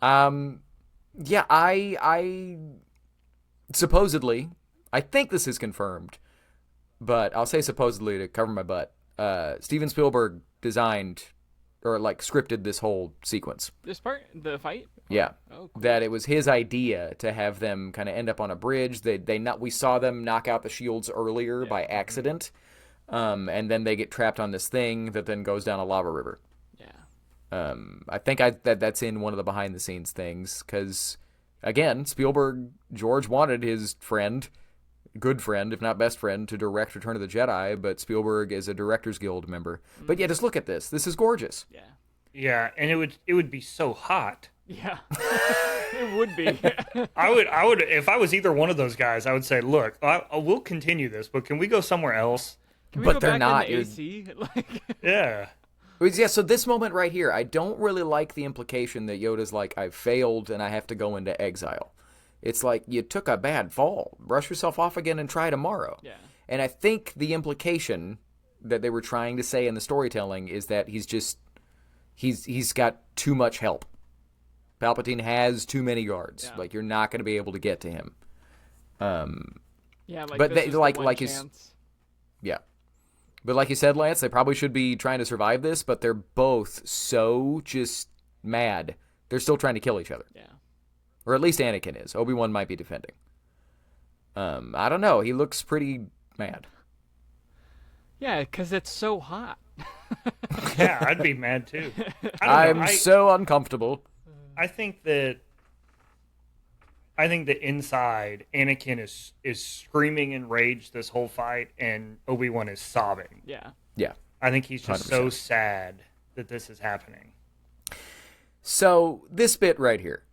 Yeah, I supposedly, I think this is confirmed, but I'll say supposedly to cover my butt. Steven Spielberg designed or scripted this whole sequence. This part, the fight? Yeah. Oh, cool. That it was his idea to have them kind of end up on a bridge. We saw them knock out the shields earlier by accident. And then they get trapped on this thing that then goes down a lava river. Yeah. I think that's in one of the behind the scenes things because again, George wanted his good friend, if not best friend, to direct Return of the Jedi, but Spielberg is a Directors Guild member. But yeah, just look at this. This is gorgeous. Yeah. Yeah, and it would be so hot. Yeah. It would be. I would if I was either one of those guys, I would say, look, we'll continue this, but can we go somewhere else? Can we But go they're back not. in the AC? Yeah. Yeah, so this moment right here, I don't really like the implication that Yoda's like, I've failed and I have to go into exile. It's like, you took a bad fall. Brush yourself off again and try tomorrow. Yeah. And I think the implication that they were trying to say in the storytelling is that he's got too much help. Palpatine has too many guards. Yeah. Like, you're not going to be able to get to him. Yeah, but this is the one he's chance. yeah. But like you said, Lance, they probably should be trying to survive this, but they're both so just mad. They're still trying to kill each other. Yeah. Or at least Anakin is. Obi-Wan might be defending. I don't know. He looks pretty mad. Yeah, because it's so hot. Yeah, I'd be mad too. I'm so uncomfortable. I think that inside Anakin is screaming in rage this whole fight, and Obi-Wan is sobbing. Yeah. Yeah. I think he's just 100%. so sad that this is happening. So this bit right here,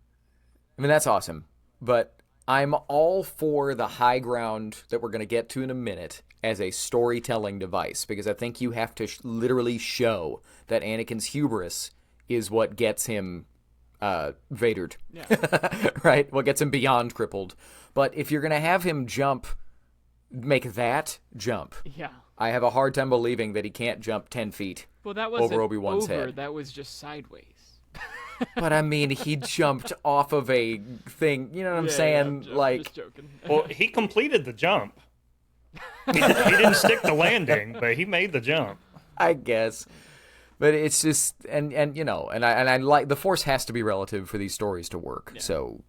I mean, that's awesome. But I'm all for the high ground that we're going to get to in a minute as a storytelling device, because I think you have to literally show that Anakin's hubris is what gets him Vadered. Yeah. Right? What gets him beyond crippled. But if you're going to have him make that jump, Yeah. I have a hard time believing that he can't jump 10 feet Well, that wasn't over Obi-Wan's over. head. That was just sideways. But I mean, he jumped off of a thing. You know what I'm saying? I'm just joking. Well, he completed the jump. He didn't stick the landing, but he made the jump. I guess. But it's just, and I like, the Force has to be relative for these stories to work. Yeah. So,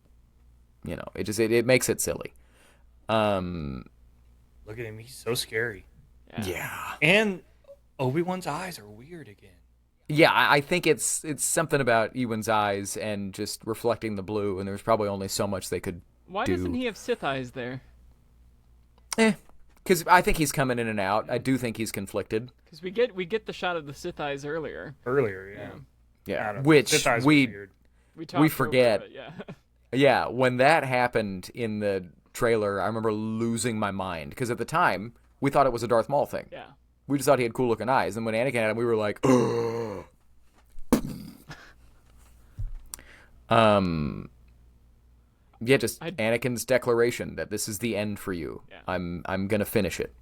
it makes it silly. Look at him. He's so scary. Yeah. And Obi-Wan's eyes are weird again. Yeah, I think it's something about Ewan's eyes and just reflecting the blue, and there's probably only so much they could Why do. doesn't he have Sith eyes there? Because I think he's coming in and out. I do think he's conflicted. Because we get the shot of the Sith eyes earlier. Yeah. Which we forget. It, yeah. Yeah, when that happened in the trailer, I remember losing my mind. Because at the time, we thought it was a Darth Maul thing. Yeah. We just thought he had cool-looking eyes. And when Anakin had him, we were like, ugh. Anakin's declaration that this is the end for you. Yeah. I'm going to finish it.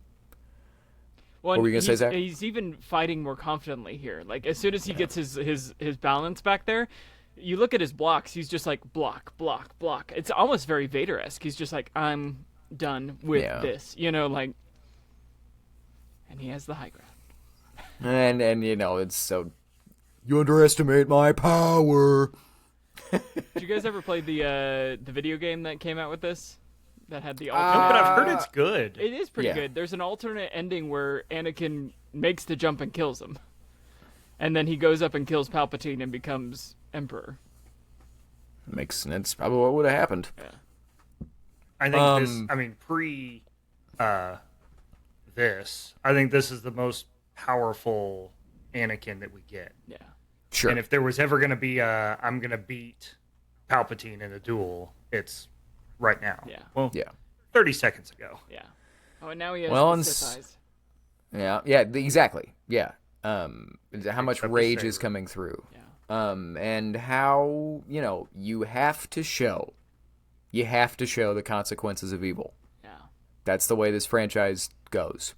Well, what were you going to say, Zach? He's even fighting more confidently here. Like, as soon as he gets his balance back there, you look at his blocks, he's just like, block, block, block. It's almost very Vader-esque. He's just like, I'm done with this. And he has the high ground. And it's so, you underestimate my power. Did you guys ever play the video game that came out with this? That had the alternate? No, but I've heard it's good. It is pretty good. There's an alternate ending where Anakin makes the jump and kills him. And then he goes up and kills Palpatine and becomes Emperor. Makes sense. Probably what would have happened. Yeah. I think I think this is the most powerful Anakin that we get. Yeah. Sure. And if there was ever going to be I'm going to beat Palpatine in a duel, it's right now. Yeah. Well, 30 seconds ago. Yeah. Oh, and now he has the Sith eyes. Yeah. Yeah, exactly. Yeah. How much rage is coming through. Yeah. And how, you have to show the consequences of evil. Yeah. That's the way this franchise goes.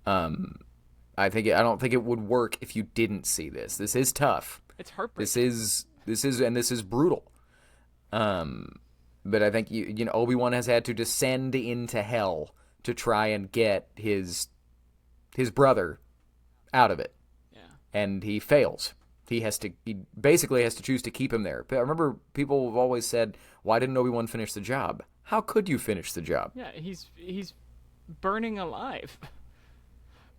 I don't think it would work if you didn't see this. This is tough. It's heartbreaking. This is brutal. But I think Obi-Wan has had to descend into hell to try and get his brother out of it. Yeah. And he fails. He basically has to choose to keep him there. But I remember people have always said, why didn't Obi-Wan finish the job? How could you finish the job? Yeah, he's burning alive.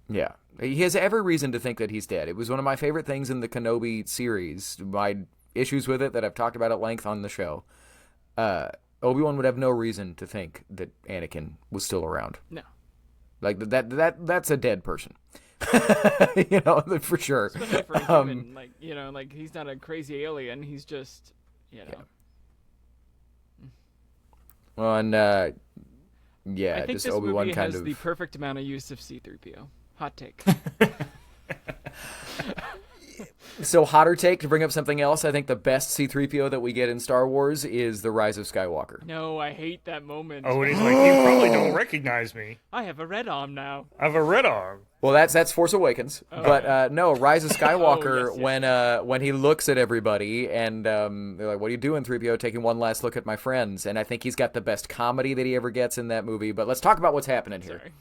Yeah. He has every reason to think that he's dead. It was one of my favorite things in the Kenobi series. My issues with it that I've talked about at length on the show. Obi-Wan would have no reason to think that Anakin was still around. No. Like that's a dead person. For sure. Especially for a human, he's not a crazy alien. He's just, Yeah. Well, and I think just this Obi-Wan movie kind has of the perfect amount of use of C-3PO. Hot take. So, hotter take, to bring up something else, I think the best C-3PO that we get in Star Wars is The Rise of Skywalker. No, I hate that moment. Oh, and he's like, you probably don't recognize me. I have a red arm now. I have a red arm. Well, that's Force Awakens. Oh, but no, Rise of Skywalker, yes. when he looks at everybody and they're like, what are you doing, 3PO? Taking one last look at my friends. And I think he's got the best comedy that he ever gets in that movie. But let's talk about what's happening here. Sorry.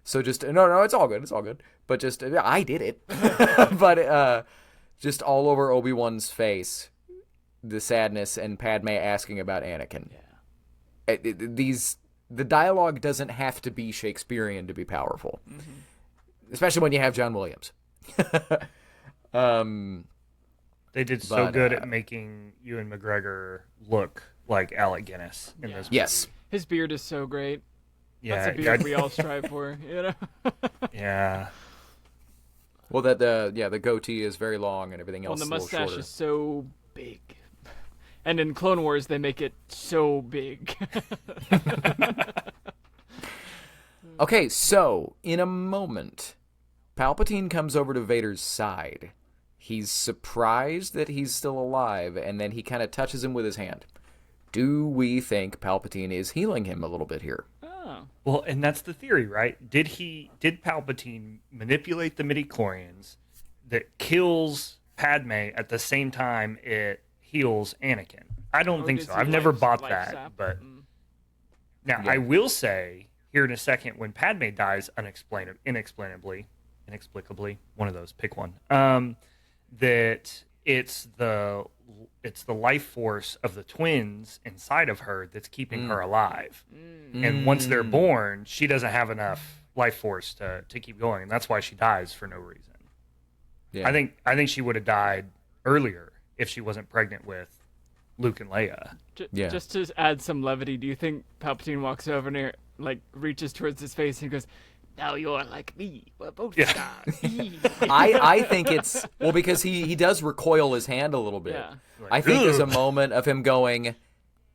So just, no, it's all good. It's all good. But just, I did it. But just all over Obi-Wan's face, the sadness and Padme asking about Anakin. Yeah. The dialogue doesn't have to be Shakespearean to be powerful. Mm-hmm. Especially when you have John Williams. They did so good at making Ewan McGregor look like Alec Guinness in this movie. Yes. His beard is so great. Yeah, that's a beard we all strive for, Yeah. Well, the goatee is very long and everything else. Well, the mustache is so big, And in Clone Wars, they make it so big. Okay, so in a moment, Palpatine comes over to Vader's side. He's surprised that he's still alive, and then he kind of touches him with his hand. Do we think Palpatine is healing him a little bit here? Oh. Well, and that's the theory, right? Did Palpatine manipulate the midichlorians that kills Padme at the same time it heals Anakin? I don't think so. I've never bought that, but now I will say here in a second when Padme dies inexplicably, one of those, pick one. That it's the life force of the twins inside of her that's keeping her alive. And once they're born, she doesn't have enough life force to keep going, and that's why she dies for no reason. Yeah. I think she would have died earlier if she wasn't pregnant with Luke and Leia. Just to add some levity, do you think Palpatine walks over and like reaches towards his face and goes, "Now you're like me. We're both stars." I think it's because he does recoil his hand a little bit. Yeah. I think there's a moment of him going,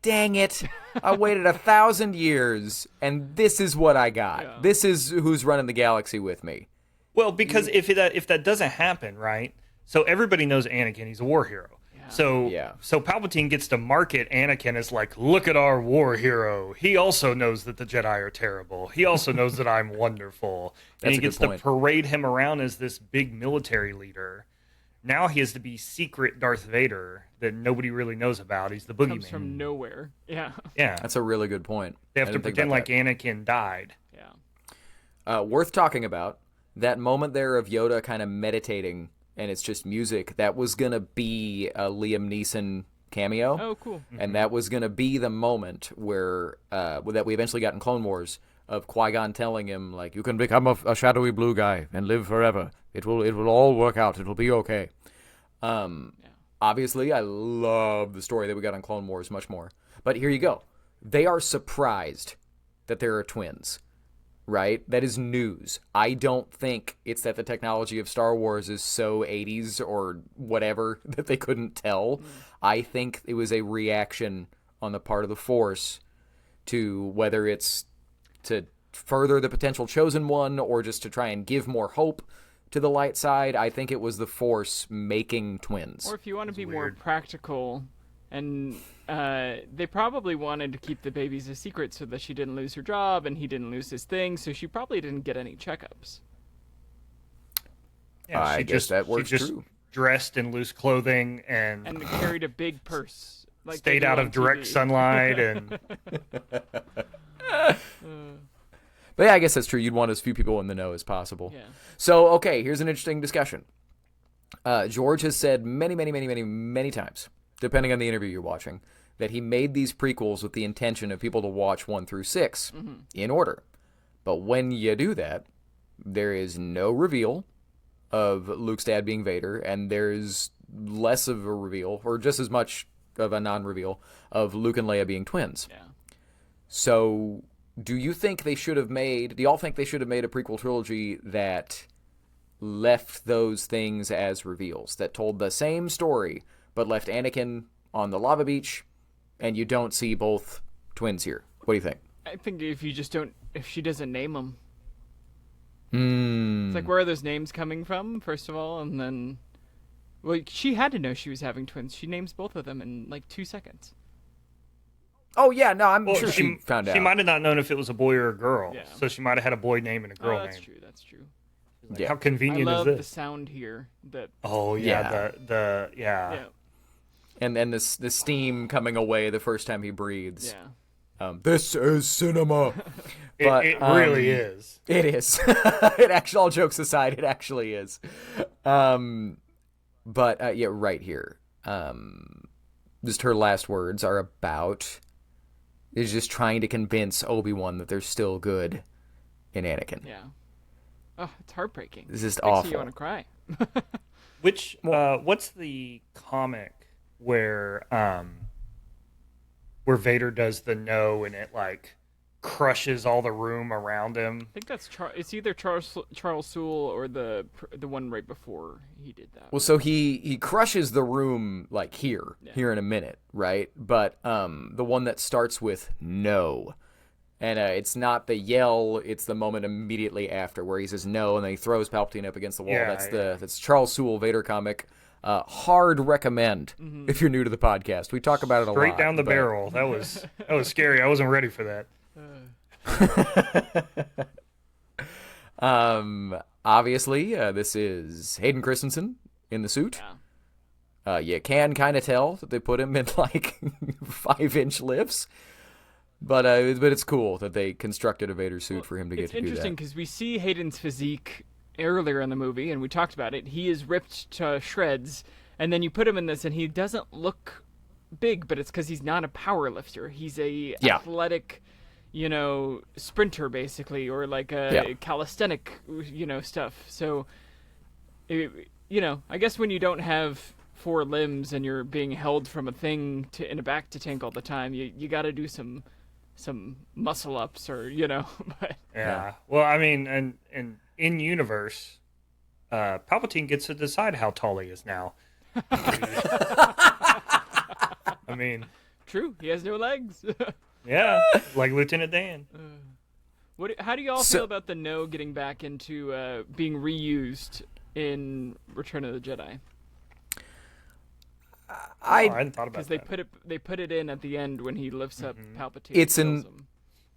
"Dang it! I waited 1,000 years, and this is what I got. Yeah. This is who's running the galaxy with me." Well, because if that doesn't happen, right? So everybody knows Anakin; he's a war hero. So Palpatine gets to market Anakin as like, look at our war hero. He also knows that the Jedi are terrible. He also knows that I'm wonderful. And he gets to parade him around as this big military leader. Now he has to be secret Darth Vader that nobody really knows about. He's the boogeyman. Comes from nowhere. Yeah. Yeah. That's a really good point. They have to pretend like Anakin died. Yeah. Worth talking about. That moment there of Yoda kind of meditating and it's just music, that was going to be a Liam Neeson cameo. Oh, cool. And that was going to be the moment where that we eventually got in Clone Wars of Qui-Gon telling him, like, you can become a shadowy blue guy and live forever. It will all work out. It will be okay. Obviously, I love the story that we got on Clone Wars much more. But here you go. They are surprised that there are twins. Right? That is news. I don't think it's that the technology of Star Wars is so 80s or whatever that they couldn't tell. I think it was a reaction on the part of the Force to whether it's to further the potential chosen one or just to try and give more hope to the light side. I think it was the Force making twins. Or if you want to be more practical, and they probably wanted to keep the babies a secret so that she didn't lose her job and he didn't lose his thing, so she probably didn't get any checkups. Yeah, I guess that works she just true. Dressed in loose clothing and carried a big purse. Like stayed out of direct sunlight and... But yeah, I guess that's true. You'd want as few people in the know as possible. Yeah. So, okay, here's an interesting discussion. George has said many times, depending on the interview you're watching, that he made these prequels with the intention of people to watch 1 through 6 in order. But when you do that, there is no reveal of Luke's dad being Vader, and there's less of a reveal, or just as much of a non-reveal, of Luke and Leia being twins. Yeah. So, do y'all think they should have made a prequel trilogy that left those things as reveals, that told the same story, but left Anakin on the lava beach, and you don't see both twins here? What do you think? I think if she doesn't name them. It's like, where are those names coming from, first of all? And then, well, she had to know she was having twins. She names both of them in like 2 seconds. Oh, yeah, no, I'm sure she found out. She might have not known if it was a boy or a girl, yeah. So she might have had a boy name and a girl name. That's true. Like, yeah. How convenient I is love this? the sound here. Yeah. And then the steam coming away the first time he breathes. Yeah. This is cinema. But it really is. It is. It actually, all jokes aside, it actually is. But yeah, right here. Just her last words are about is just trying to convince Obi-Wan that there's still good in Anakin. Yeah. Oh, it's heartbreaking. It's just awful. awful. You want to cry. What's the comic where Vader does the no and it like crushes all the room around him. I think that's it's either Charles Soule or the one right before he did that. Well, so he crushes the room like here in a minute, right? But the one that starts with no, and it's not the yell; it's the moment immediately after where he says no, and then he throws Palpatine up against the wall. That's Charles Soule Vader comic. Hard recommend if you're new to the podcast. We talk about it a lot. Straight down the barrel. That was scary. I wasn't ready for that. Obviously, this is Hayden Christensen in the suit. You can kind of tell that they put him in like 5-inch lifts, but it's cool that they constructed a Vader suit for him to get to do that. It's interesting because we see Hayden's physique earlier in the movie, and we talked about it. He is ripped to shreds, and then you put him in this, and he doesn't look big, but it's because he's not a power lifter. He's a athletic, sprinter basically, or like a calisthenic, stuff. So, I guess when you don't have 4 limbs and you're being held from a thing in a back to tank all the time, you got to do some muscle ups or But, Well, I mean, and in universe, Palpatine gets to decide how tall he is now. I mean, true. He has no legs. Yeah, like Lieutenant Dan. How do you all feel about the no getting back into being reused in Return of the Jedi? I hadn't thought about that. Because they put it in at the end when he lifts up Palpatine.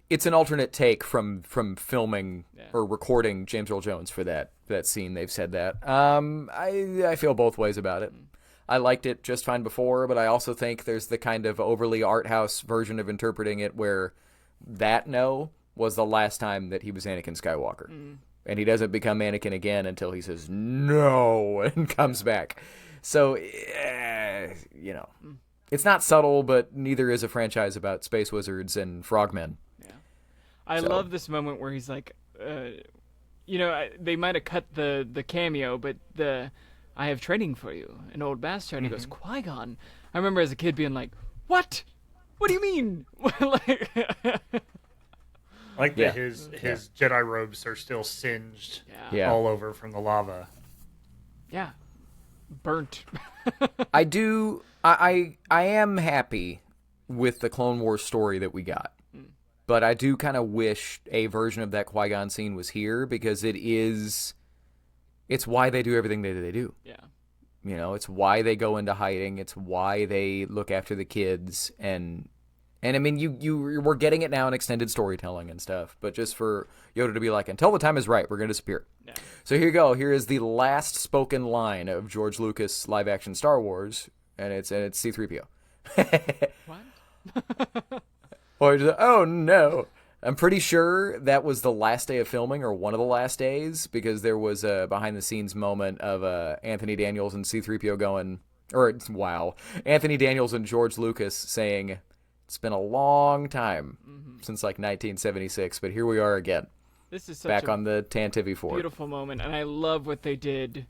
It's an alternate take from filming or recording James Earl Jones for that scene. They've said that. I feel both ways about it. I liked it just fine before, but I also think there's the kind of overly art house version of interpreting it where that no was the last time that he was Anakin Skywalker. And he doesn't become Anakin again until he says no and comes back. So, it's not subtle, but neither is a franchise about space wizards and frogmen. Yeah. I love this moment where he's like, they might have cut the cameo, but I have training for you, an old bastard. And he goes, Qui-Gon. I remember as a kid being like, what? What do you mean? His Jedi robes are still singed all over from the lava. Yeah. Burnt. I am happy with the Clone Wars story that we got. But I do kind of wish a version of that Qui-Gon scene was here because it's why they do everything that they do. Yeah. It's why they go into hiding. It's why they look after the kids. And I mean, we're getting it now in extended storytelling and stuff. But just for Yoda to be like, until the time is right, we're going to disappear. Yeah. So here you go. Here is the last spoken line of George Lucas live-action Star Wars. And it's C-3PO. What? Or just, oh, no. I'm pretty sure that was the last day of filming or one of the last days because there was a behind-the-scenes moment of Anthony Daniels and C-3PO going, Anthony Daniels and George Lucas saying, it's been a long time since like 1976, but here we are again. This is such back on the Tantive 4. Beautiful moment, and I love what they did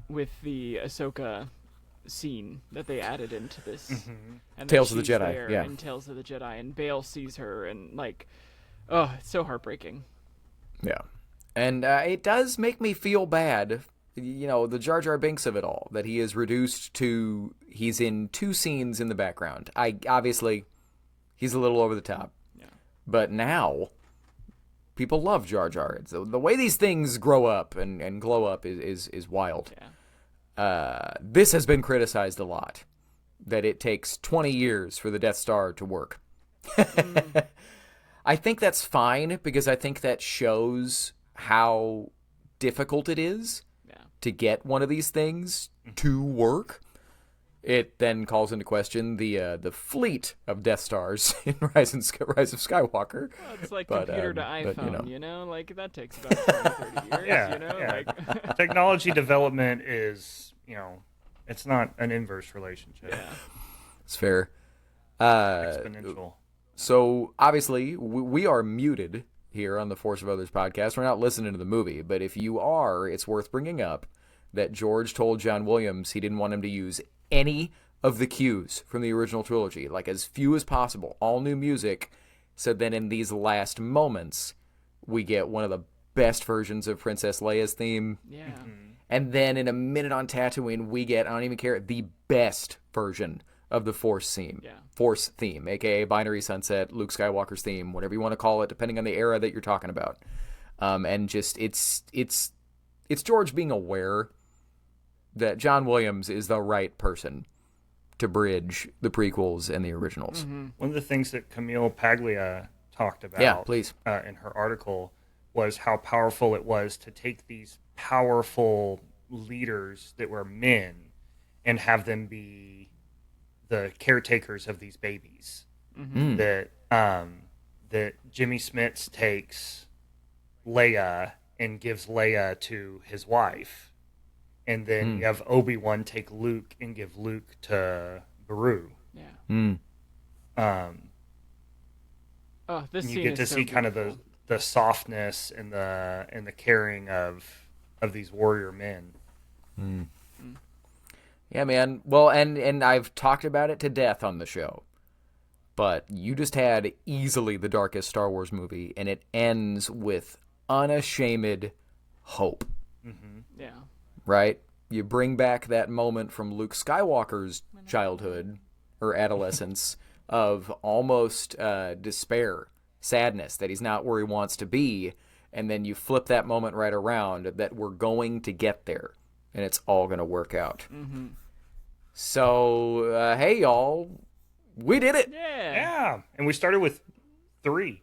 with the Ahsoka scene that they added into this. And Tales of the Jedi, and Tales of the Jedi, and Bale sees her, and it's so heartbreaking. Yeah, and it does make me feel bad, the Jar Jar Binks of it all, that he is reduced to, he's in 2 scenes in the background. Obviously, he's a little over the top, but now people love Jar Jar. The way these things grow up and glow up is wild. Yeah. This has been criticized a lot, that it takes 20 years for the Death Star to work. I think that's fine because I think that shows how difficult it is to get one of these things to work. It then calls into question the fleet of Death Stars in Rise of Skywalker. Well, it's like computer to iPhone, like that takes about 20, 30 years, Technology development is, it's not an inverse relationship. Yeah. It's fair. Exponential. So, obviously, we are muted here on the Force of Others podcast. We're not listening to the movie, but if you are, it's worth bringing up that George told John Williams he didn't want him to use any of the cues from the original trilogy, like as few as possible, all new music, So then in these last moments, we get one of the best versions of Princess Leia's theme. Yeah. And then in a minute on Tatooine, we get, I don't even care, the best version of the Force theme. Yeah. Force theme, a.k.a. Binary Sunset, Luke Skywalker's theme, whatever you want to call it, depending on the era that you're talking about. And just, it's George being aware that John Williams is the right person to bridge the prequels and the originals. One of the things that Camille Paglia talked about please. In her article was how powerful it was to take these powerful leaders that were men and have them be the caretakers of these babies. That Jimmy Smits takes Leia and gives Leia to his wife, and then you have Obi-Wan take Luke and give Luke to Beru. Yeah. Oh, this And scene you get is to so see kind of beautiful. the softness and the caring of these warrior men. Yeah, man. Well, and I've talked about it to death on the show, but you just had easily the darkest Star Wars movie, and it ends with unashamed hope. Yeah. Right? You bring back that moment from Luke Skywalker's childhood or adolescence of almost despair, sadness that he's not where he wants to be, and then you flip that moment right around that we're going to get there, and it's all going to work out. So, hey, y'all, we did it. Yeah, and we started with 3.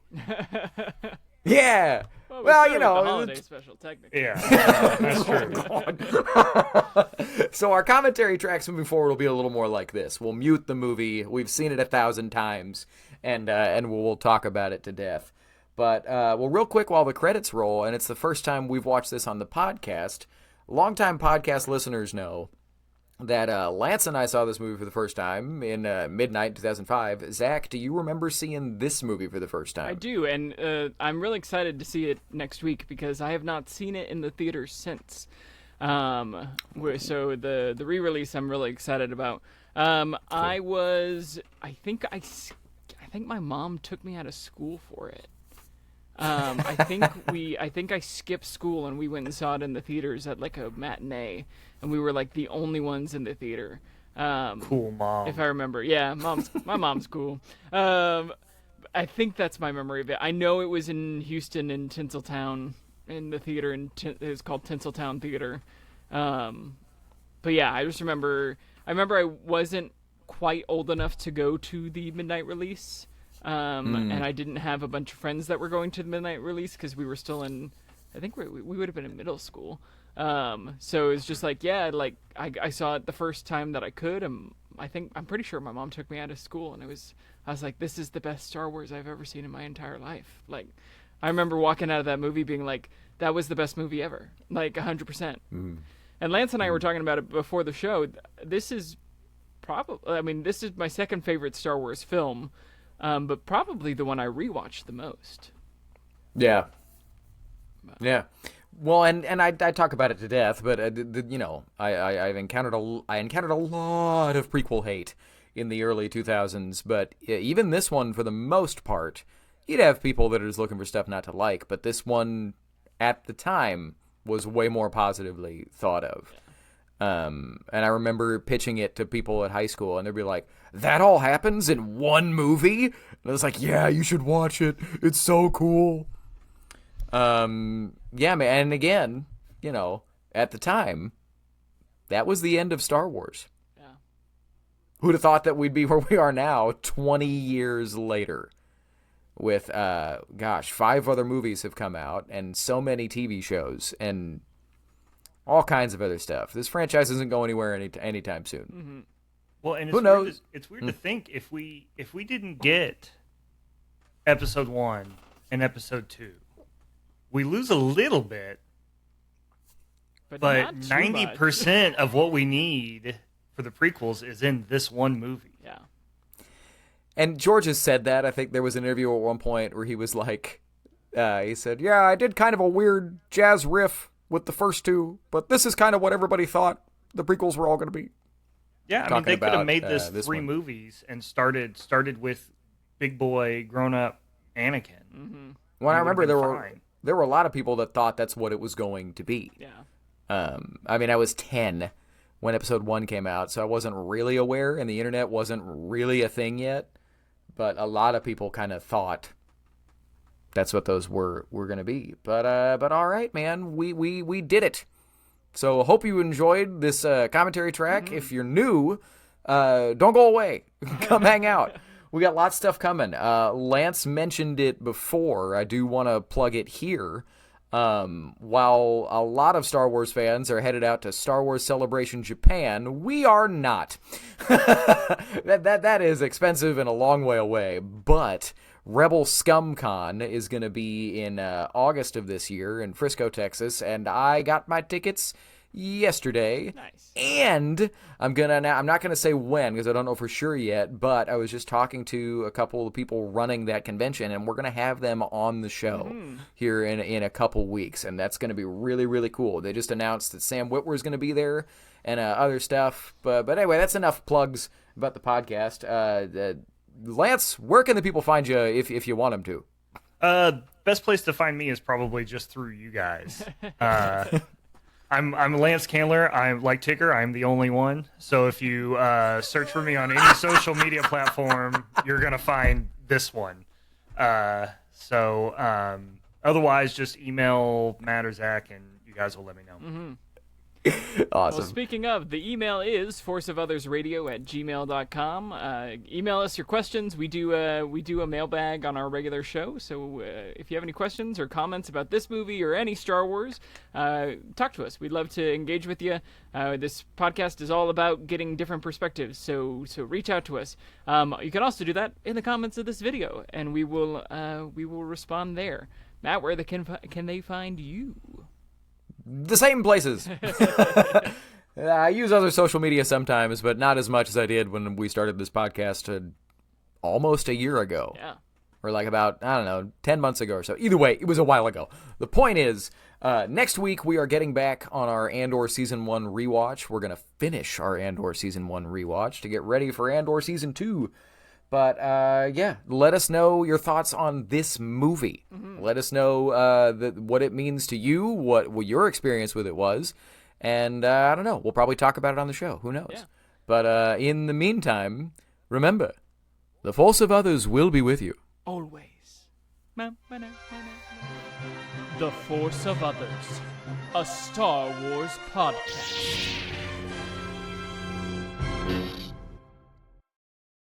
Yeah. Well, Well, started you with know, the holiday special, technically. Yeah, that's true. So our commentary tracks moving forward will be a little more like this. We'll mute the movie. We've seen it 1,000 times, and we'll talk about it to death. But well, real quick while the credits roll, and it's the first time we've watched this on the podcast. Longtime podcast listeners know that Lance and I saw this movie for the first time in midnight 2005. Zach, do you remember seeing this movie for the first time? I do, and I'm really excited to see it next week because I have not seen it in the theaters since. So the re-release I'm really excited about. Cool. I think my mom took me out of school for it. I think I skipped school and we went and saw it in the theaters at like a matinee, and we were like the only ones in the theater. Cool mom. If I remember, yeah, my mom's cool. I think that's my memory of it. I know it was in Houston in Tinseltown in the theater, it was called Tinseltown Theater. But yeah, I just remember. I wasn't quite old enough to go to the midnight release. And I didn't have a bunch of friends that were going to the midnight release because we were still in, I think we would have been in middle school. So it was just like, yeah, like I saw it the first time that I could. I'm pretty sure my mom took me out of school, and I was like, this is the best Star Wars I've ever seen in my entire life. Like, I remember walking out of that movie being like, that was the best movie ever, like 100%. And Lance and I were talking about it before the show. This is this is my second favorite Star Wars film. But probably the one I rewatched the most. Yeah. Yeah. Well, and I talk about it to death, but I've encountered a lot of prequel hate in the early 2000s, but even this one, for the most part, you'd have people that are just looking for stuff not to like, but this one at the time was way more positively thought of. And I remember pitching it to people at high school, and they'd be like, that all happens in one movie? And I was like, yeah, you should watch it. It's so cool. Yeah, man. And again, at the time, that was the end of Star Wars. Yeah. Who'd have thought that we'd be where we are now 20 years later with, 5 other movies have come out and so many TV shows and all kinds of other stuff. This franchise isn't going anywhere anytime soon. Mm-hmm. Well, and who knows? It's weird to think if we didn't get episode 1 and episode 2, we lose a little bit, but 90% of what we need for the prequels is in this one movie. Yeah. And George has said that. I think there was an interview at one point where he was like, he said, yeah, I did kind of a weird jazz riff with the first 2, but this is kind of what everybody thought the prequels were all going to be. Yeah, I mean, they could have made this 3 movies and started with Big Boy, grown up Anakin. Mm-hmm. Well, I remember there fine. were a lot of people that thought that's what it was going to be. Yeah. I mean, I was 10 when episode 1 came out, so I wasn't really aware, and the internet wasn't really a thing yet. But a lot of people kind of thought that's what those were going to be. But all right, man, we did it. So hope you enjoyed this commentary track. Mm-hmm. If you're new, don't go away. Come hang out. We got lots of stuff coming. Lance mentioned it before. I do want to plug it here. While a lot of Star Wars fans are headed out to Star Wars Celebration Japan, we are not. that is expensive and a long way away. But Rebel Scum Con is going to be in August of this year in Frisco, Texas, and I got my tickets yesterday. Nice. And I'm not gonna say when because I don't know for sure yet, but I was just talking to a couple of people running that convention, and we're gonna have them on the show here in a couple weeks, and that's gonna be really, really cool. They just announced that Sam Witwer is gonna be there and other stuff, but anyway, that's enough plugs about the podcast. Lance, where can the people find you if you want them to? Best place to find me is probably just through you guys. I'm Lance Candler. I'm like Ticker. I'm the only one. So if you search for me on any social media platform, you're gonna find this one. Otherwise, just email Matt or Zach, and you guys will let me know. Mm-hmm. Awesome. Well, speaking of, the email is forceofothersradio@gmail.com. Email us your questions. We do a mailbag on our regular show, so if you have any questions or comments about this movie or any Star Wars, talk to us. We'd love to engage with you. This podcast is all about getting different perspectives, so reach out to us. You can also do that in the comments of this video, and we will respond there. Matt, where can they find you? The same places. I use other social media sometimes, but not as much as I did when we started this podcast almost a year ago. Yeah. Or like about, 10 months ago or so. Either way, it was a while ago. The point is, next week we are getting back on our Andor Season 1 rewatch. We're going to finish our Andor Season 1 rewatch to get ready for Andor Season 2. But, let us know your thoughts on this movie. Mm-hmm. Let us know what it means to you, what your experience with it was. And, I don't know, we'll probably talk about it on the show. Who knows? Yeah. But in the meantime, remember, the force of others will be with you. Always. The Force of Others, a Star Wars podcast.